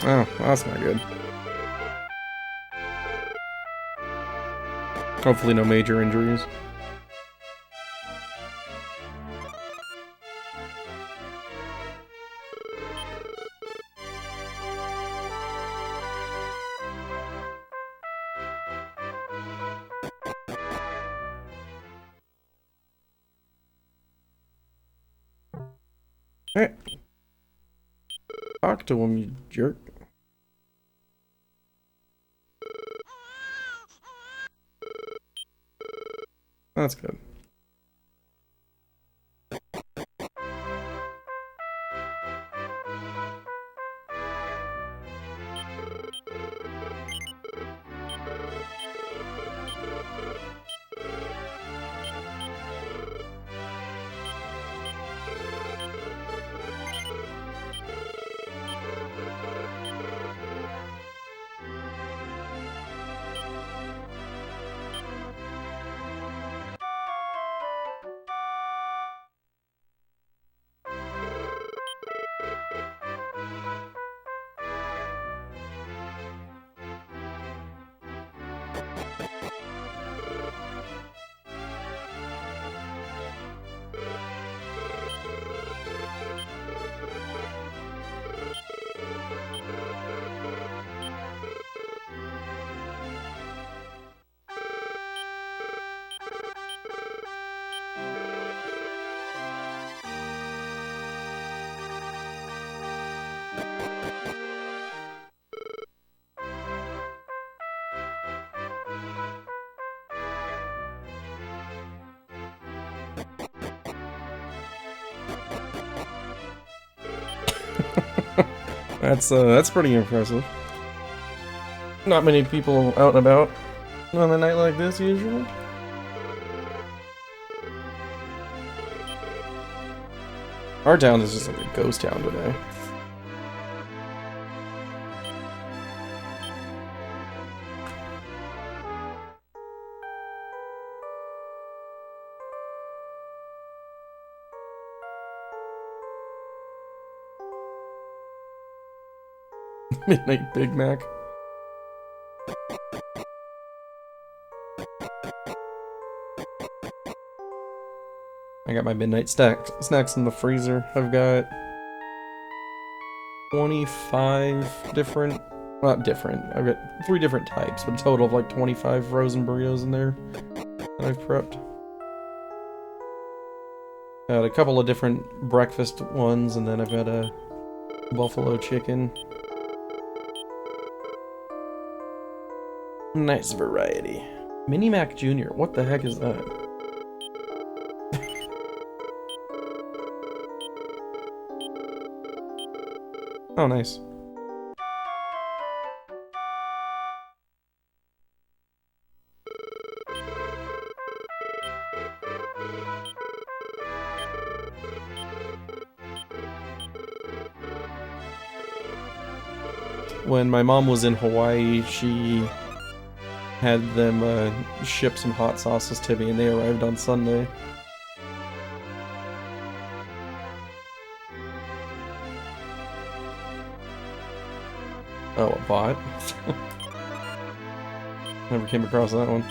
Oh, that's not good. Hopefully no major injuries. Hey. Talk to him, you jerk. That's good. That's pretty impressive. Not many people out and about on a night like this usually. Our town is just like a ghost town today. Midnight Big Mac. I got my midnight snacks in the freezer. I've got 25 different, not different, I've got 3 different types, but a total of like 25 frozen burritos in there that I've prepped. Got a couple of different breakfast ones, and then I've got a buffalo chicken. Nice variety. Mini Mac Jr. What the heck is that? Oh, nice. When my mom was in Hawaii, she had them ship some hot sauces to me, and they arrived on Sunday. Oh, a bot? Never came across that one.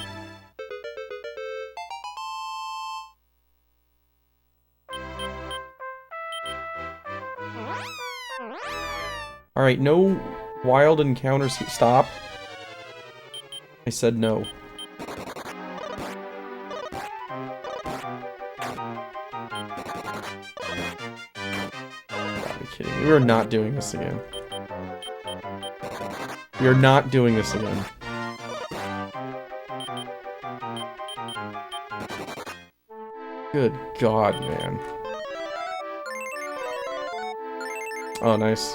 Alright, no wild encounters. Stop. I said no. Gotta be kidding me. We are not doing this again. We are not doing this again. Good God, man. Oh, nice.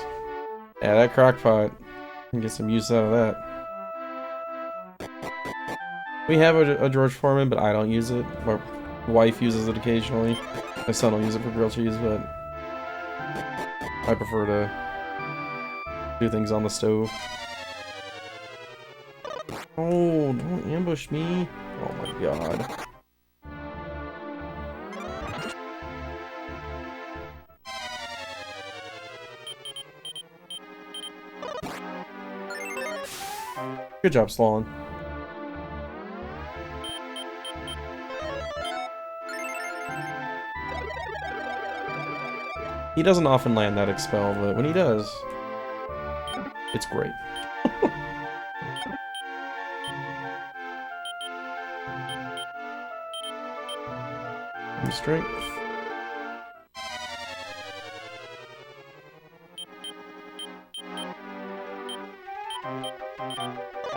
Yeah, that crock pot. Can get some use out of that. We have a George Foreman, but I don't use it. My wife uses it occasionally. My son will use it for grilled cheese, but I prefer to do things on the stove. Oh, don't ambush me. Oh my god. Good job, Sloan. He doesn't often land that expel, but when he does, it's great. Strength.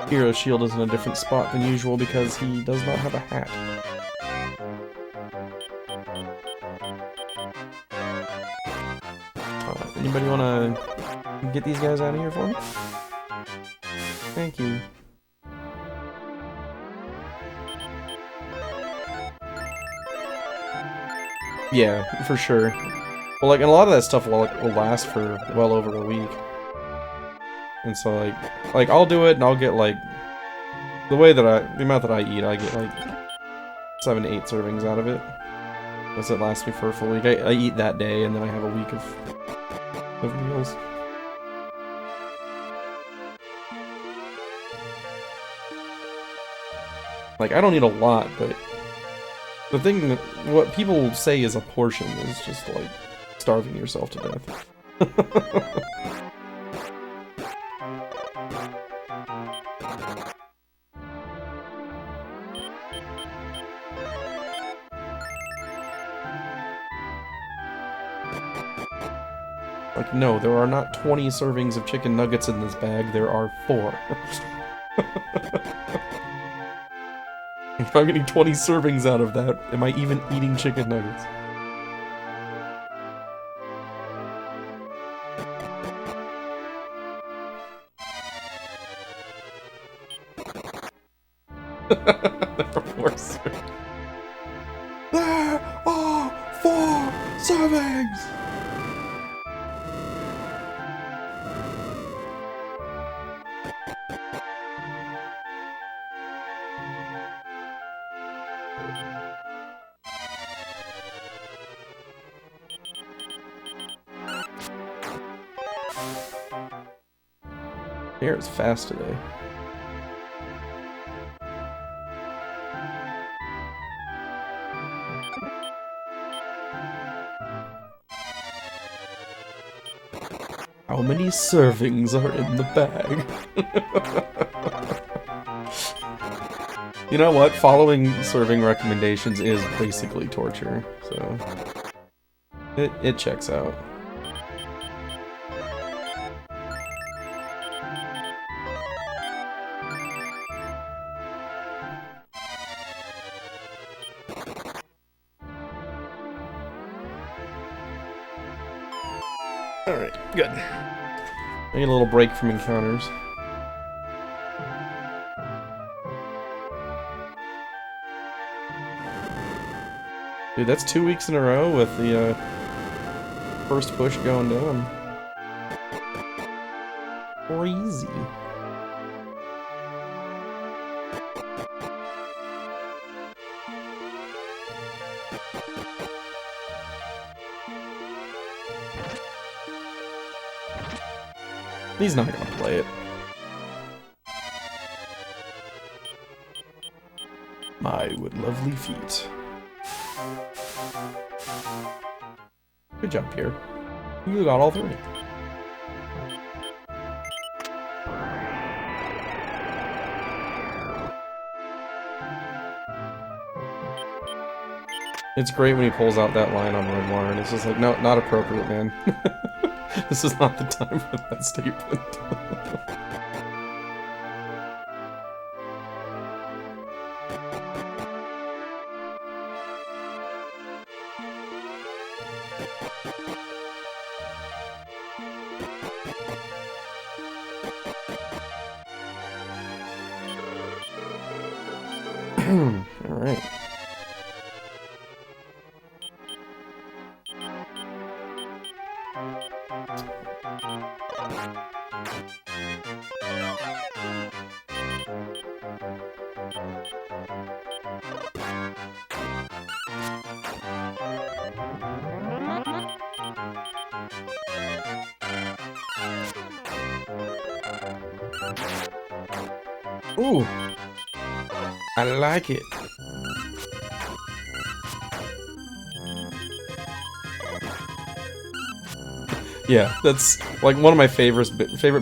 Hero's shield is in a different spot than usual because he does not have a hat. Anybody want to get these guys out of here for me? Thank you. Yeah, for sure. Well, like, and a lot of that stuff will last for well over a week. And so, like I'll do it and I'll get, like, the amount that I eat, I get, like, 7 to 8 servings out of it. Because it lasts me for a full week. I eat that day and then I have a week of meals. Like, I don't eat a lot, but the thing that, what people say is a portion is just, like, starving yourself to death. Like, no, there are not 20 servings of chicken nuggets in this bag, there are 4. If I'm getting 20 servings out of that, am I even eating chicken nuggets? Of course. There are 4 servings! Air is fast today. How many servings are in the bag? You know what? Following serving recommendations is basically torture, so it checks out. Alright, good. I need a little break from encounters. Dude, that's 2 weeks in a row with the first push going down. Crazy. He's not gonna play it. My would lovely feet. Good job, Pierre. You got all 3. It's great when he pulls out that line on Renoir, and it's just like, no, not appropriate, man. This is not the time for that statement. Alright. Ooh, I like it. Yeah, that's like one of my favorite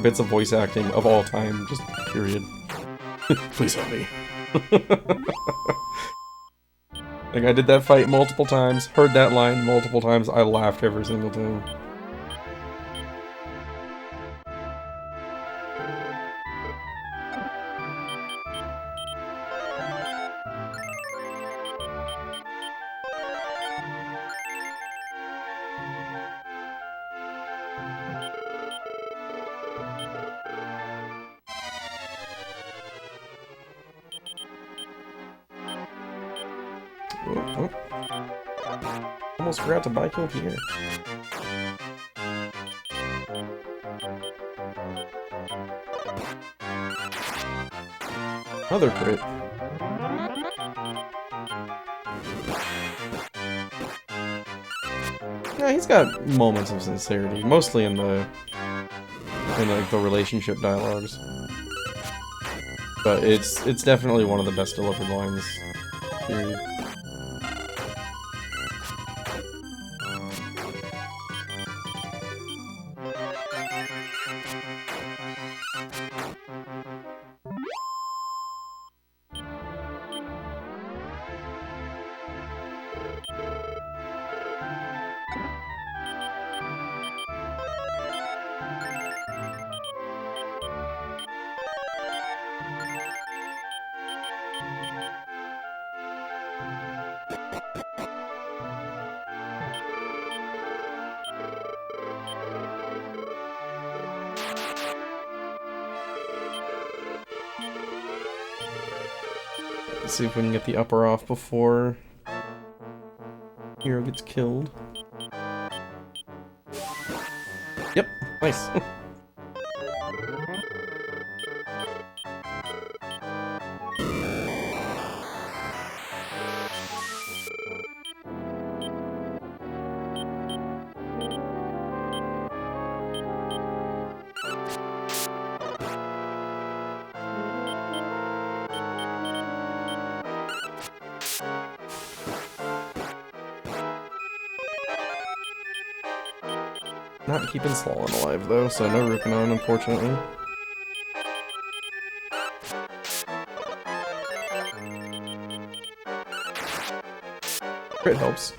bits of voice acting of all time, just period. Please help me. Like, I did that fight multiple times, heard that line multiple times, I laughed every single time. Oh, oh. Almost forgot to buy kill here. Another crit. Yeah, he's got moments of sincerity, mostly in like the relationship dialogues. But it's definitely one of the best delivered lines. Period. Let's see if we can get the upper off before Hero gets killed. Yep, nice. Not keeping Slalom alive though, so no Rukanon, unfortunately. Crit helps.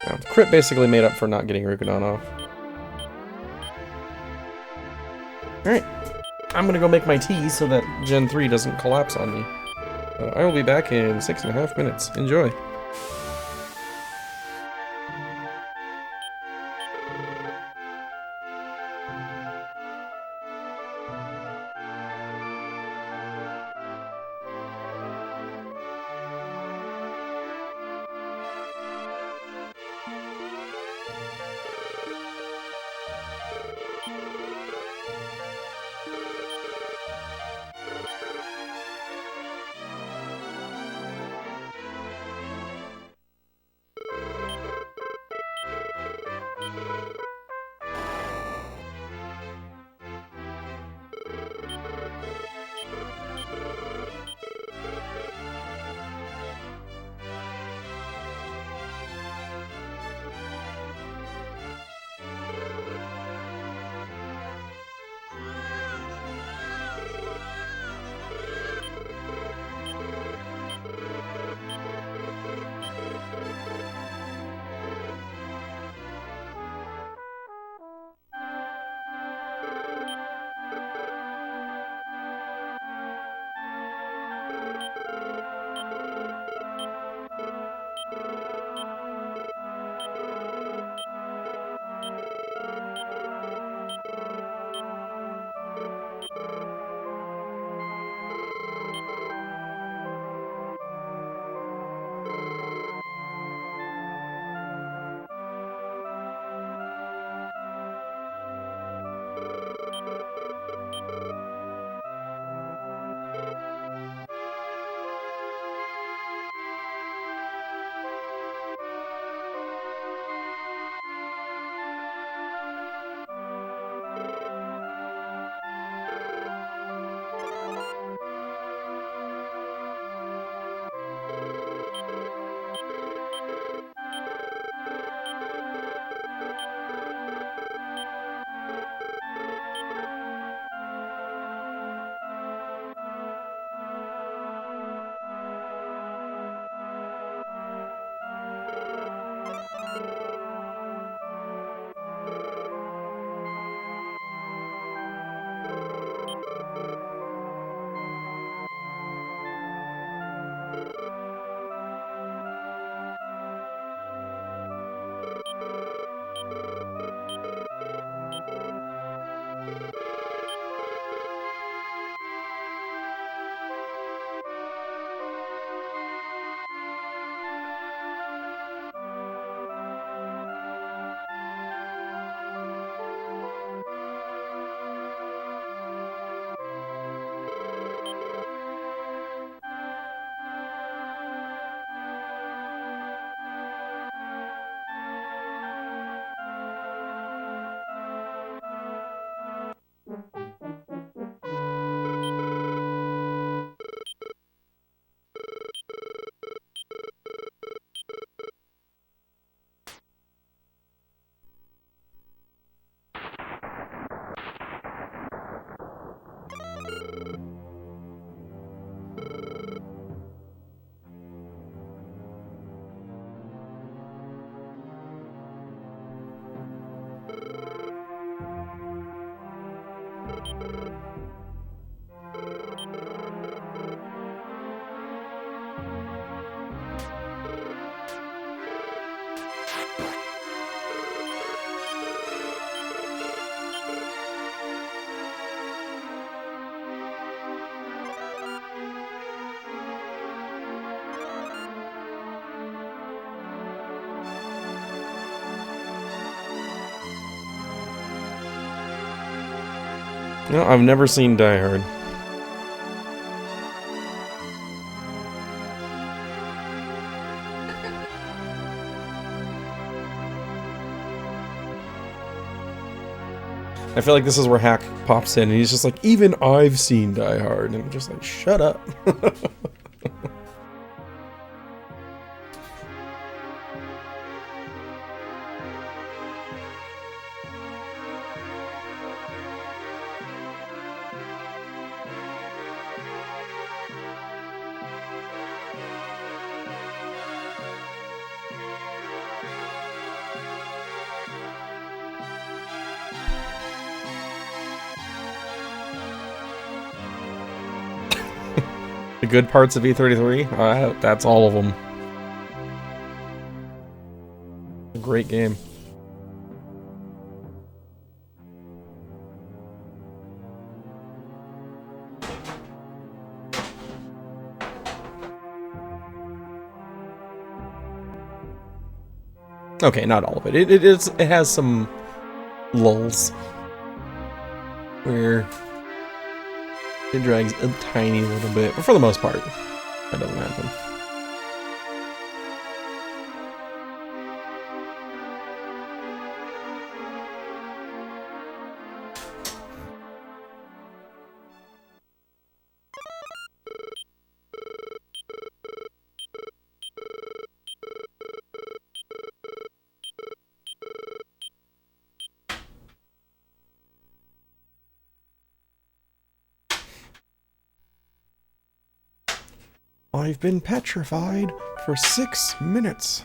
Yeah, crit basically made up for not getting Rukanon off. Alright, I'm gonna go make my tea so that Gen 3 doesn't collapse on me. I will be back in 6.5 minutes. Enjoy. No, I've never seen Die Hard. I feel like this is where Hack pops in and he's just like, even I've seen Die Hard. And I'm just like, shut up. The good parts of E33? That's all of them. A great game. Okay, not all of it. It has some lulls where it drags a tiny little bit, but for the most part, that doesn't happen. I've been petrified for 6 minutes.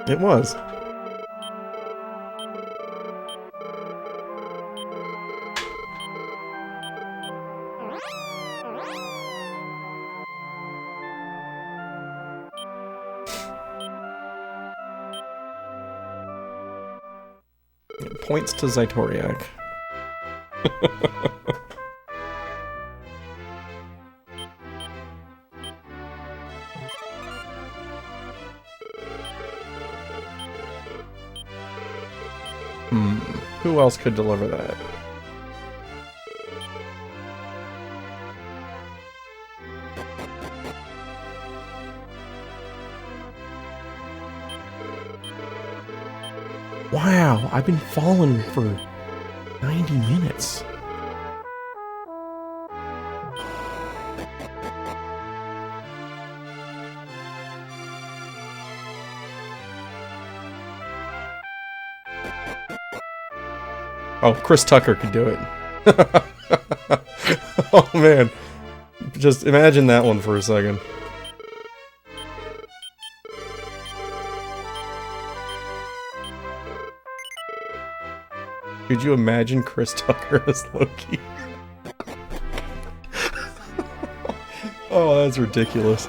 It was. It points to Zytoriak. Who else could deliver that? Wow, I've been falling for 90 minutes. Oh, Chris Tucker could do it. Oh man, just imagine that one for a second. Could you imagine Chris Tucker as Loki? Oh, that's ridiculous.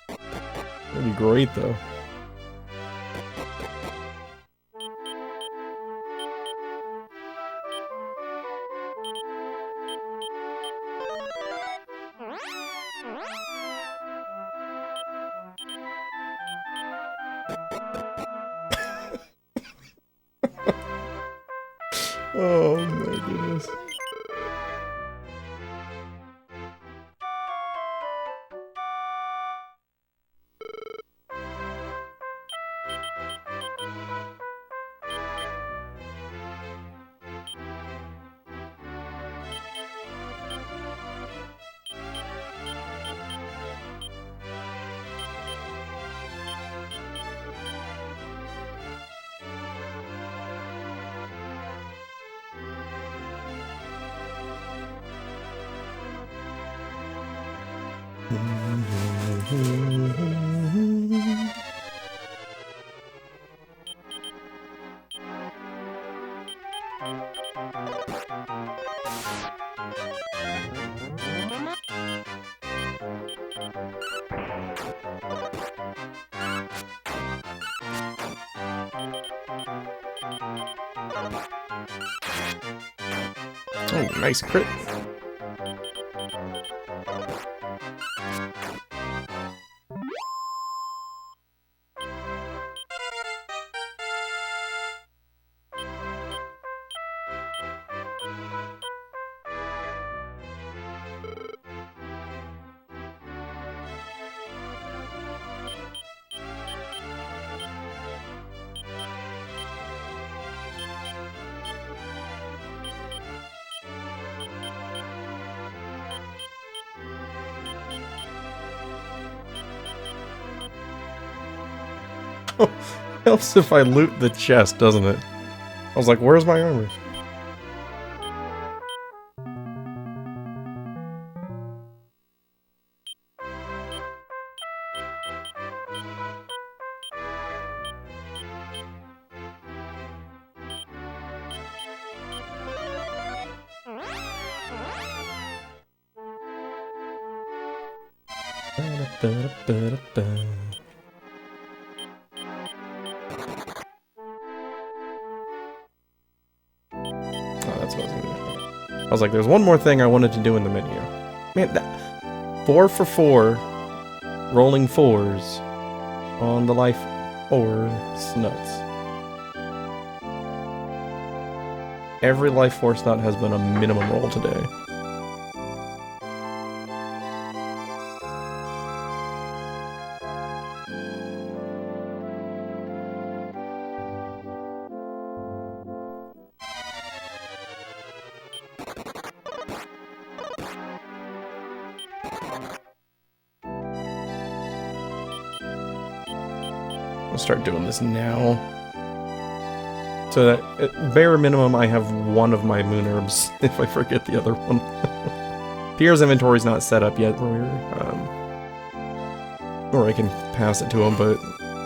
That'd be great, though. Oh my goodness. Oh, nice crit. Helps if I loot the chest, doesn't it? I was like, where's my armor? Oh, that's what I was gonna do. I was like, there's one more thing I wanted to do in the menu. Man, that 4 for 4, rolling 4s on the life force nuts. Every life force nut has been a minimum roll today. I'll start doing this now. So that, at bare minimum, I have one of my moon herbs, if I forget the other one. Pierre's inventory's not set up yet, or I can pass it to him, but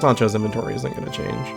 Sancho's inventory isn't going to change.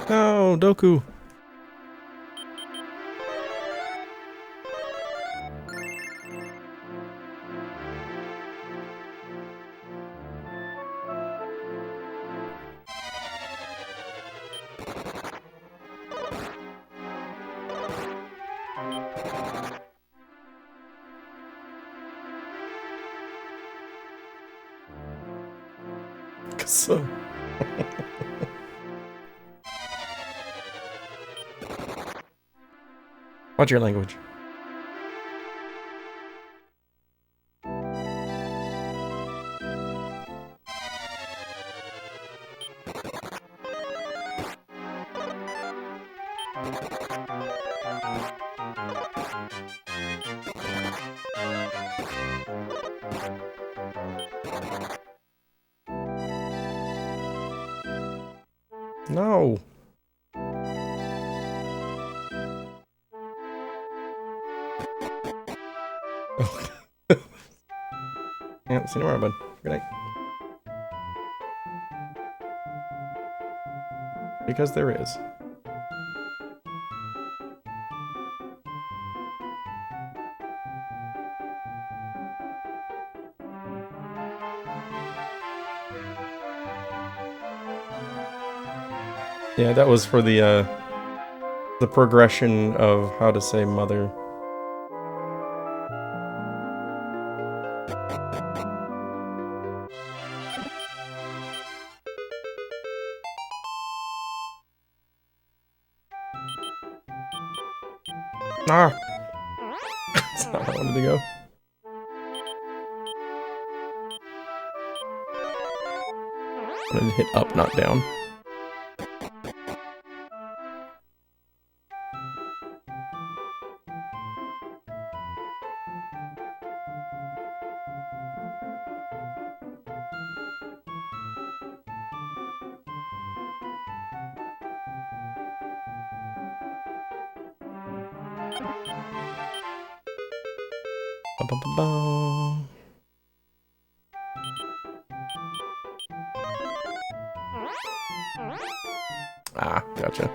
No, Doku. So. Watch your language. No. Yeah, see you tomorrow, bud. Good night. Because there is. Yeah, that was for the progression of how to say mother. Ah! That's not where I wanted to go. I wanted to hit up, not down. Ba-ba-ba-ba. Ah, gotcha.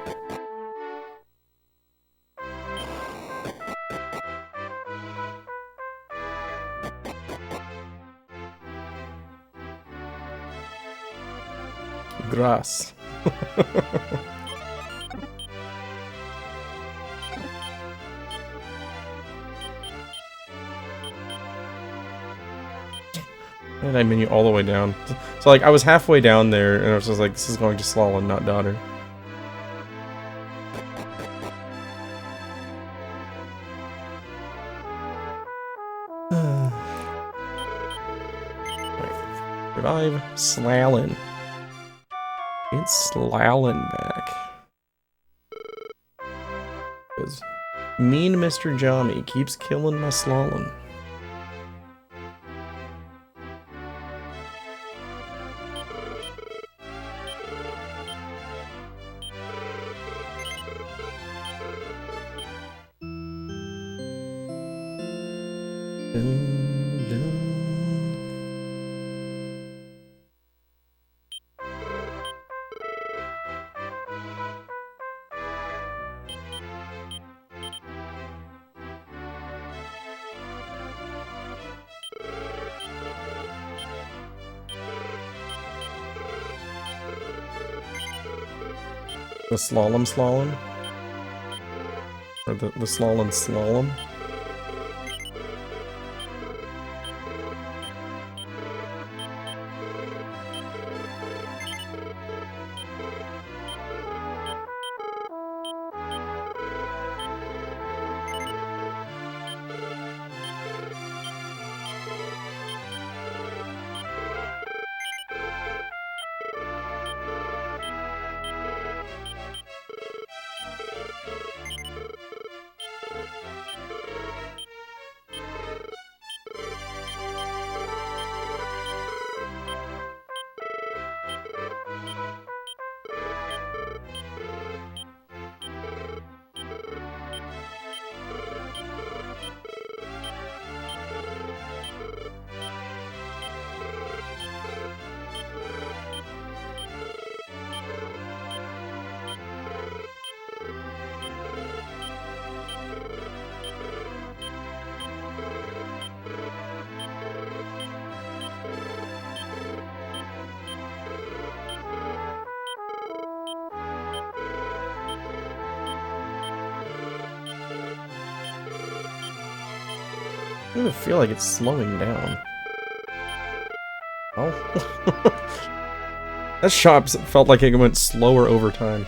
Grass. And I menu all the way down. So like I was halfway down there and I was just like, this is going to Slalom, not daughter. Right. Revive Slalin. It's Slalin back. Because mean Mr. Jommy keeps killing my Slalin. The slalom? Or the slalom? I don't feel like it's slowing down. Oh. That shot felt like it went slower over time.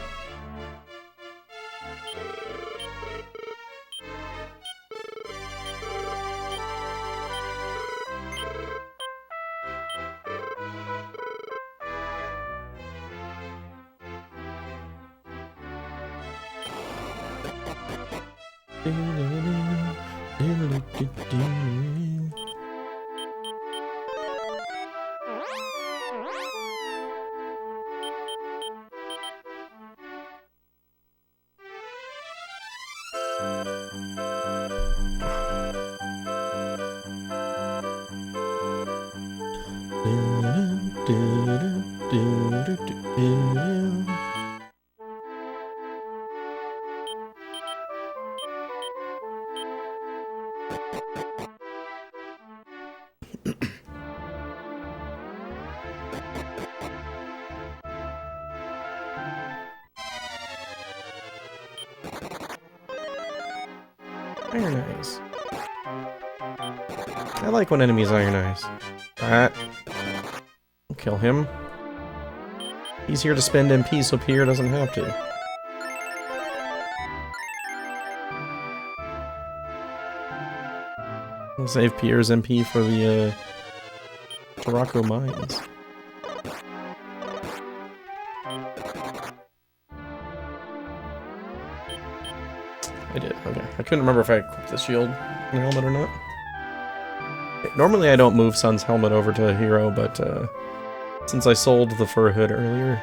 Iron Eyes. I like when enemies Iron Eyes. Alright. Kill him. He's here to spend MP so Pierre doesn't have to. I'll save Pierre's MP for the Tarako Mines. I did, okay. I couldn't remember if I equipped the shield and helmet or not. Normally I don't move Sun's helmet over to a hero, but since I sold the fur hood earlier,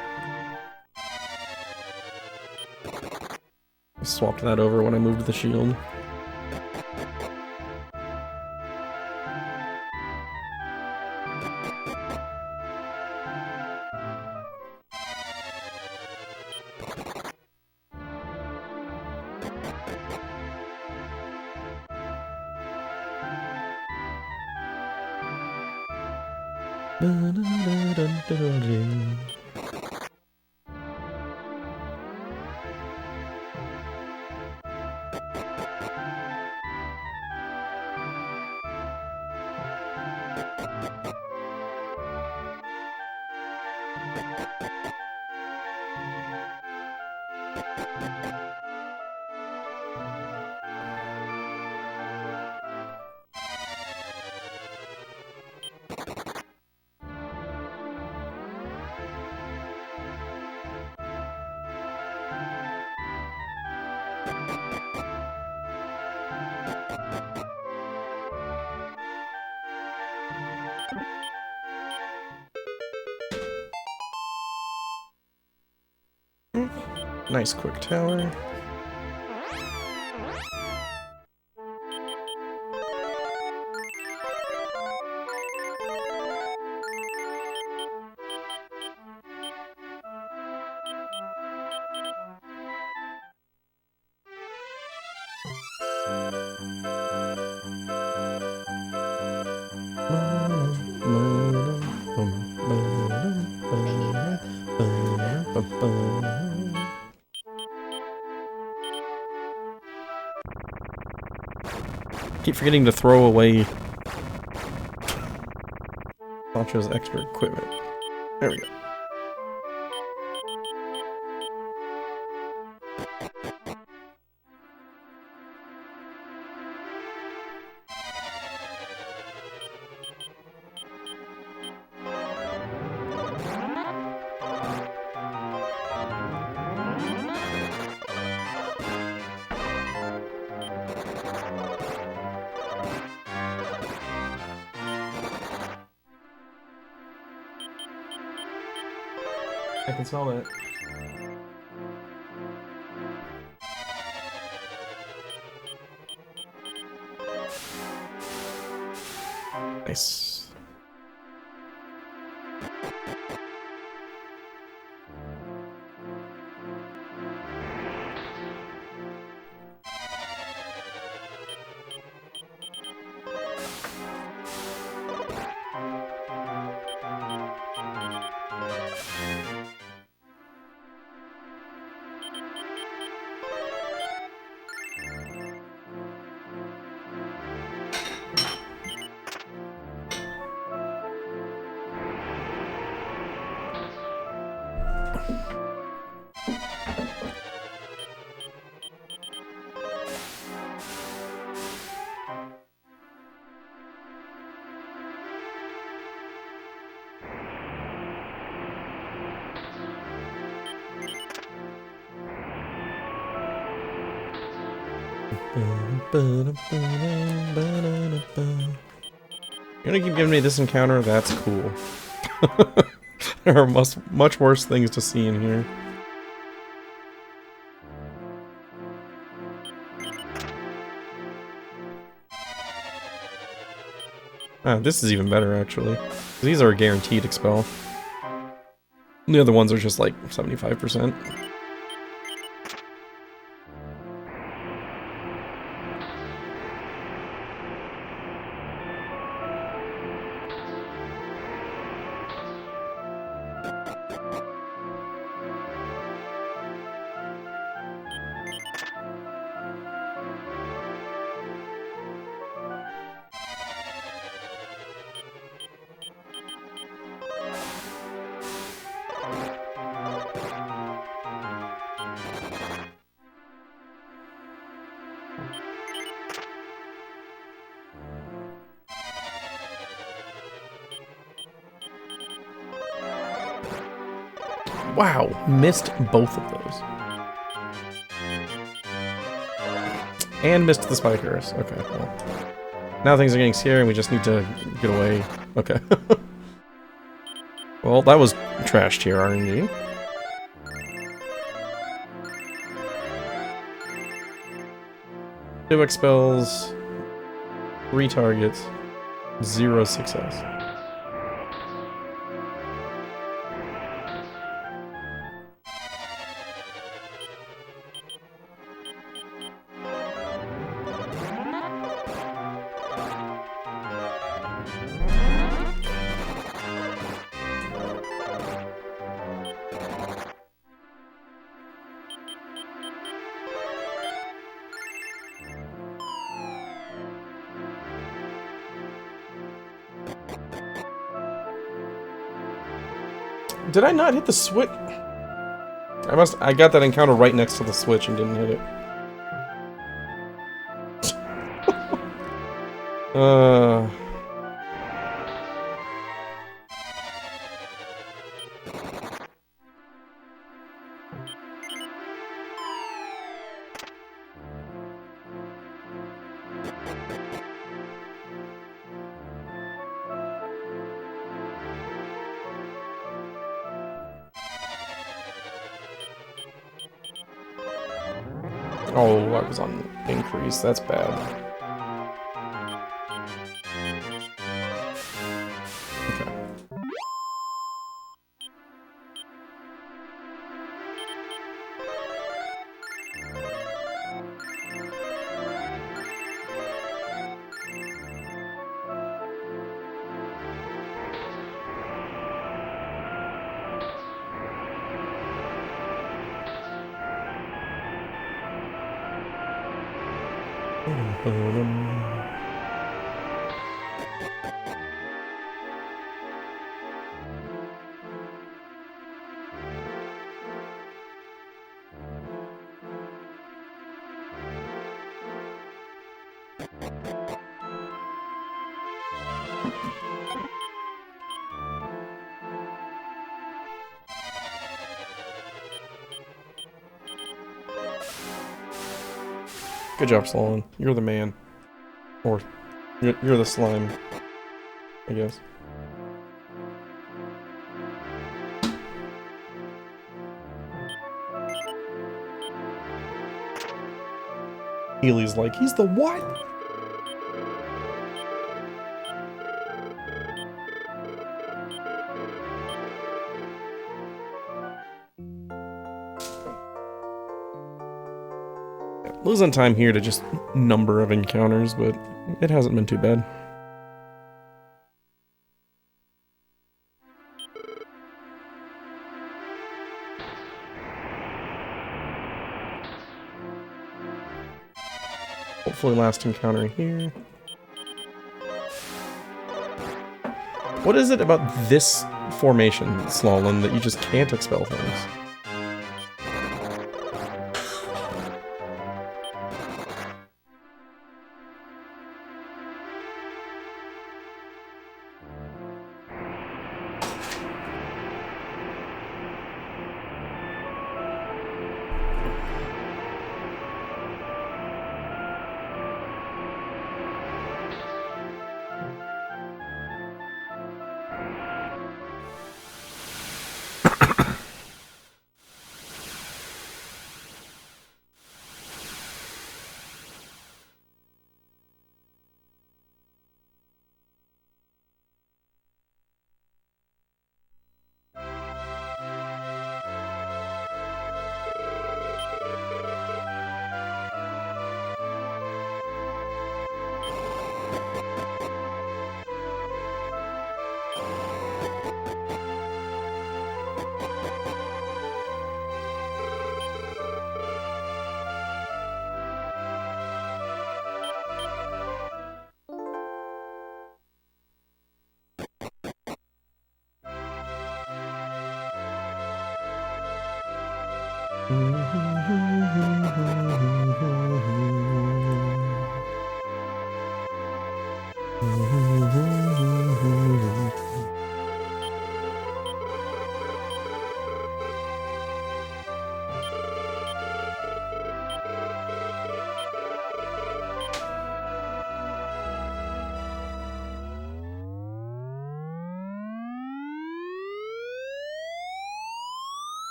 I swapped that over when I moved the shield. Nice quick tower. Keep forgetting to throw away Sancho's extra equipment. There we go. I can smell it. Nice. You're gonna keep giving me this encounter? That's cool. There are much worse things to see in here. Ah, this is even better, actually. These are a guaranteed expel. The other ones are just like 75%. Wow, missed both of those. And missed the spikers. Okay, well. Now things are getting scary and we just need to get away. Okay. Well, that was trash tier RNG. Two expels, 3 targets, 0 success. Did I not hit the switch? I got that encounter right next to the switch and didn't hit it. Oh, I was on increase. That's bad. Okay. Good job, Sloan. You're the man. Or, you're the slime, I guess. Healy's like, he's the what? Losing time here to just number of encounters, but it hasn't been too bad. Hopefully last encounter here. What is it about this formation, Slolin, that you just can't expel things?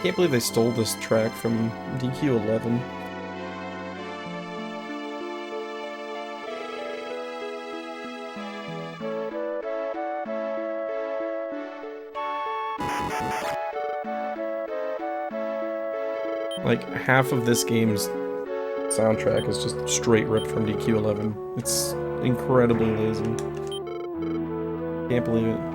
can't believe they stole this track from DQ11. Like, half of this game's soundtrack is just straight ripped from DQ11. It's incredibly lazy. Can't believe it.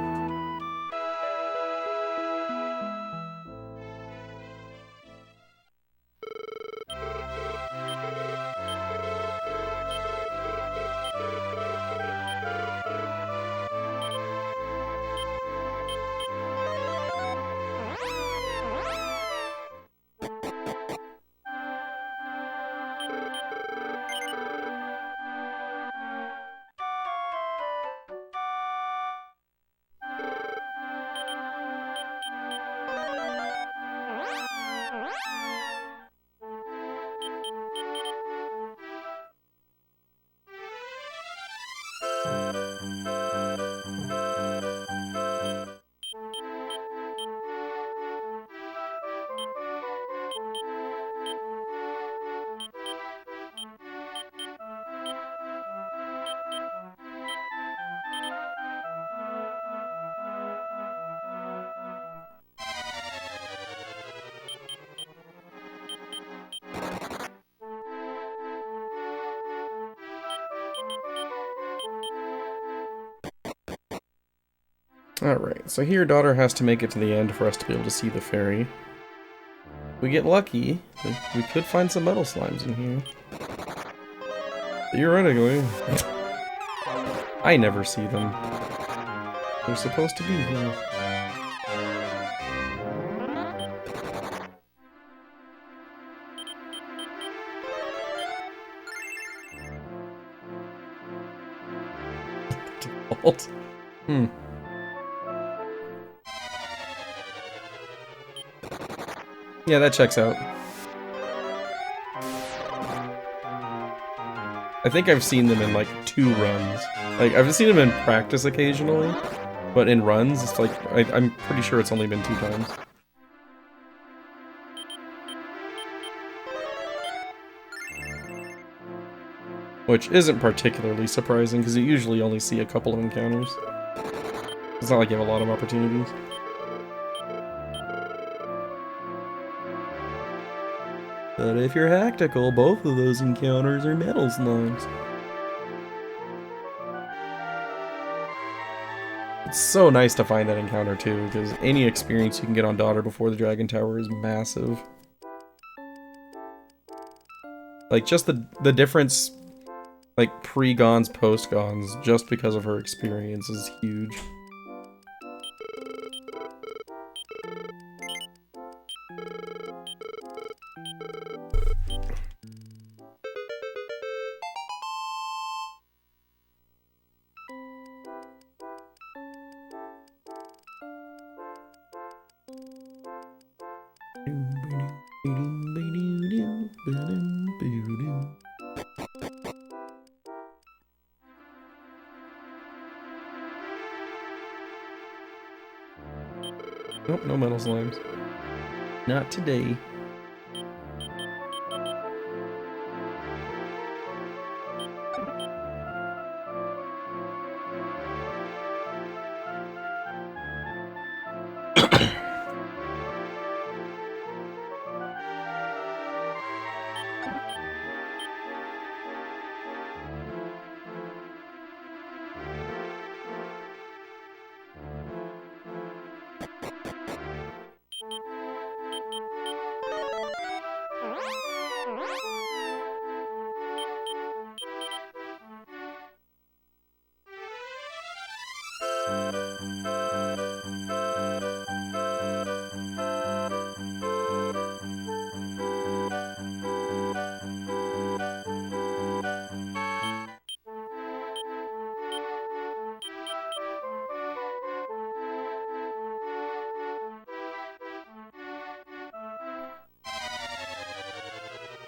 Alright, so here daughter has to make it to the end for us to be able to see the fairy. If we get lucky, we could find some metal slimes in here. Theoretically. I never see them. They're supposed to be here. Default. Yeah, that checks out. I think I've seen them in like 2 runs. Like, I've seen them in practice occasionally, but in runs, it's like, I'm pretty sure it's only been 2 times. Which isn't particularly surprising, because you usually only see a couple of encounters. It's not like you have a lot of opportunities. But if you're tactical, both of those encounters are metal slimes. It's so nice to find that encounter too, because any experience you can get on Daughter before the Dragon Tower is massive. Like, just the difference, like, pre-Gons, post-Gons, just because of her experience is huge. Nope, no metal slimes. Not today.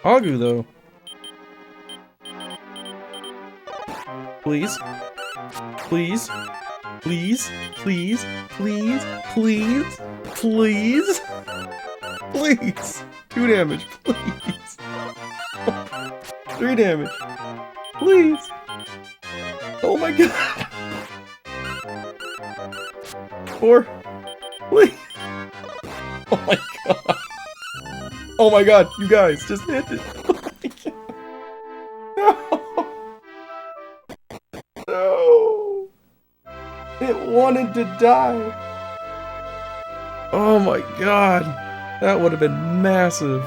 Agu, though. Please. Please. Please. Please. Please. Please. Please. Please! 2 damage, please! 3 damage! Please! Oh my god! 4! Please! Oh my god! Oh my god, you guys, just hit it! No! No! It wanted to die! Oh my god! That would have been massive!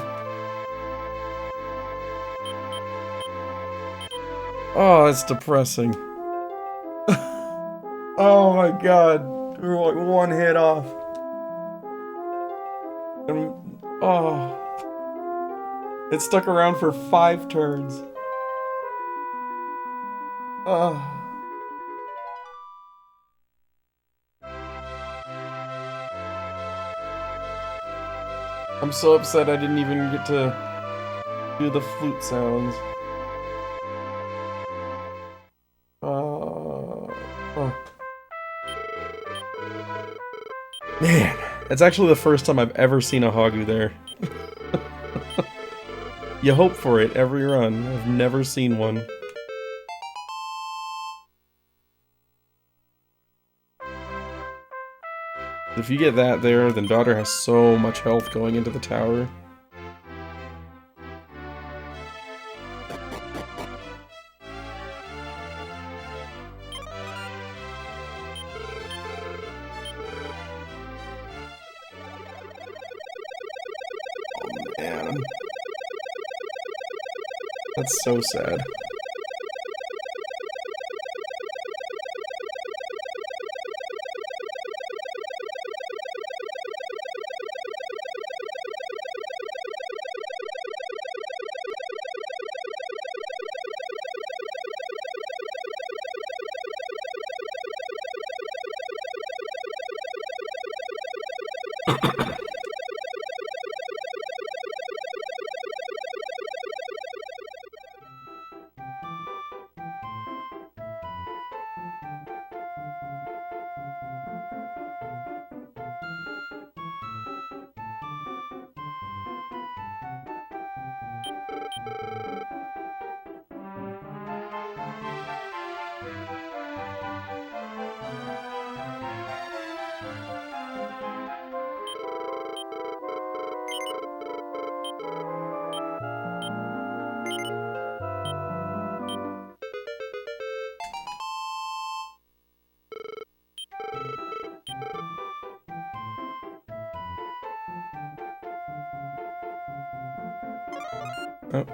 Oh, that's depressing. Oh my god. We were like 1 hit off. And, oh. It stuck around for 5 turns. Oh. I'm so upset I didn't even get to do the flute sounds. Oh. Man, that's actually the first time I've ever seen a Hagu there. You hope for it every run. I've never seen one. If you get that there, then Daughter has so much health going into the tower. Oh man. That's so sad.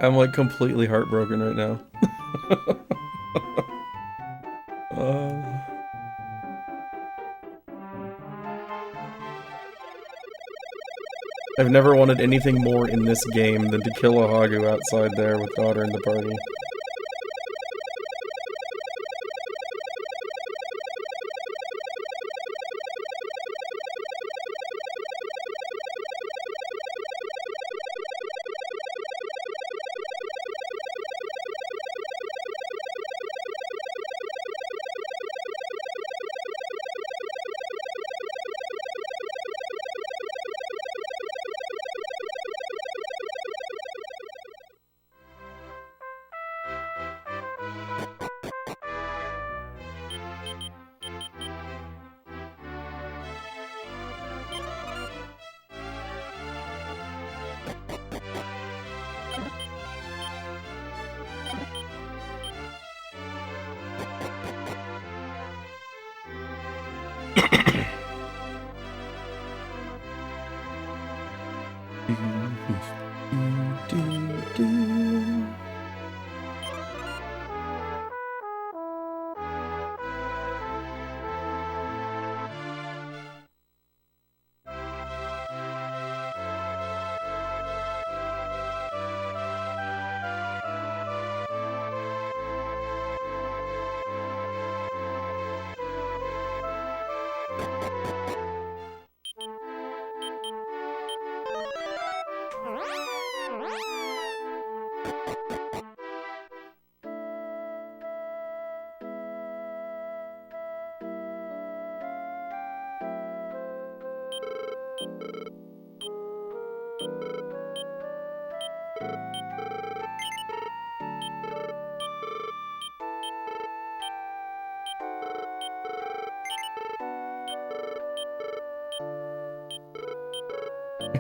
I'm like completely heartbroken right now. I've never wanted anything more in this game than to kill a Hagu outside there with Daughter in the party.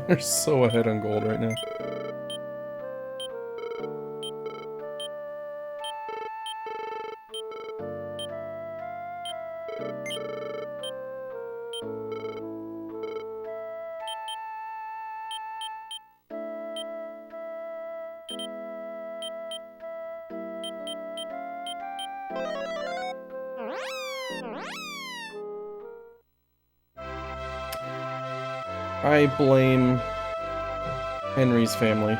They're so ahead on gold right now. I blame Henry's family.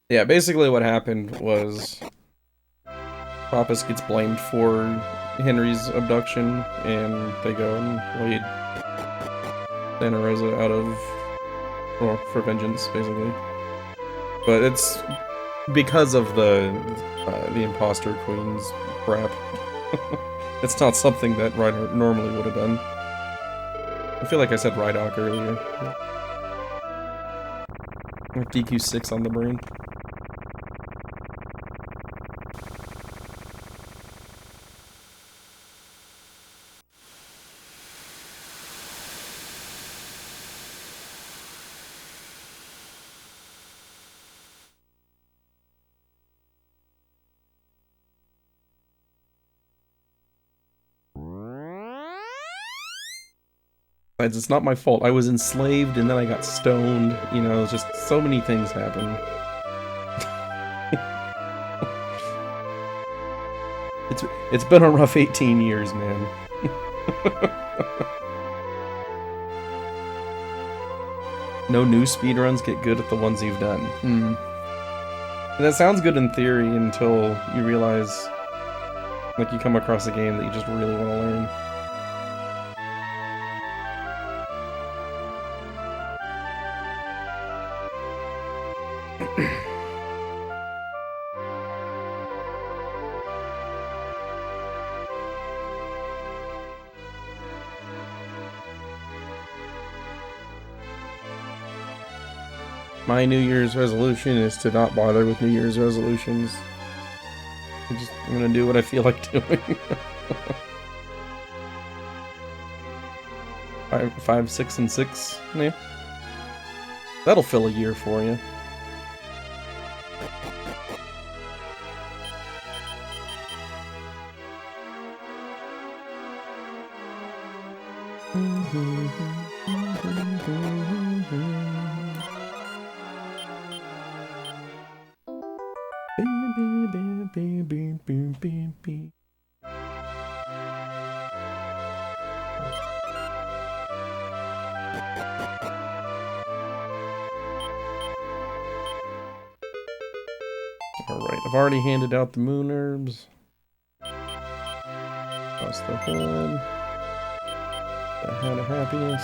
Yeah, basically what happened was Pappas gets blamed for Henry's abduction, and they go and lead Santa Rosa out of, or for vengeance, basically. But it's because of the imposter queen's crap. It's not something that Ryder normally would have done. I feel like I said Rydok earlier. Like DQ6 on the brain. Besides, it's not my fault. I was enslaved and then I got stoned. You know, just so many things happen. It's been a rough 18 years, man. No new speedruns get good at the ones you've done. And that sounds good in theory until you realize, like, you come across a game that you just really want to learn. My New Year's resolution is to not bother with New Year's resolutions. I'm gonna do what I feel like doing. 5, 6, and 6. Yeah. That'll fill a year for you. Alright, I've already handed out the moon herbs. Toss the hood. The hat of happiness.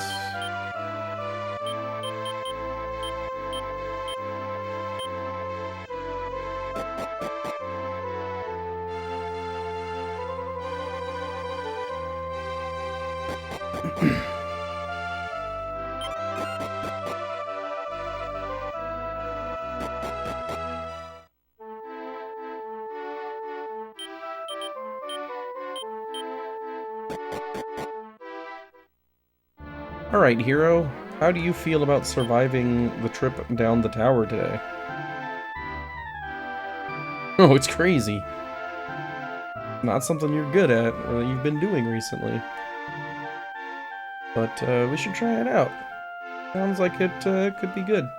Alright, hero. How do you feel about surviving the trip down the tower today? Oh, it's crazy. Not something you're good at, or that you've been doing recently. But, we should try it out. Sounds like it, could be good.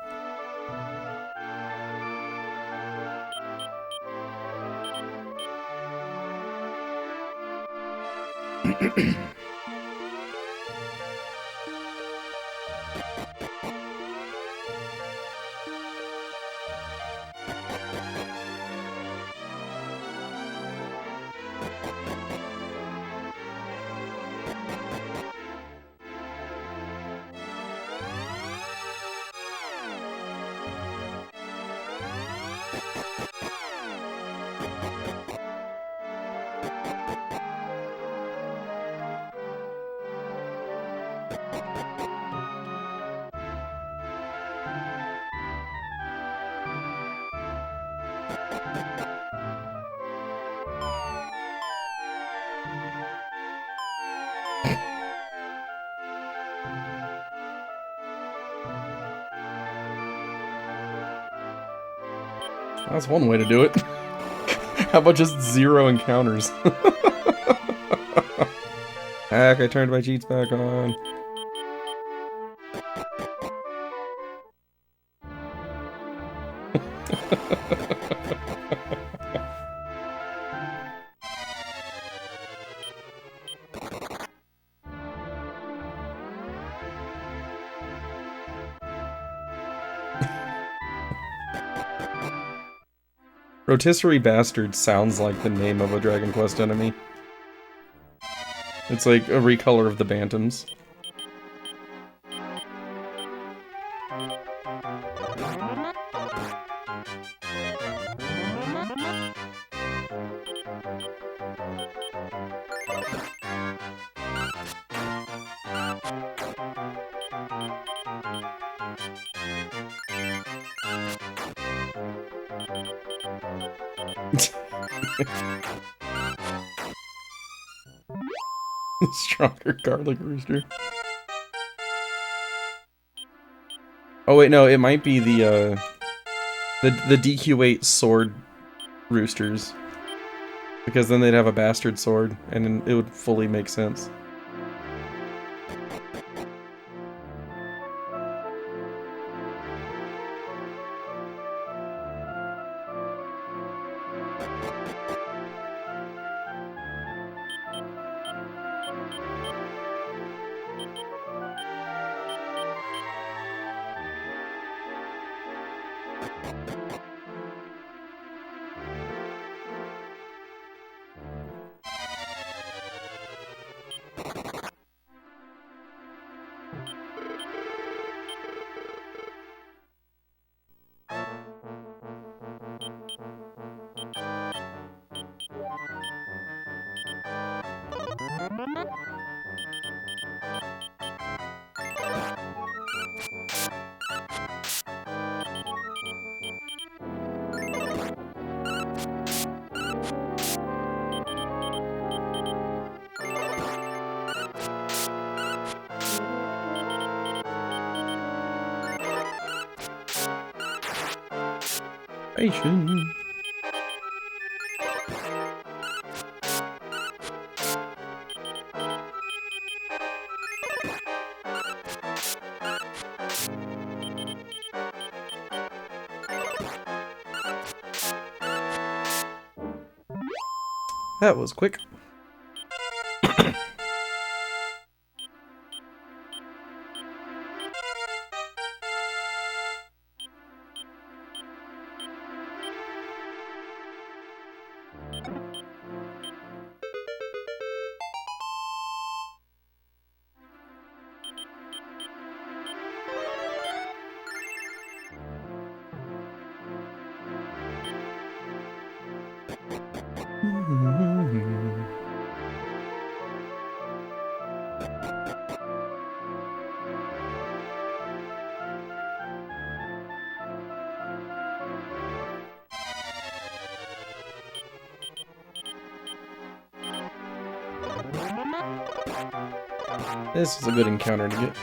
That's one way to do it. How about just 0 encounters? Heck, I turned my cheats back on. Rotisserie Bastard sounds like the name of a Dragon Quest enemy. It's like a recolor of the Bantams. Stronger garlic rooster. Oh wait, no, it might be the DQ8 sword roosters. Because then they'd have a bastard sword, and it would fully make sense. Patience. That was quick. This is a good encounter to get.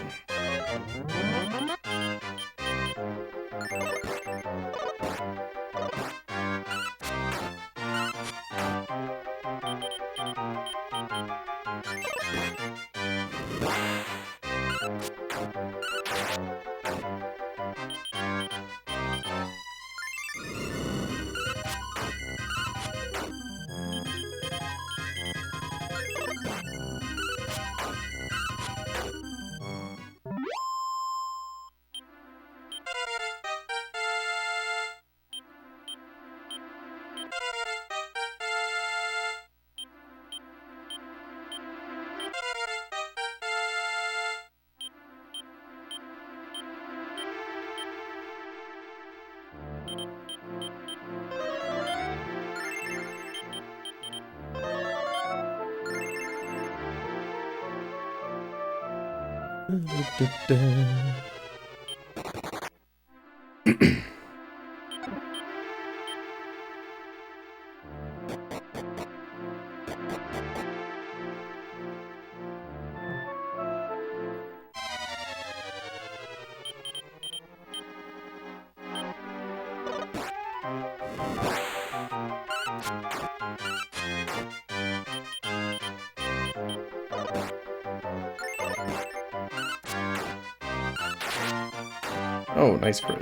Oh, nice crit.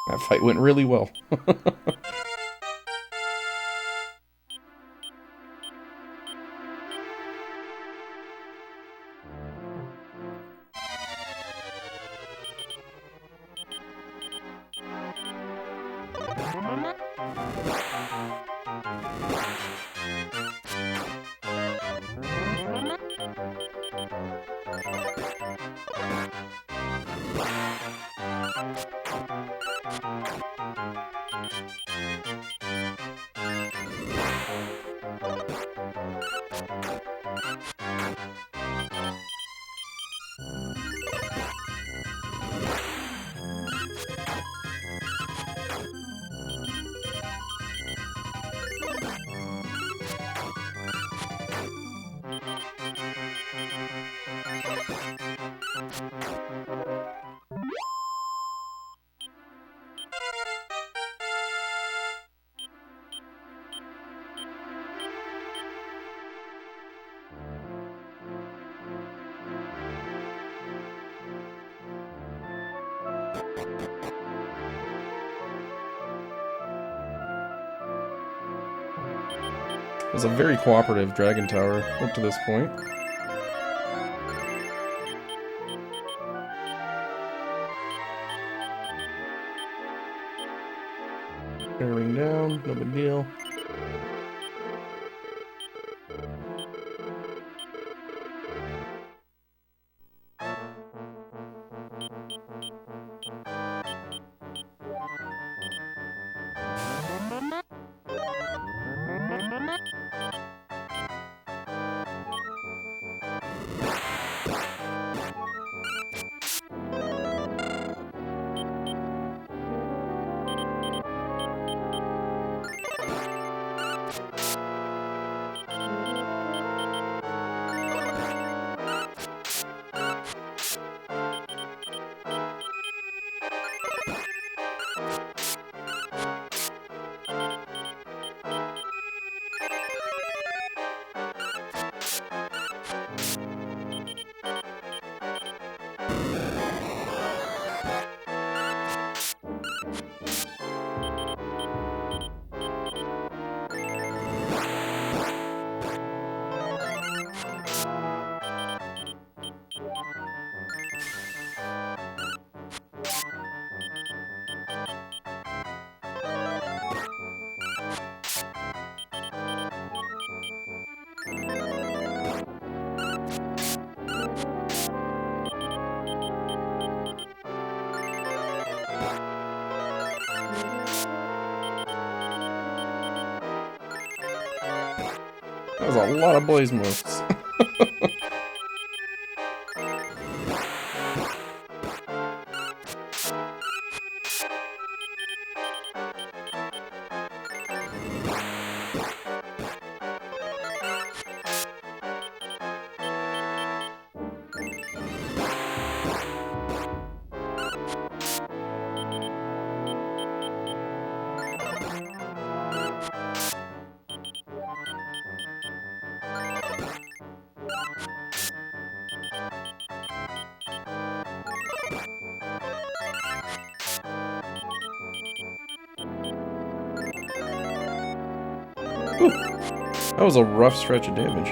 That fight went really well. It was a very cooperative Dragon Tower up to this point. Bearing down, no big deal. That was a lot of blaze moves. Ooh, that was a rough stretch of damage.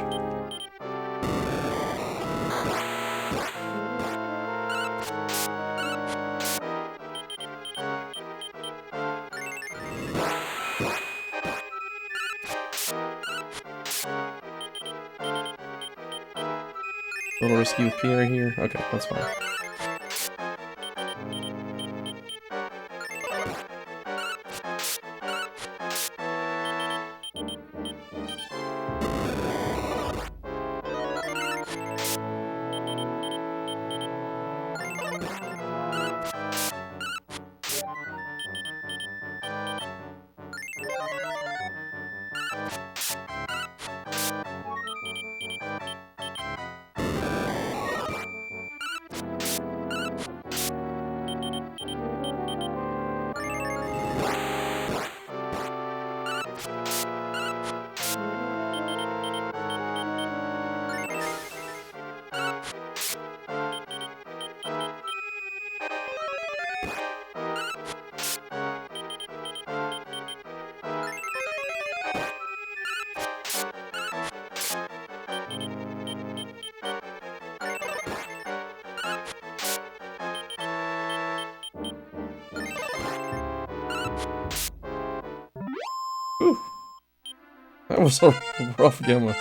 A little risky with Pierre here. Okay, that's fine. Whew. That was a rough gamma.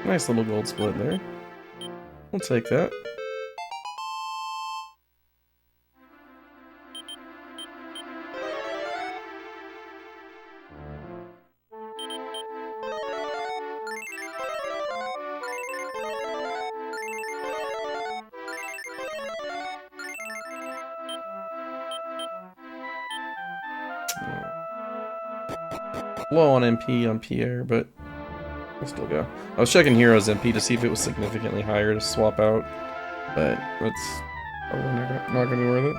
Nice little gold split there. We'll take that. Low on MP on Pierre, but we'll still go. I was checking Hero's MP to see if it was significantly higher to swap out, but that's probably not gonna be worth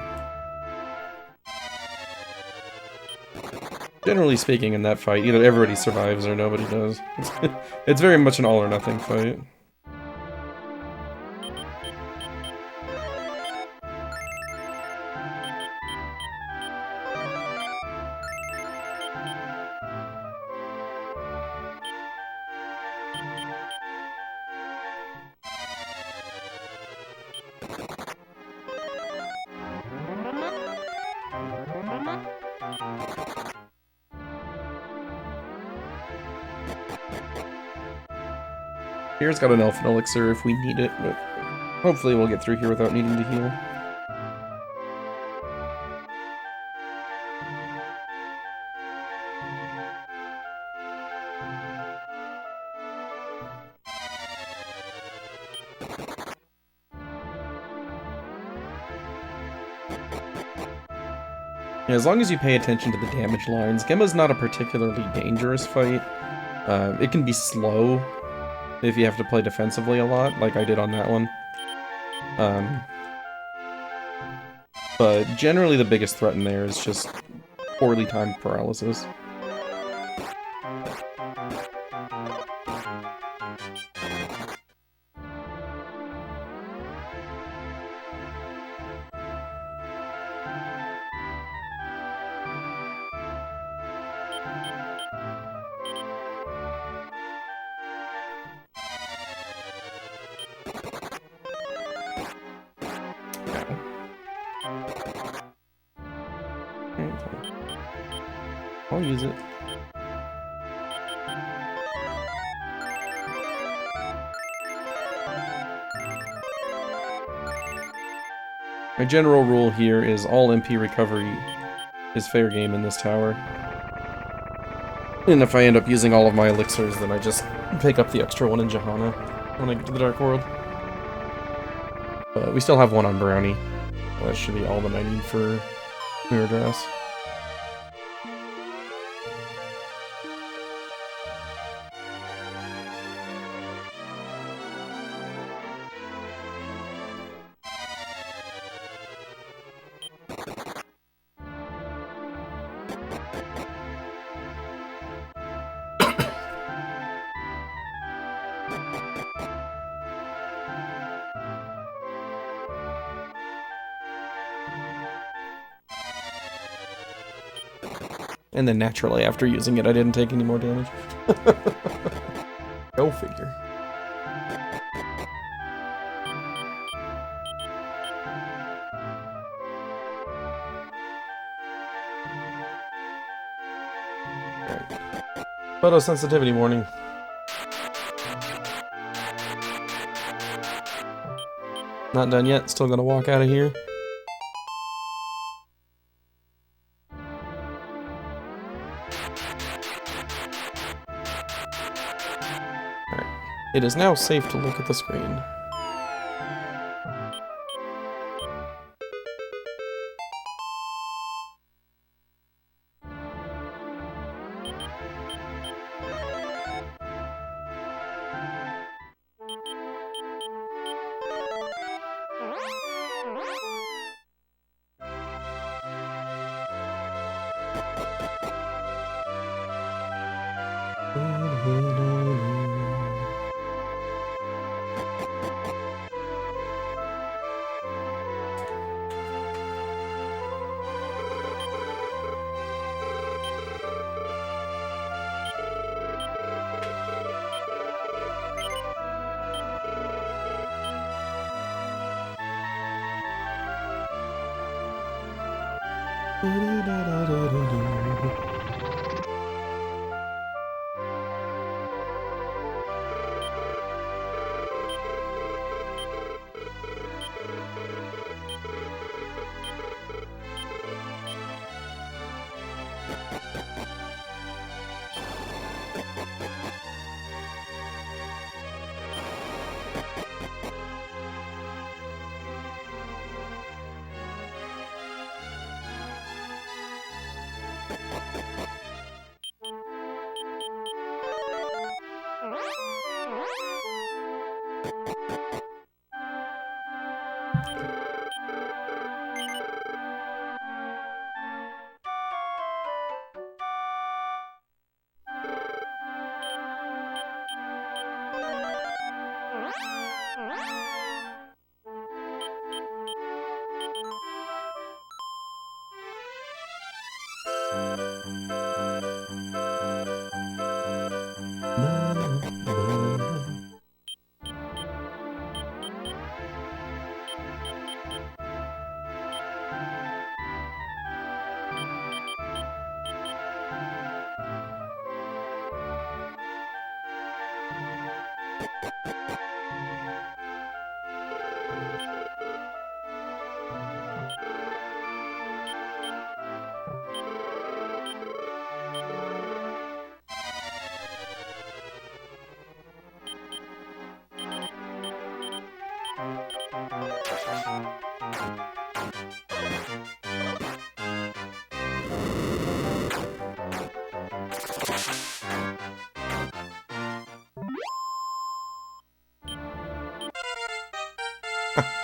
it. Generally speaking, in that fight, either everybody survives or nobody does. It's very much an all or nothing fight. Here's got an Elfin Elixir if we need it, but hopefully we'll get through here without needing to heal. Yeah, as long as you pay attention to the damage lines, Gemma's not a particularly dangerous fight. It can be slow if you have to play defensively a lot, like I did on that one. But generally the biggest threat in there is just poorly timed paralysis. I'll use it. My general rule here is all MP recovery is fair game in this tower. And if I end up using all of my elixirs, then I just pick up the extra one in Johanna when I get to the Dark World. We still have one on Brownie. That should be all that I need for Mirror Dress. And then naturally, after using it, I didn't take any more damage. Go figure. Right. Photosensitivity warning. Not done yet, still gonna walk out of here. It is now safe to look at the screen.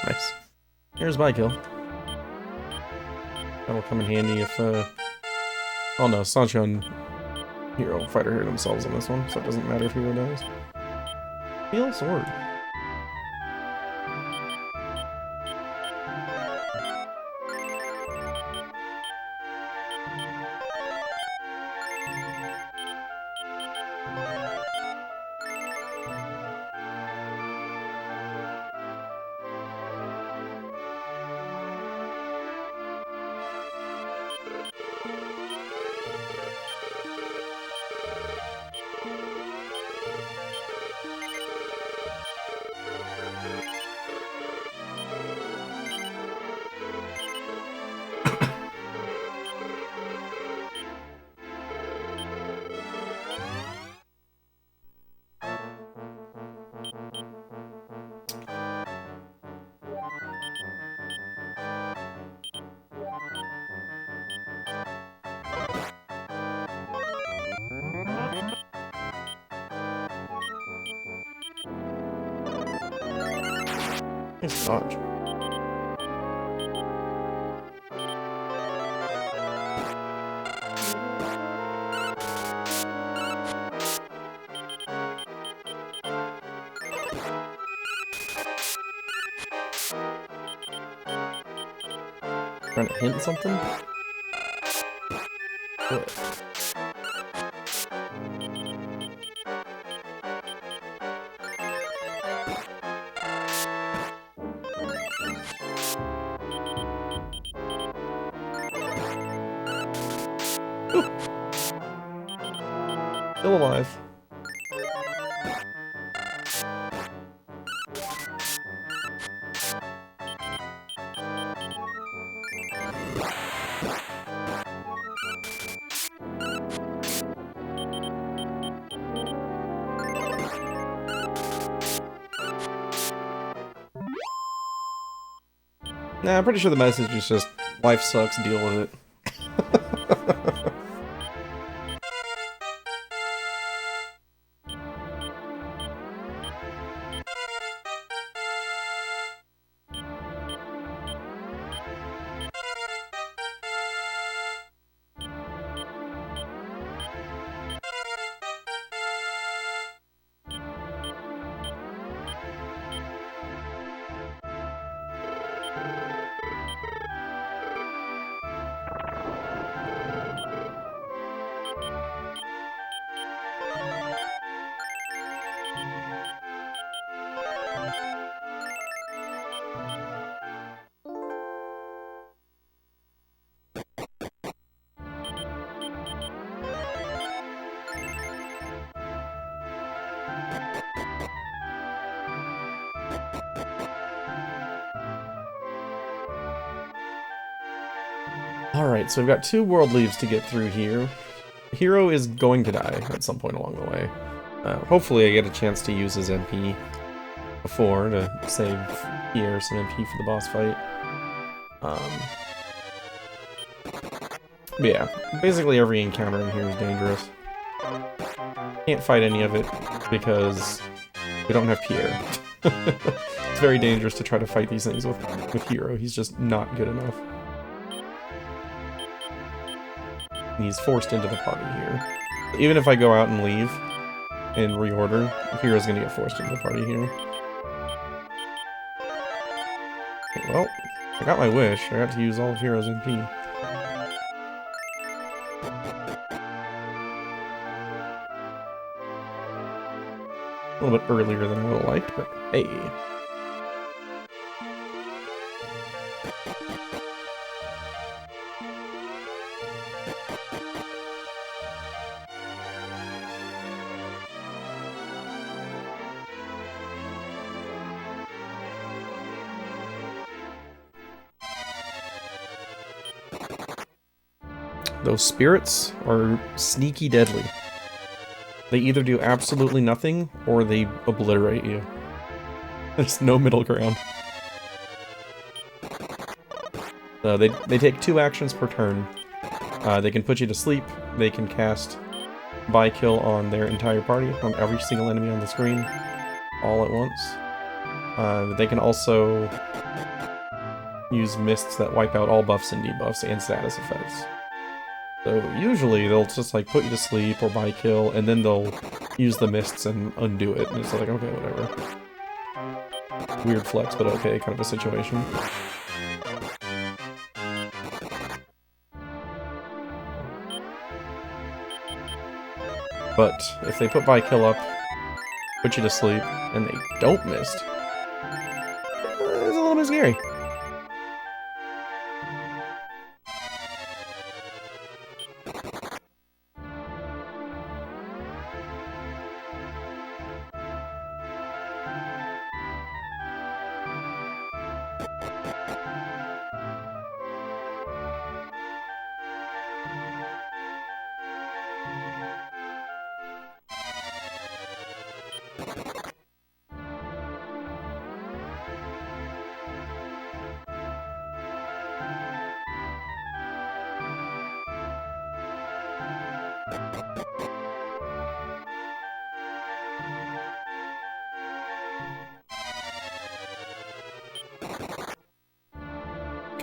Nice. Here's my kill. That'll come in handy if, oh no, Sancho and Hero fighter hit themselves on this one, so it doesn't matter if Hero dies. Heal sword. Nice dodge. Trying to hint something? What? Still alive. Nah, I'm pretty sure the message is just, life sucks, deal with it. Alright, so we've got 2 world leaves to get through here. Hero is going to die at some point along the way. Hopefully I get a chance to use his MP before to save Pierre some MP for the boss fight. But yeah, basically every encounter in here is dangerous. Can't fight any of it because we don't have Pierre. It's very dangerous to try to fight these things with Hero. He's just not good enough. He's forced into the party here. Even if I go out and leave and reorder, Hero's gonna get forced into the party here. Well, I got my wish. I got to use all of Hero's MP. A little bit earlier than I would have liked, but hey. Those spirits are sneaky deadly. They either do absolutely nothing, or they obliterate you. There's no middle ground. They take 2 actions per turn. They can put you to sleep, they can cast Buy Kill on their entire party, on every single enemy on the screen, all at once. They can also use mists that wipe out all buffs and debuffs and status effects. So usually they'll just like put you to sleep or Buy Kill, and then they'll use the mists and undo it, and it's like, okay, whatever. Weird flex, but okay, kind of a situation. But if they put Buy Kill up, put you to sleep, and they don't mist, it's a little bit scary.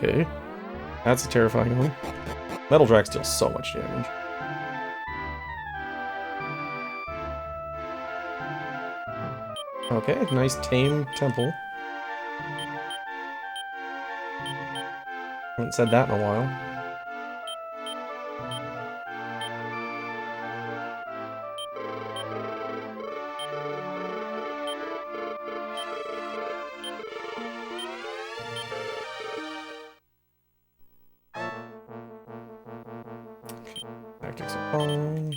Okay, that's a terrifying one. Metal Drax deals so much damage. Okay, nice tame temple. Haven't said that in a while. Tactics are fine.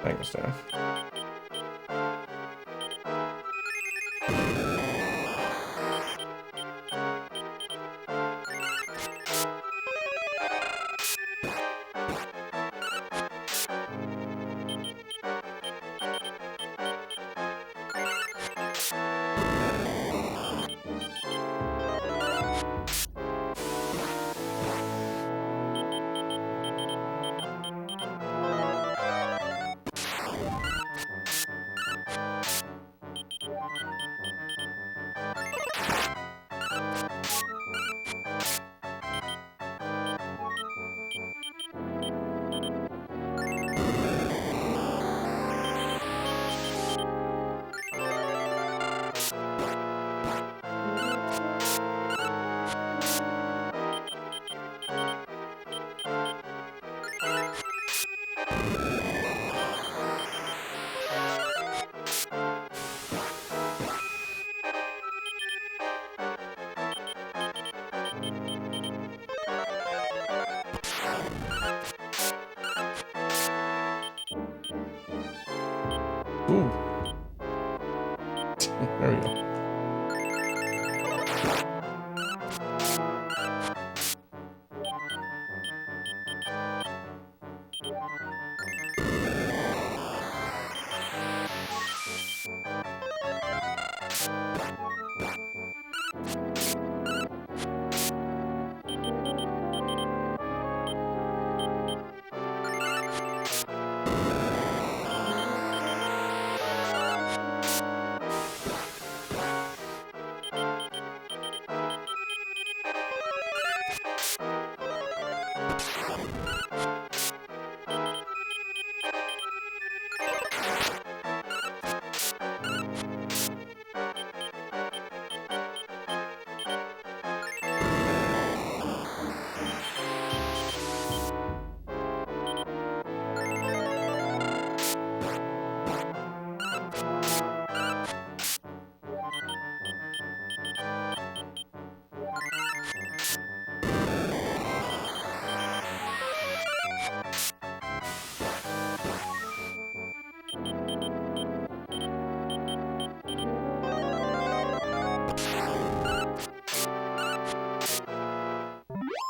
Thanks, Staff. Ooh. There we go.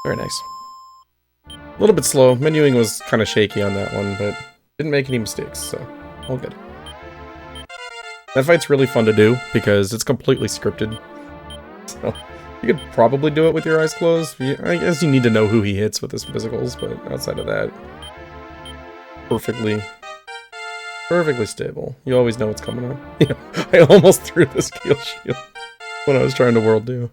Very nice. A little bit slow. Menuing was kind of shaky on that one, but didn't make any mistakes, so all good. That fight's really fun to do because it's completely scripted. So you could probably do it with your eyes closed. I guess you need to know who he hits with his physicals, but outside of that, perfectly stable. You always know what's coming up. Yeah, I almost threw the scale shield when I was trying to world do.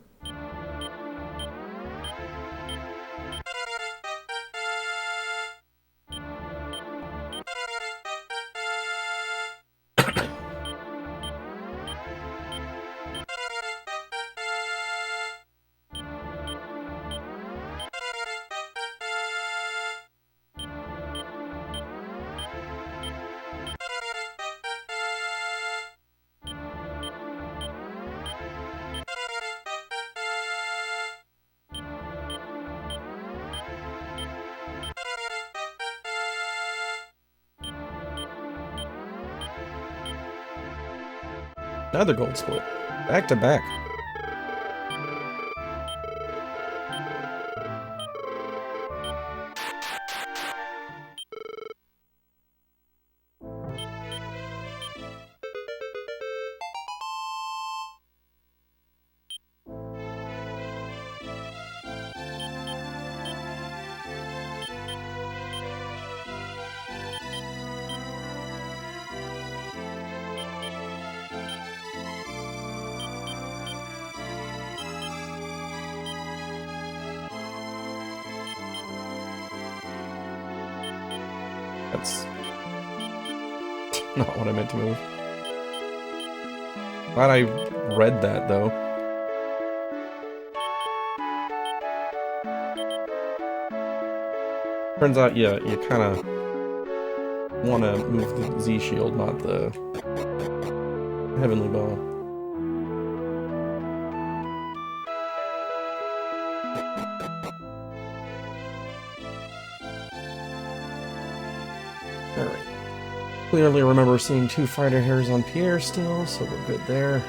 Another gold split. Back to back. That's not what I meant to move. Glad I read that, though. Turns out, yeah, you kind of want to move the Z shield, not the heavenly bow. Alright. Clearly remember seeing 2 fighter hairs on Pierre still, so we're good there.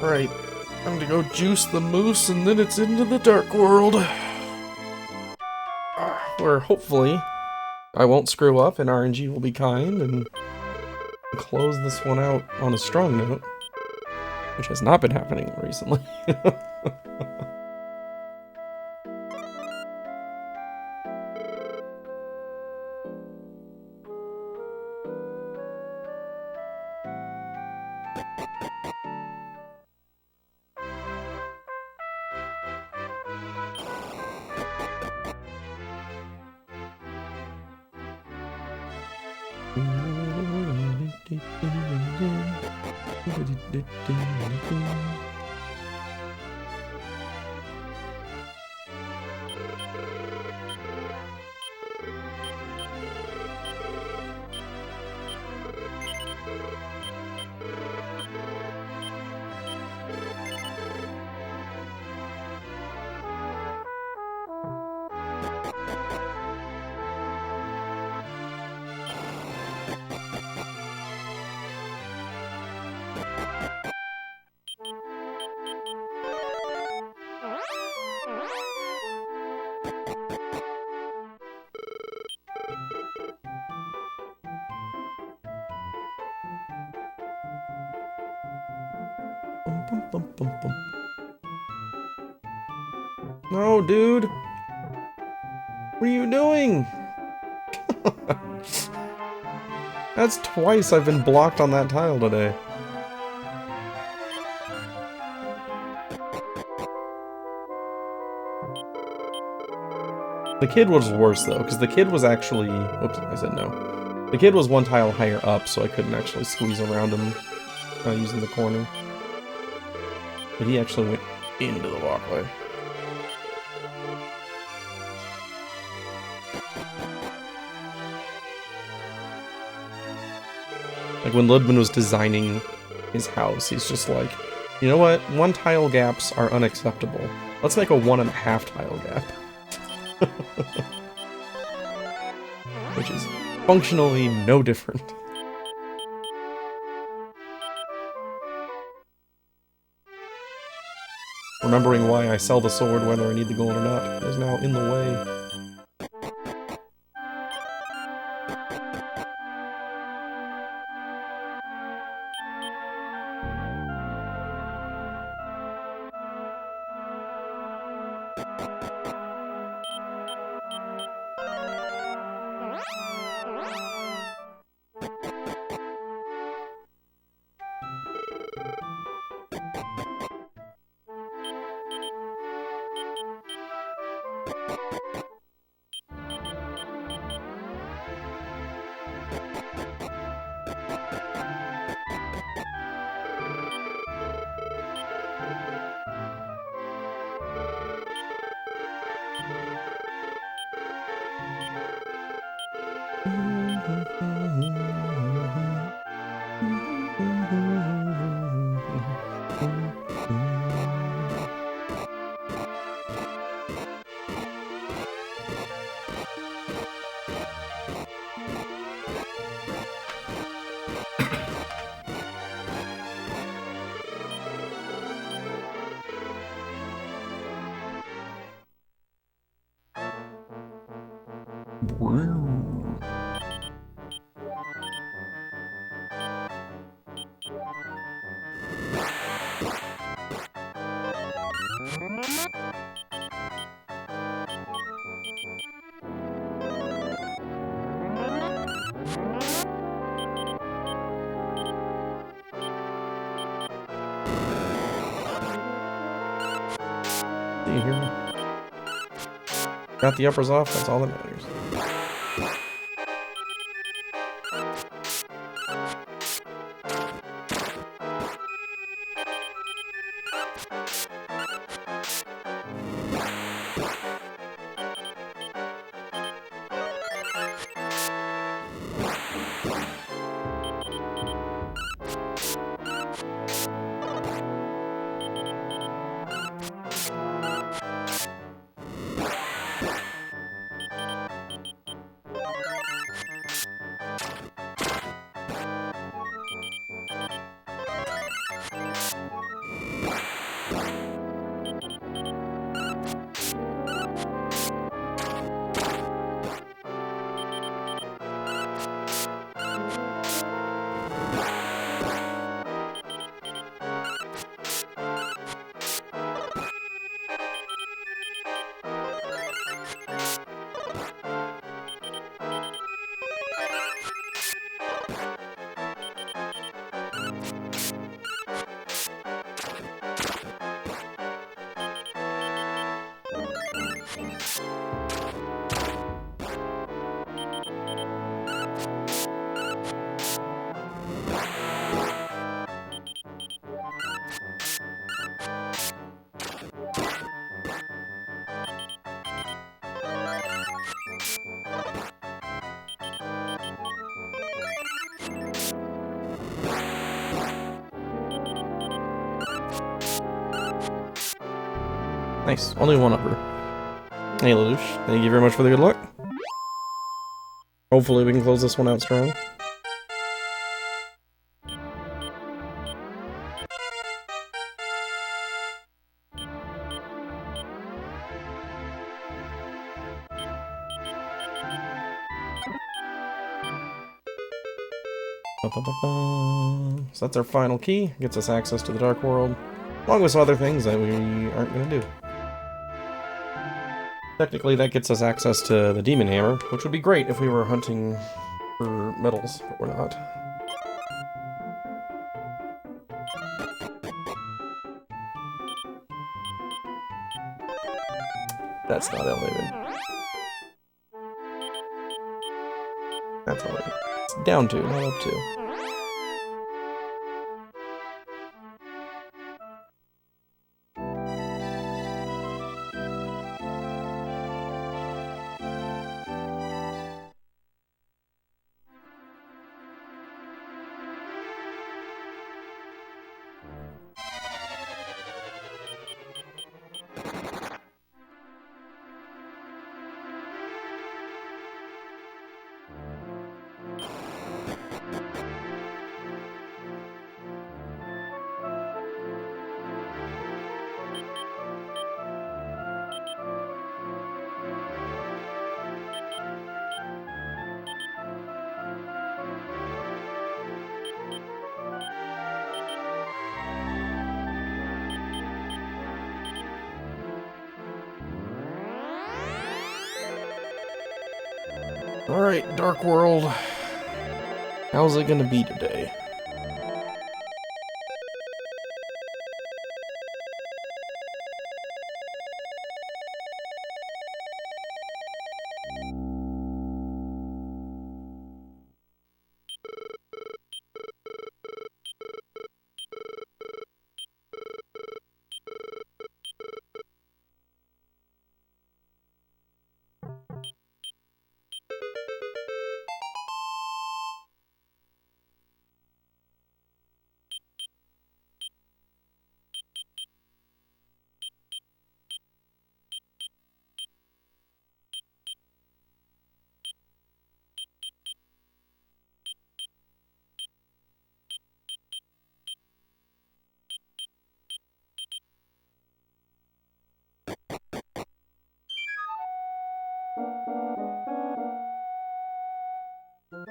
Right. Time to go juice the moose, and then it's into the dark world. Where hopefully I won't screw up and RNG will be kind and close this one out on a strong note, which has not been happening recently. No, dude. What are you doing? That's twice I've been blocked on that tile today. The kid was worse, though, because the kid was actually... Oops, I said no. The kid was one tile higher up, so I couldn't actually squeeze around him using the corner. But he actually went into the walkway. Like, when Ludman was designing his house, he's just like, you know what? 1 tile gaps are unacceptable. Let's make a 1.5 tile gap. Which is functionally no different. Remembering why I sell the sword whether I need the gold or not is now in the way. See you here. Got the uppers off, that's all that matters. Nice. Only one upper. Hey, Lelouch. Thank you very much for the good luck. Hopefully we can close this one out strong. So that's our final key. Gets us access to the Dark World, along with some other things that we aren't going to do. Technically, that gets us access to the Demon Hammer, which would be great if we were hunting for medals, but we're not. That's not elevated. That's elevated. It's down 2, not up 2. Alright, Dark World. How's it gonna be today?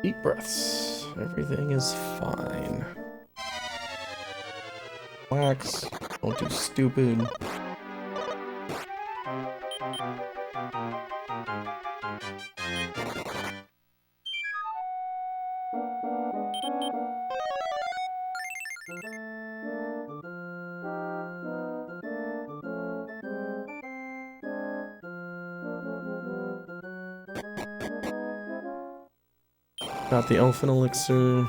Deep breaths. Everything is fine. Relax. Don't do stupid. Got the Elfin Elixir.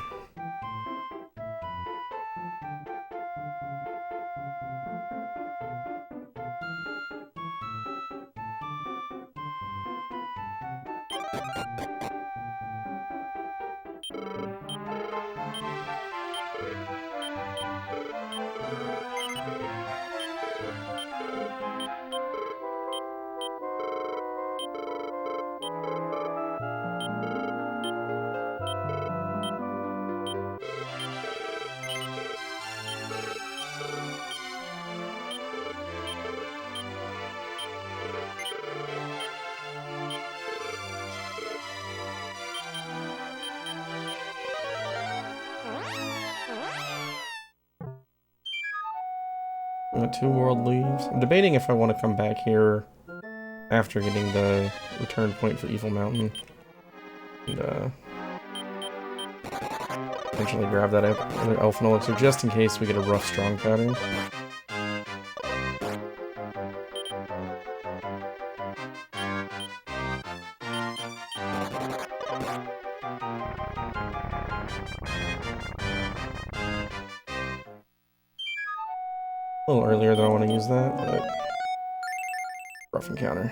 Got 2 world leaves. I'm debating if I want to come back here after getting the return point for Evil Mountain. And, eventually grab that other Elfin Elixir just in case we get a rough strong pattern. A little earlier than I want to use that, but rough encounter.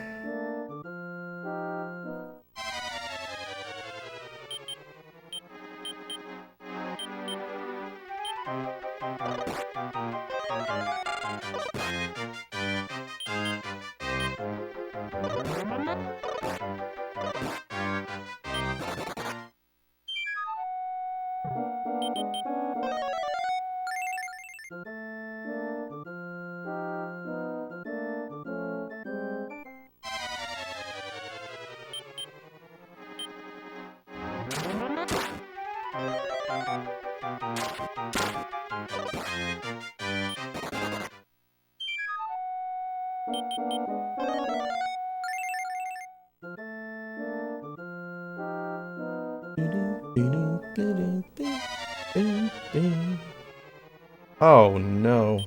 Oh no.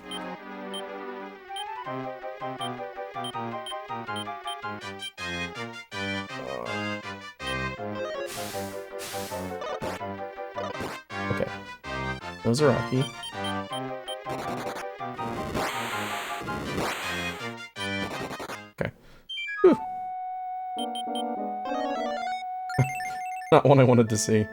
Okay. Those are Rocky. Okay. Whew. Not one I wanted to see.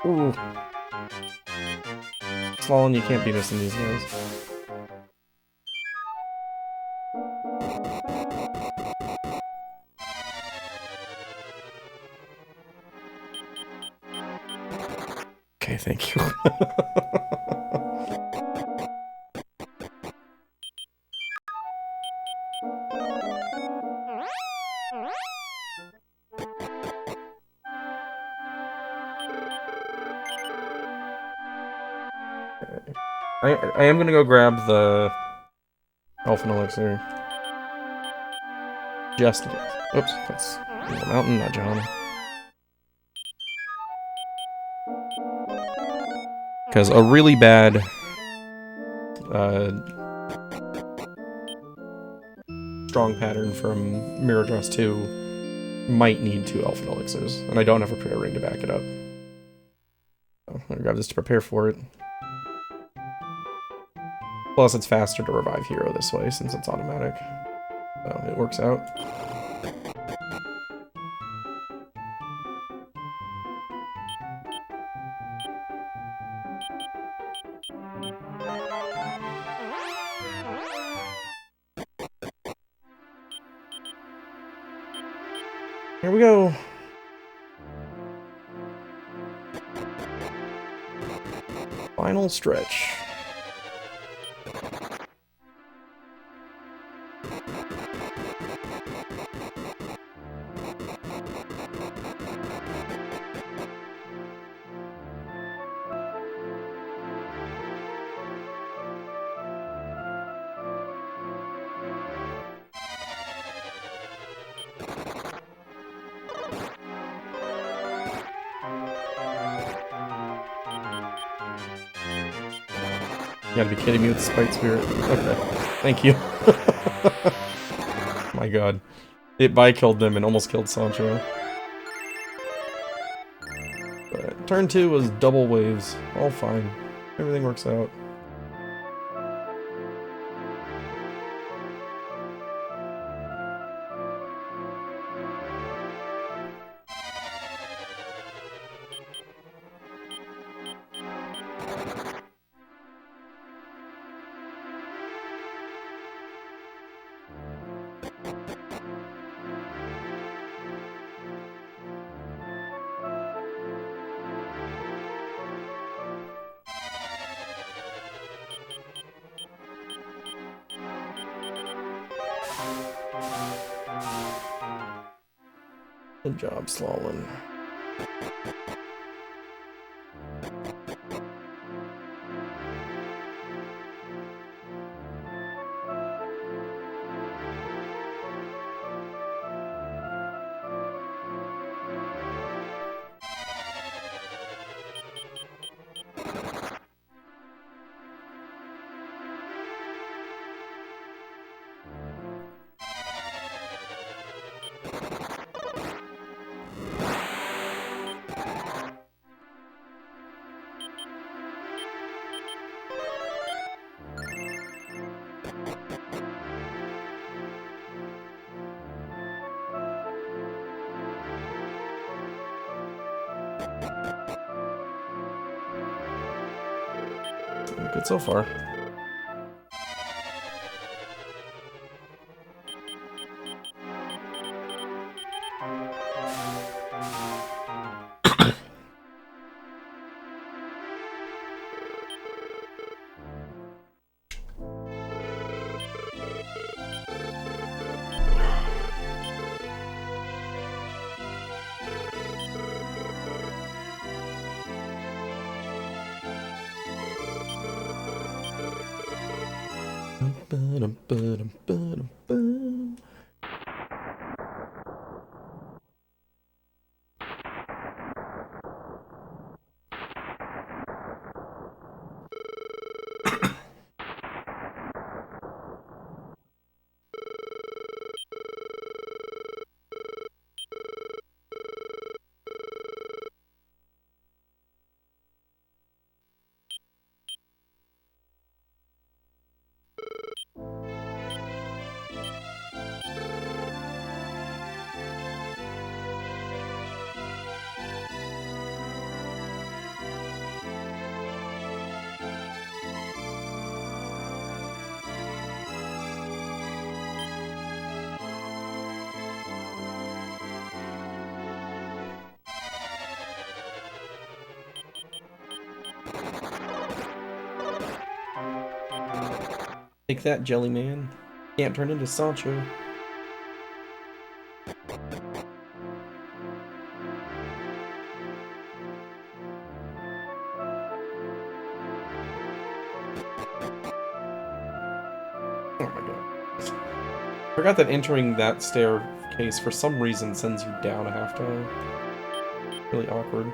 Ooh. Slalom, you can't beat us in these guys. Okay, thank you. I am gonna go grab the Elfin Elixir. Just in case. Oops, that's the mountain, not John. Because a really bad strong pattern from Mirror Dress 2 might need 2 Elfin Elixirs, and I don't have a prayer ring to back it up. So I'm gonna grab this to prepare for it. Plus, it's faster to revive Hero this way, since it's automatic. So it works out. Here we go. Final stretch. You gotta be kidding me with the Spite Spirit. Okay. Thank you. My god. It by-killed them and almost killed Sancho. But turn 2 was double waves. All fine. Everything works out. Good job, Slalom. Good so far. Take that, Jelly Man. Can't turn into Sancho. Oh my god. Forgot that entering that staircase for some reason sends you down a half time. Really awkward.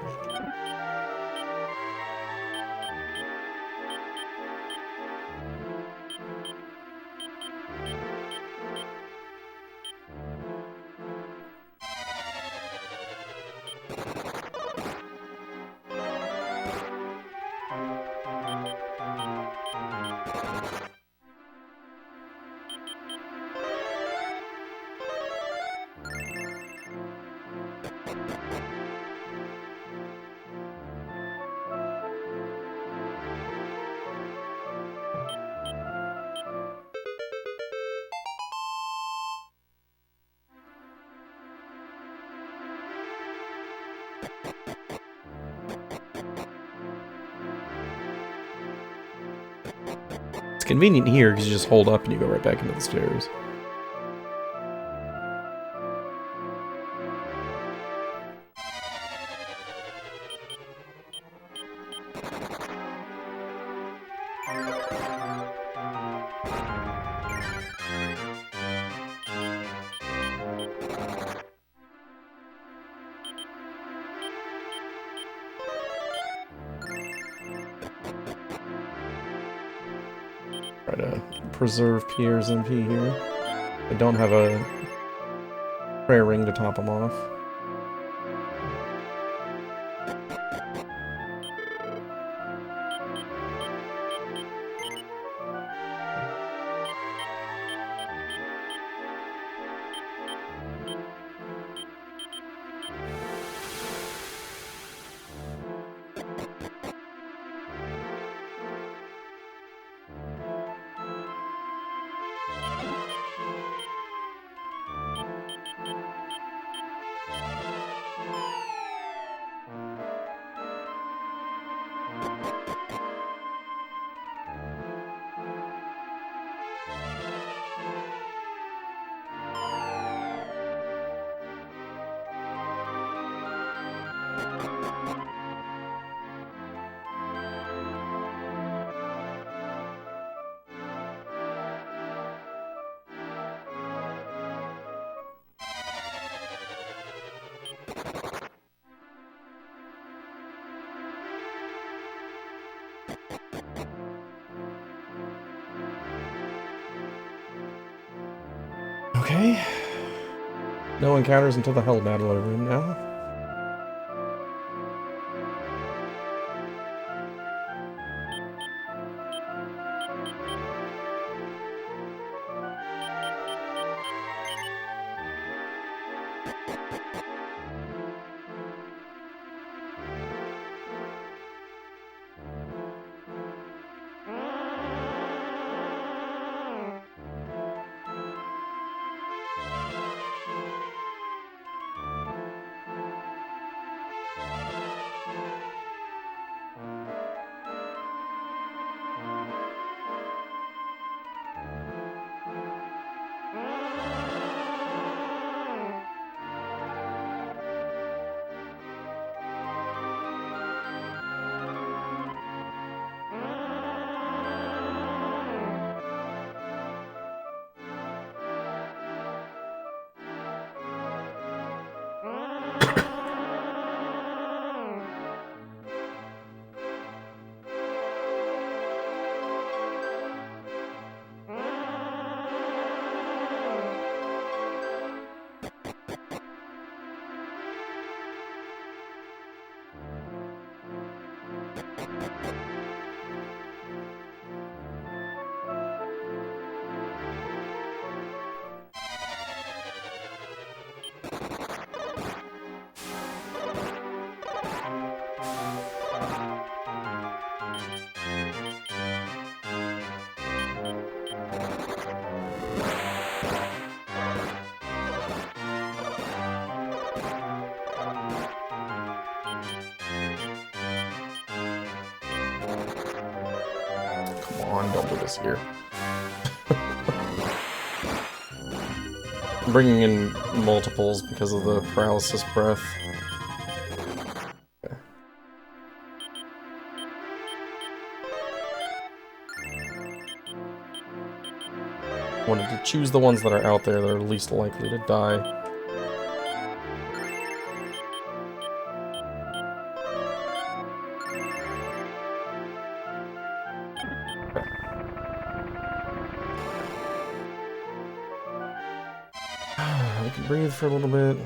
It's convenient here because you just hold up and you go right back into the stairs. Try to preserve Pierre's MP here. I don't have a prayer ring to top him off. Okay. No encounters until the Hell Battler room now. Come on, don't do this here. I'm bringing in multiples because of the paralysis breath. Okay. Wanted to choose the ones that are out there that are least likely to die. We can breathe for a little bit.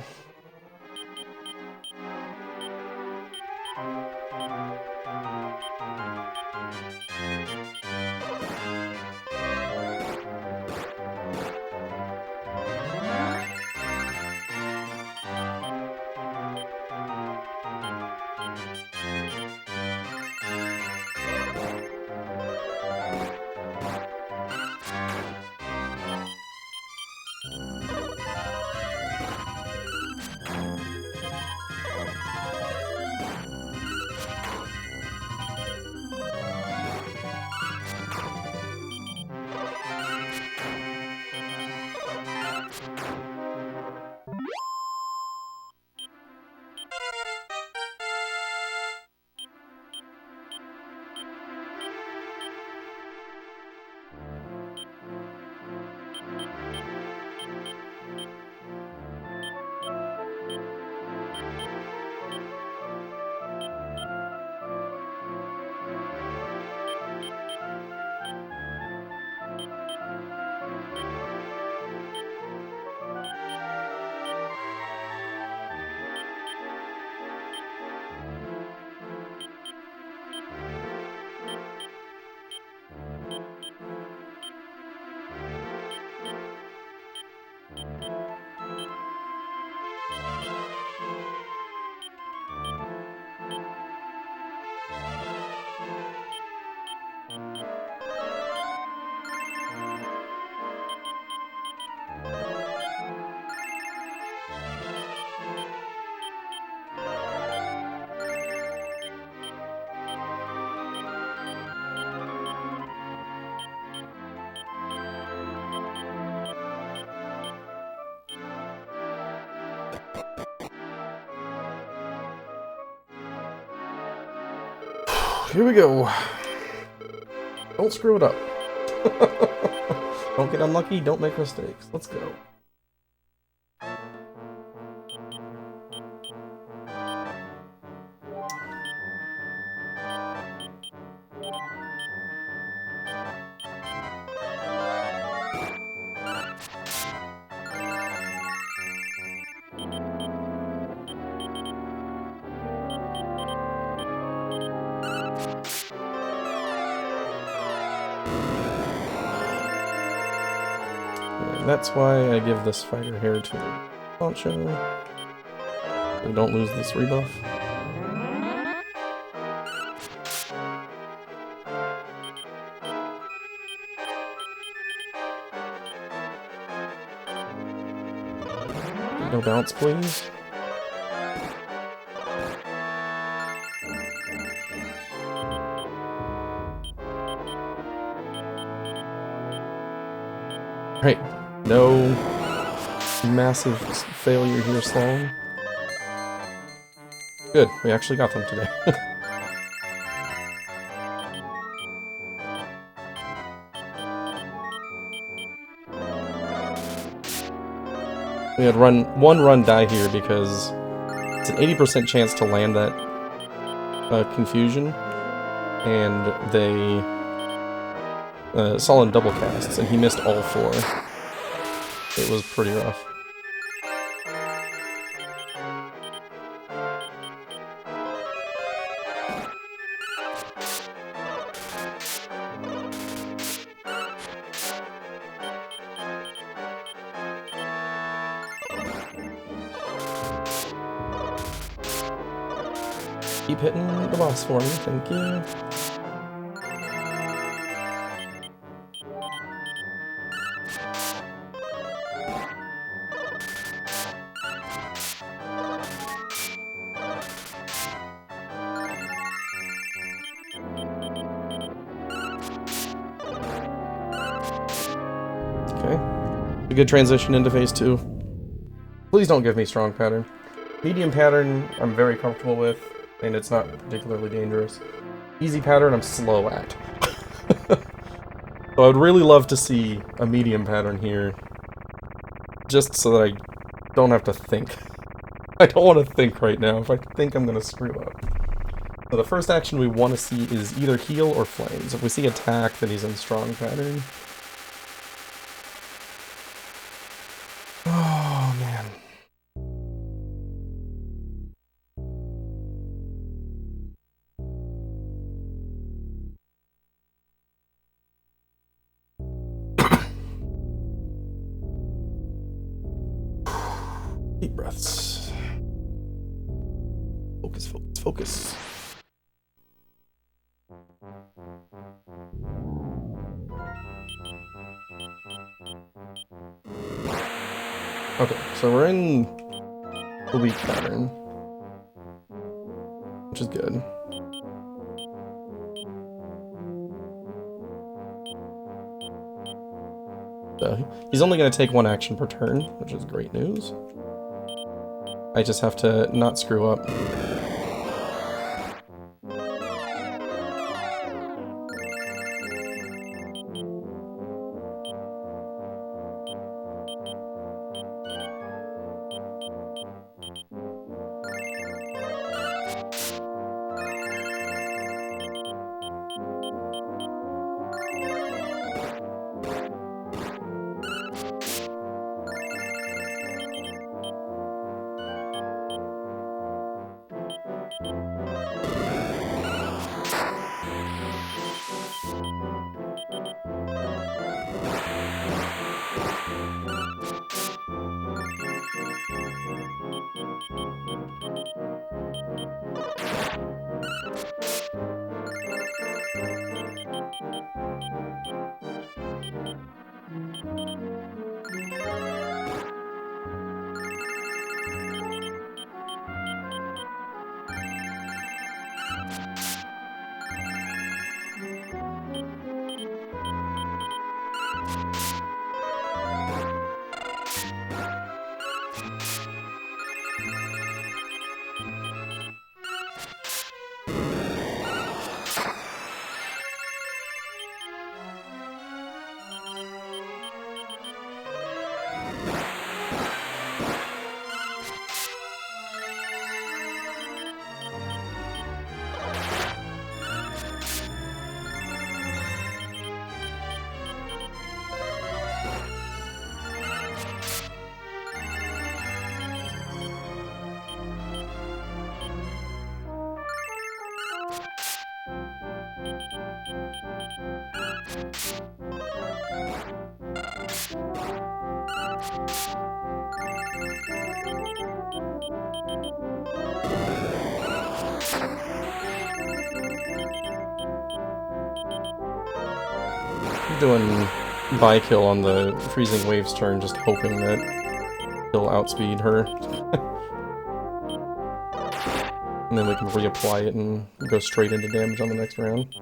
Here we go. Don't screw it up. Don't get unlucky, don't make mistakes. Let's go. That's why I give this fighter here to Poncho. We don't lose this rebuff. No bounce, please. Right. No massive failure here, Sloan. Good, we actually got them today. We had one run die here because it's an 80% chance to land that confusion, and they saw in double casts, and he missed all 4. It was pretty rough. Keep hitting the boss for me, thank you. A good transition into phase 2. Please don't give me strong pattern. Medium pattern, I'm very comfortable with, and it's not particularly dangerous. Easy pattern, I'm slow at. So I would really love to see a medium pattern here, just so that I don't have to think. I don't want to think right now. If I think, I'm going to screw up. So the first action we want to see is either heal or flames. If we see attack, then he's in strong pattern. Oh, man. Deep breaths. Focus, focus, focus. Okay, so we're in the weak pattern, which is good. So he's only going to take one action per turn, which is great news. I just have to not screw up. Doing by-kill on the Freezing Wave's turn, just hoping that he'll outspeed her. And then we can reapply it and go straight into damage on the next round.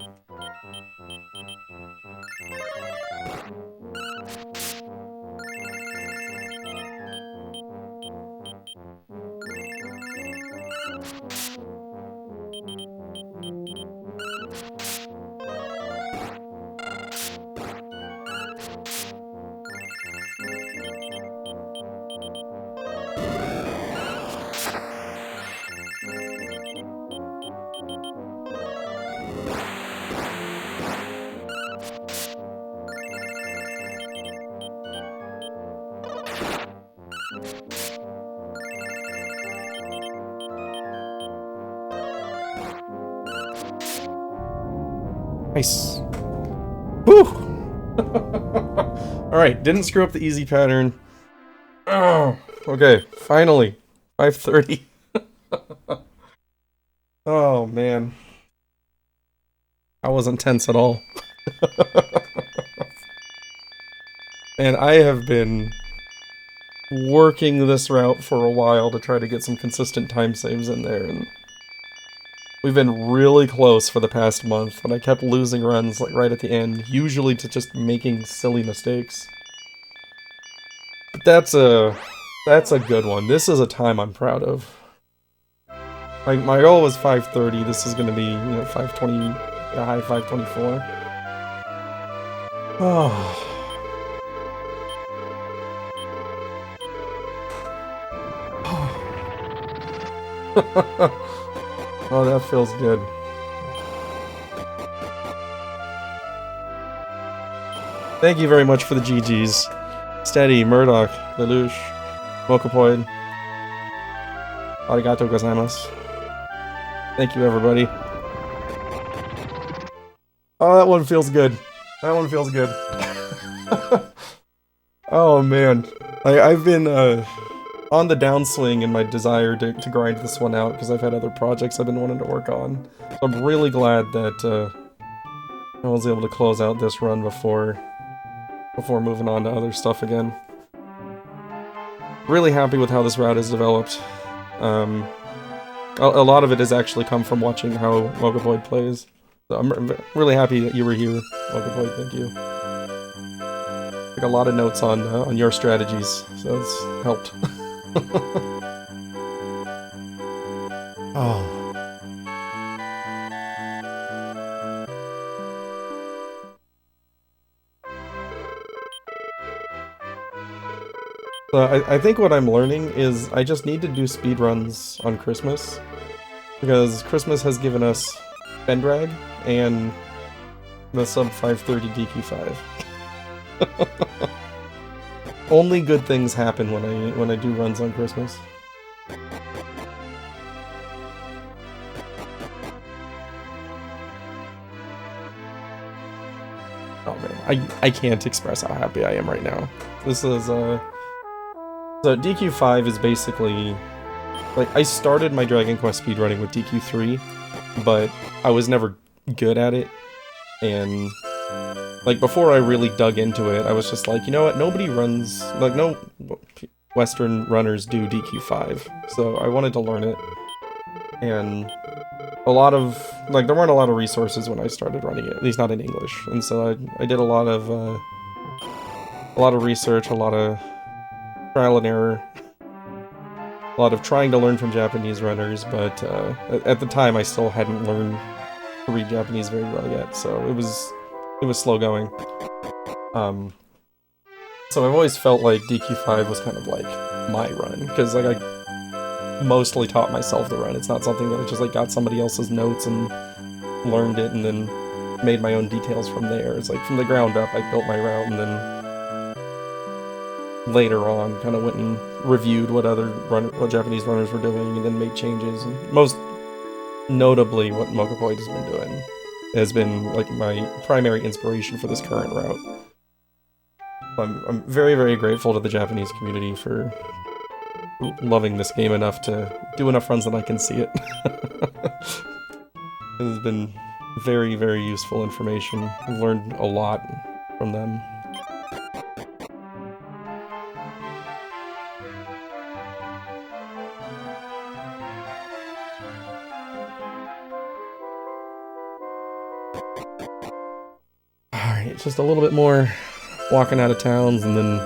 Nice. Woo! Alright, didn't screw up the easy pattern. Oh, okay, finally. 5:30. Oh, man. I wasn't tense at all. And I have been working this route for a while to try to get some consistent time saves in there, and we've been really close for the past month, and I kept losing runs like right at the end, usually to just making silly mistakes. But that's a good one. This is a time I'm proud of. Like my goal was 5:30. This is gonna be, 5:20, a high 5:24. Oh. Oh, that feels good. Thank you very much for the GGs. Steady, Murdoch, Lelouch, Mokopoid. Arigato gozaimasu. Thank you, everybody. Oh, that one feels good. That one feels good. Oh, man. I've been, on the downswing in my desire to grind this one out, because I've had other projects I've been wanting to work on. So I'm really glad that, I was able to close out this run before moving on to other stuff again. Really happy with how this route has developed. A lot of it has actually come from watching how Mokopoid plays. So I'm really happy that you were here, Mokopoid, thank you. Took a lot of notes on your strategies, so it's helped. Oh. I think what I'm learning is I just need to do speedruns on Christmas, because Christmas has given us Bendrag and the sub 530 DQ5. Only good things happen when I do runs on Christmas. Oh man, I can't express how happy I am right now. This is so DQ5 is basically like I started my Dragon Quest speedrunning with DQ3, but I was never good at it, and like before I really dug into it, I was just like, you know what, nobody runs, like no Western runners do DQ5, so I wanted to learn it, and a lot of, like, there weren't a lot of resources when I started running it, at least not in English, and so I did a lot of research, a lot of trial and error, a lot of trying to learn from Japanese runners, but at the time I still hadn't learned to read Japanese very well yet, so it was slow going. So I've always felt like DQ5 was kind of like my run, because like I mostly taught myself the run. It's not something that I just like got somebody else's notes and learned it and then made my own details from there. It's like from the ground up I built my route, and then later on kind of went and reviewed what Japanese runners were doing and then made changes. And most notably what Mokopoid has been doing has been like my primary inspiration for this current route. I'm very, very grateful to the Japanese community for loving this game enough to do enough runs that I can see it. It has been very, very useful information. I've learned a lot from them. Alright, just a little bit more walking out of towns, and then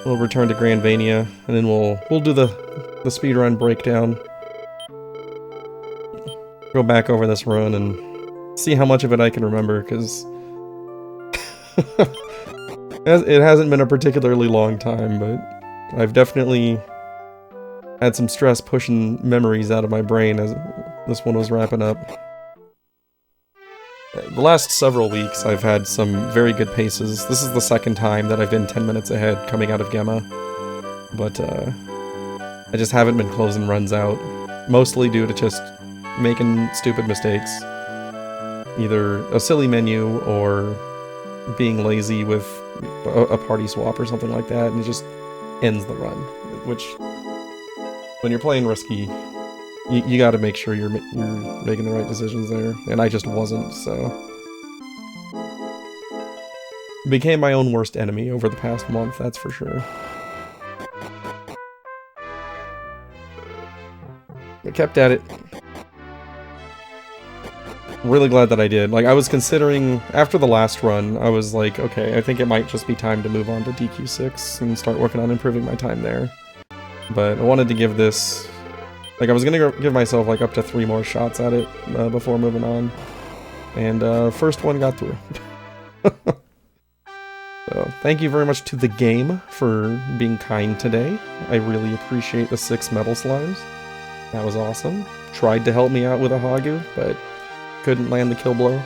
we'll return to Grandvania, and then we'll do the speedrun breakdown. Go back over this run and see how much of it I can remember, because it hasn't been a particularly long time, but I've definitely had some stress pushing memories out of my brain as this one was wrapping up. The last several weeks I've had some very good paces. This is the second time that I've been 10 minutes ahead coming out of Gemma, but I just haven't been closing runs out, mostly due to just making stupid mistakes. Either a silly menu or being lazy with a party swap or something like that, and it just ends the run, which, when you're playing risky, you got to make sure you're making the right decisions there, and I just wasn't, so. Became my own worst enemy over the past month, that's for sure. I kept at it. Really glad that I did. Like, I was considering, after the last run, I was like, okay, I think it might just be time to move on to DQ6 and start working on improving my time there. But I wanted to give this, like, I was gonna give myself, like, up to 3 more shots at it before moving on. And first one got through. So, thank you very much to the game for being kind today. I really appreciate the 6 metal slimes. That was awesome. Tried to help me out with a Hagu, but couldn't land the kill blow.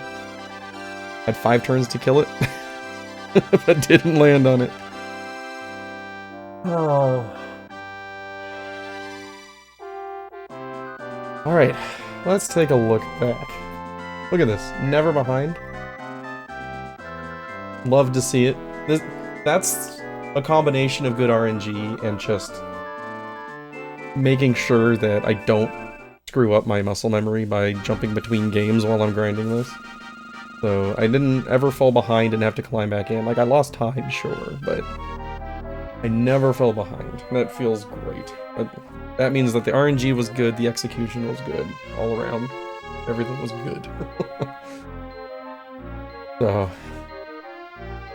Had 5 turns to kill it, but didn't land on it. Oh. Alright, let's take a look back. Look at this. Never behind. Love to see it. That's a combination of good RNG and just making sure that I don't screw up my muscle memory by jumping between games while I'm grinding this. So I didn't ever fall behind and have to climb back in. Like, I lost time, sure, but I never fell behind. That feels great. That means that the RNG was good, the execution was good, all around. Everything was good. So,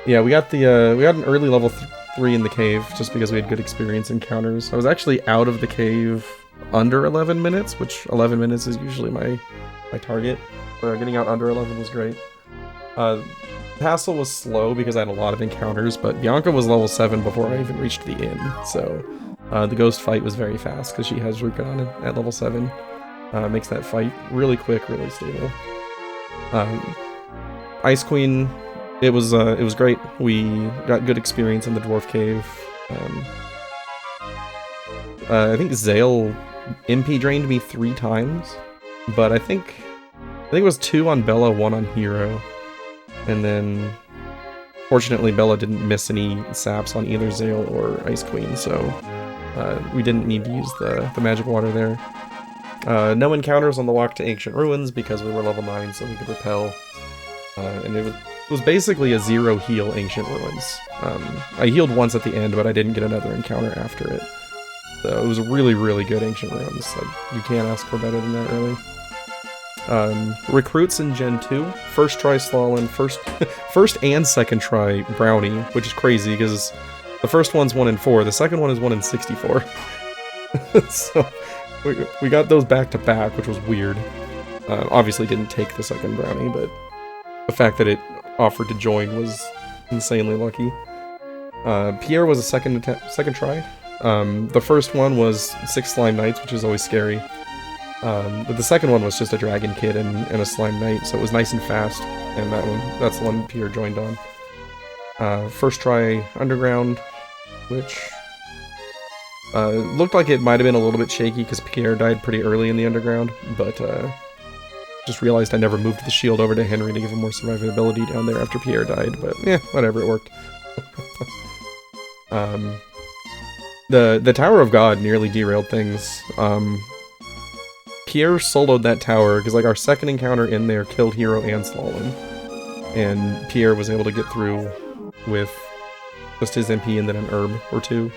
yeah, we got an early level 3 in the cave just because we had good experience encounters. I was actually out of the cave under 11 minutes, which 11 minutes is usually my target. So getting out under 11 was great. Castle was slow because I had a lot of encounters, but Bianca was level 7 before I even reached the inn, so the ghost fight was very fast because she has Rukan at level 7. Makes that fight really quick, really stable. Ice Queen, it was great. We got good experience in the Dwarf Cave. I think Zale MP drained me 3 times, but I think it was 2 on Bella, 1 on Hero. And then, fortunately, Bella didn't miss any saps on either Zale or Ice Queen, so we didn't need to use the magic water there. No encounters on the walk to Ancient Ruins because we were level 9, so we could repel. And it was basically a 0 heal Ancient Ruins. I healed once at the end, but I didn't get another encounter after it. So it was really, really good Ancient Ruins. Like, you can't ask for better than that, really. Recruits in Gen 2, first try Slalom, first and second try Brownie, which is crazy because the first one's 1 in 4, the second one is 1 in 64. So we got those back to back, which was weird. Obviously didn't take the second Brownie, but the fact that it offered to join was insanely lucky. Pierre was a second try. The first one was 6 Slime Knights, which is always scary. But the second one was just a Dragon Kid and a Slime Knight, so it was nice and fast, and that's the one Pierre joined on. First try Underground, which looked like it might have been a little bit shaky because Pierre died pretty early in the Underground, but just realized I never moved the shield over to Henry to give him more survivability down there after Pierre died, but yeah, whatever, it worked. The Tower of God nearly derailed things. Pierre soloed that tower, because like our second encounter in there killed Hero and Slalom. And Pierre was able to get through with just his MP and then an herb or 2.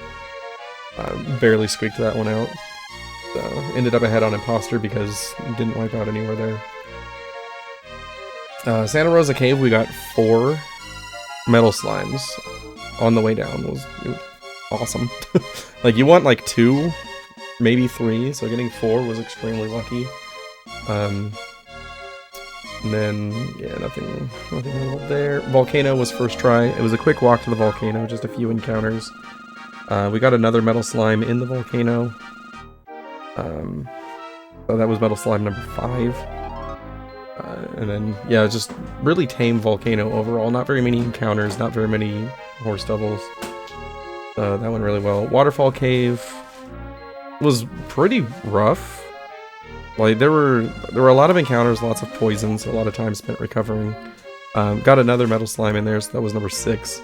Barely squeaked that one out. So, ended up ahead on Imposter because didn't wipe out anywhere there. Santa Rosa Cave, we got 4 metal slimes on the way down. It was awesome. Like, you want like 2, maybe 3, so getting 4 was extremely lucky. And then, yeah, nothing there. Volcano was first try. It was a quick walk to the volcano, just a few encounters. We got another metal slime in the volcano. So that was metal slime number 5. And then, yeah, just really tame volcano overall. Not very many encounters, not very many horse doubles. That went really well. Waterfall Cave was pretty rough. Like, there were a lot of encounters, lots of poisons, a lot of time spent recovering. Got another metal slime in there, so that was number 6.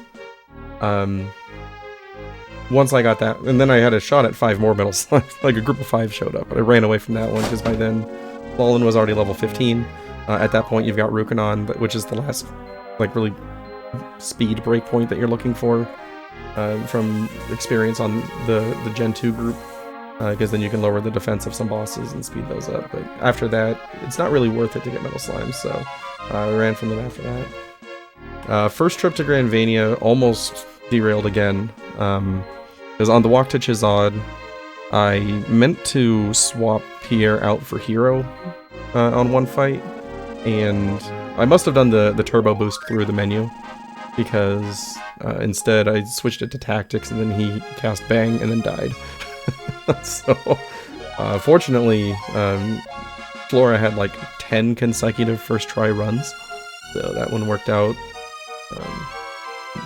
once I got that, and then I had a shot at 5 more metal slimes, like a group of 5 showed up, but I ran away from that one because by then Slalin was already level 15. At that point you've got Rukanon, which is the last like really speed breakpoint that you're looking for from experience on the Gen 2 group, because then you can lower the defense of some bosses and speed those up, but after that it's not really worth it to get metal slimes, so I ran from them after that. First trip to Granvania almost derailed again, because on the walk to Chizad, I meant to swap Pierre out for Hero on one fight, and I must have done the turbo boost through the menu, because instead I switched it to Tactics, and then he cast Bang and then died. So, fortunately, Flora had like 10 consecutive first try runs, so that one worked out.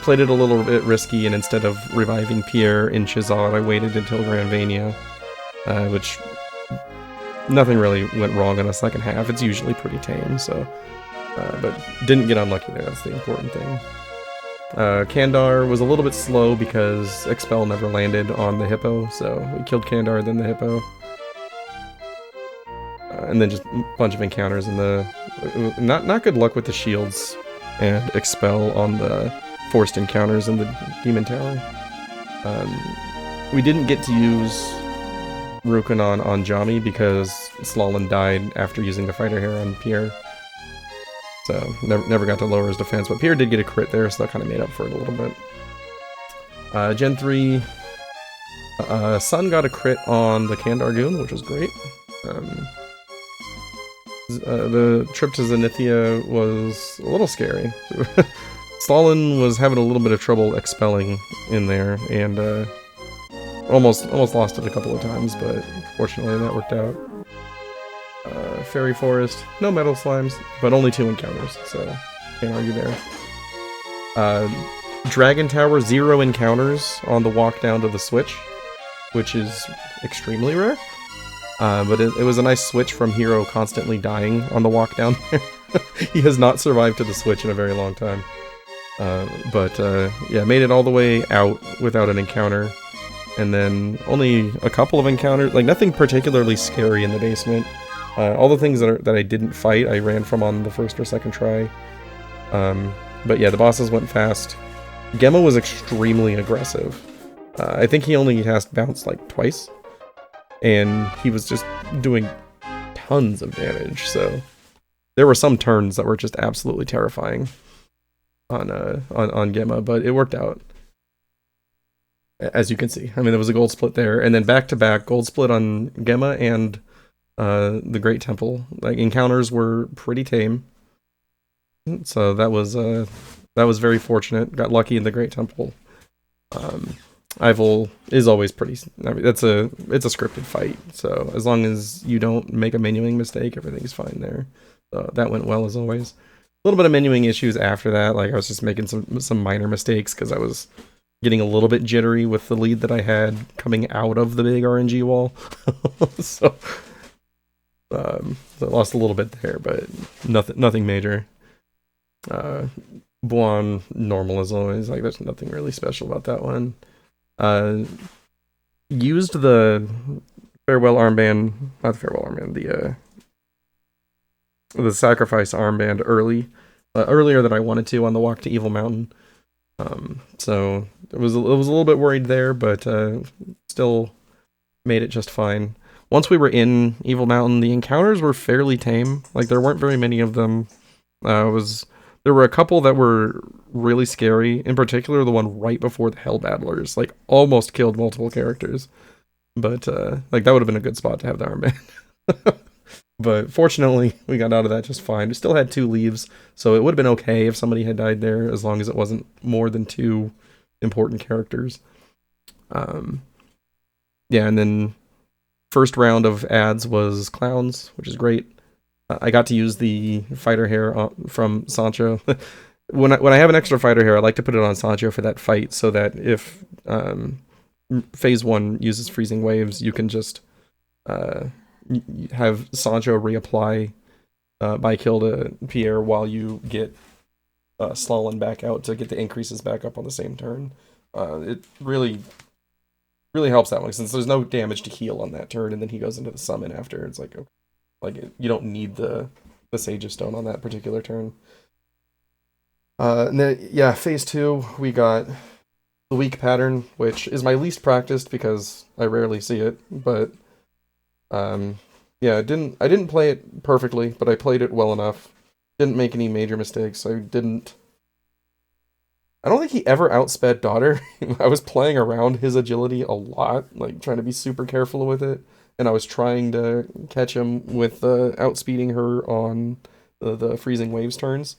Played it a little bit risky, and instead of reviving Pierre in Chizad, I waited until Granvania, which nothing really went wrong in the second half. It's usually pretty tame, so but didn't get unlucky there, that's the important thing. Kandar was a little bit slow because Expel never landed on the Hippo, so we killed Kandar, then the Hippo. And then just a bunch of encounters in the... Not good luck with the shields and Expel on the forced encounters in the Demon Tower. We didn't get to use Rukanon on Jami because Slalin died after using the fighter hair on Pierre. So, never got to lower his defense, but Pierre did get a crit there, so that kind of made up for it a little bit. Gen 3, Sun got a crit on the Kandar Goon, which was great. The trip to Zenithia was a little scary. Stalin was having a little bit of trouble expelling in there, and almost lost it a couple of times, but fortunately that worked out. Fairy Forest, no metal slimes, but only 2 encounters, so can't argue there. Dragon Tower, 0 encounters on the walk down to the switch, which is extremely rare. But it was a nice switch from Hero constantly dying on the walk down there. He has not survived to the switch in a very long time. Yeah, made it all the way out without an encounter. And then only a couple of encounters, like nothing particularly scary in the basement. All the things that I didn't fight, I ran from on the first or second try. But yeah, the bosses went fast. Gemma was extremely aggressive. I think he only cast Bounce like twice. And he was just doing tons of damage, so there were some turns that were just absolutely terrifying on Gemma, but it worked out, as you can see. I mean, there was a gold split there, and then back-to-back gold split on Gemma and the Great Temple. Like, encounters were pretty tame, so that was very fortunate. Got lucky in the Great Temple. Ivol is always pretty... I mean, it's a scripted fight, so as long as you don't make a menuing mistake, everything's fine there. So that went well, as always. A little bit of menuing issues after that, like I was just making some minor mistakes, because I was getting a little bit jittery with the lead that I had coming out of the big RNG wall. So I lost a little bit there, but nothing major. Buon, normal as always, like there's nothing really special about that one. Used the farewell armband, not the farewell armband, the sacrifice armband earlier than I wanted to on the walk to Evil Mountain. So it was a little bit worried there, but still made it just fine. Once we were in Evil Mountain, the encounters were fairly tame. Like, there weren't very many of them. There were a couple that were really scary, in particular the one right before the Hell Battlers, like almost killed multiple characters. But like that would have been a good spot to have the armband. But fortunately, we got out of that just fine. We still had 2 leaves, so it would have been okay if somebody had died there, as long as it wasn't more than 2 important characters. Yeah, and then first round of ads was Clowns, which is great. I got to use the fighter hair from Sancho. When I have an extra fighter hair, I like to put it on Sancho for that fight, so that if Phase 1 uses freezing waves, you can just have Sancho reapply by kill to Pierre while you get Slalin back out to get the increases back up on the same turn. It really really helps that one, since there's no damage to heal on that turn, and then he goes into the summon after. It's like, okay, like you don't need the Sage of Stone on that particular turn. And then, yeah, phase 2, we got the weak pattern, which is my least practiced because I rarely see it, but yeah, I didn't play it perfectly, but I played it well enough. Didn't make any major mistakes. I don't think he ever outsped Daughter. I was playing around his agility a lot, like trying to be super careful with it, and I was trying to catch him with outspeeding her on the Freezing Waves turns,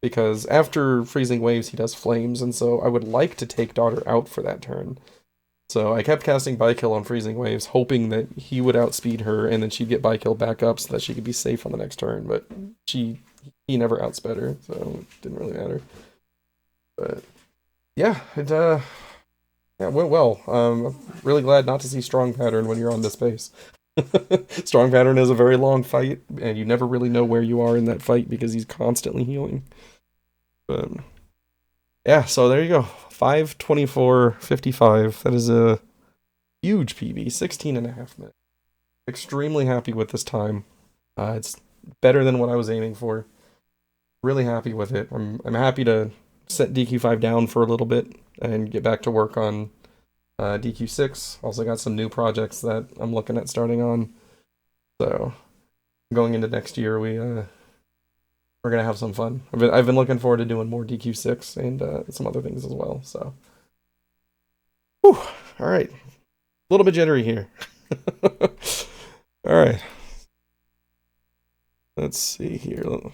because after Freezing Waves he does Flames, and so I would like to take Daughter out for that turn. So I kept casting Bykill on Freezing Waves, hoping that he would outspeed her, and then she'd get Bykill back up so that she could be safe on the next turn, but he never outsped her, so it didn't really matter. But yeah, it went well. I'm really glad not to see Strong Pattern when you're on this base. Strong Pattern is a very long fight, and you never really know where you are in that fight because he's constantly healing. But yeah, so there you go. 5:24:55. That is a huge PB, 16 and a half minutes. Extremely happy with this time. It's better than what I was aiming for. Really happy with it. I'm happy to set DQ5 down for a little bit and get back to work on DQ6. Also got some new projects that I'm looking at starting on. So going into next year, we're gonna have some fun. I've been looking forward to doing more DQ6 and some other things as well. So, whew, all right, a little bit jittery here. All right, let's see here. What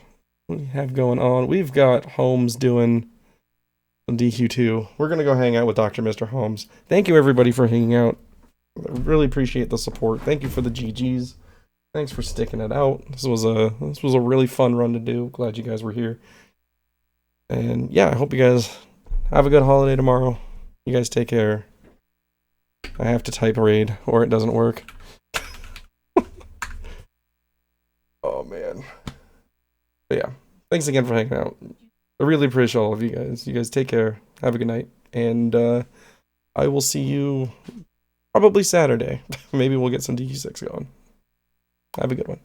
do we have going on? We've got Holmes doing DQ2. We're gonna go hang out with Dr. Mr. Holmes. Thank you everybody for hanging out. I really appreciate the support. Thank you for the GGs. Thanks for sticking it out. This was a really fun run to do. Glad you guys were here. And yeah, I hope you guys have a good holiday tomorrow. You guys take care. I have to type raid or it doesn't work. Oh man. But yeah, thanks again for hanging out. I really appreciate all of you guys. You guys take care. Have a good night. And I will see you probably Saturday. Maybe we'll get some DQ6 going. Have a good one.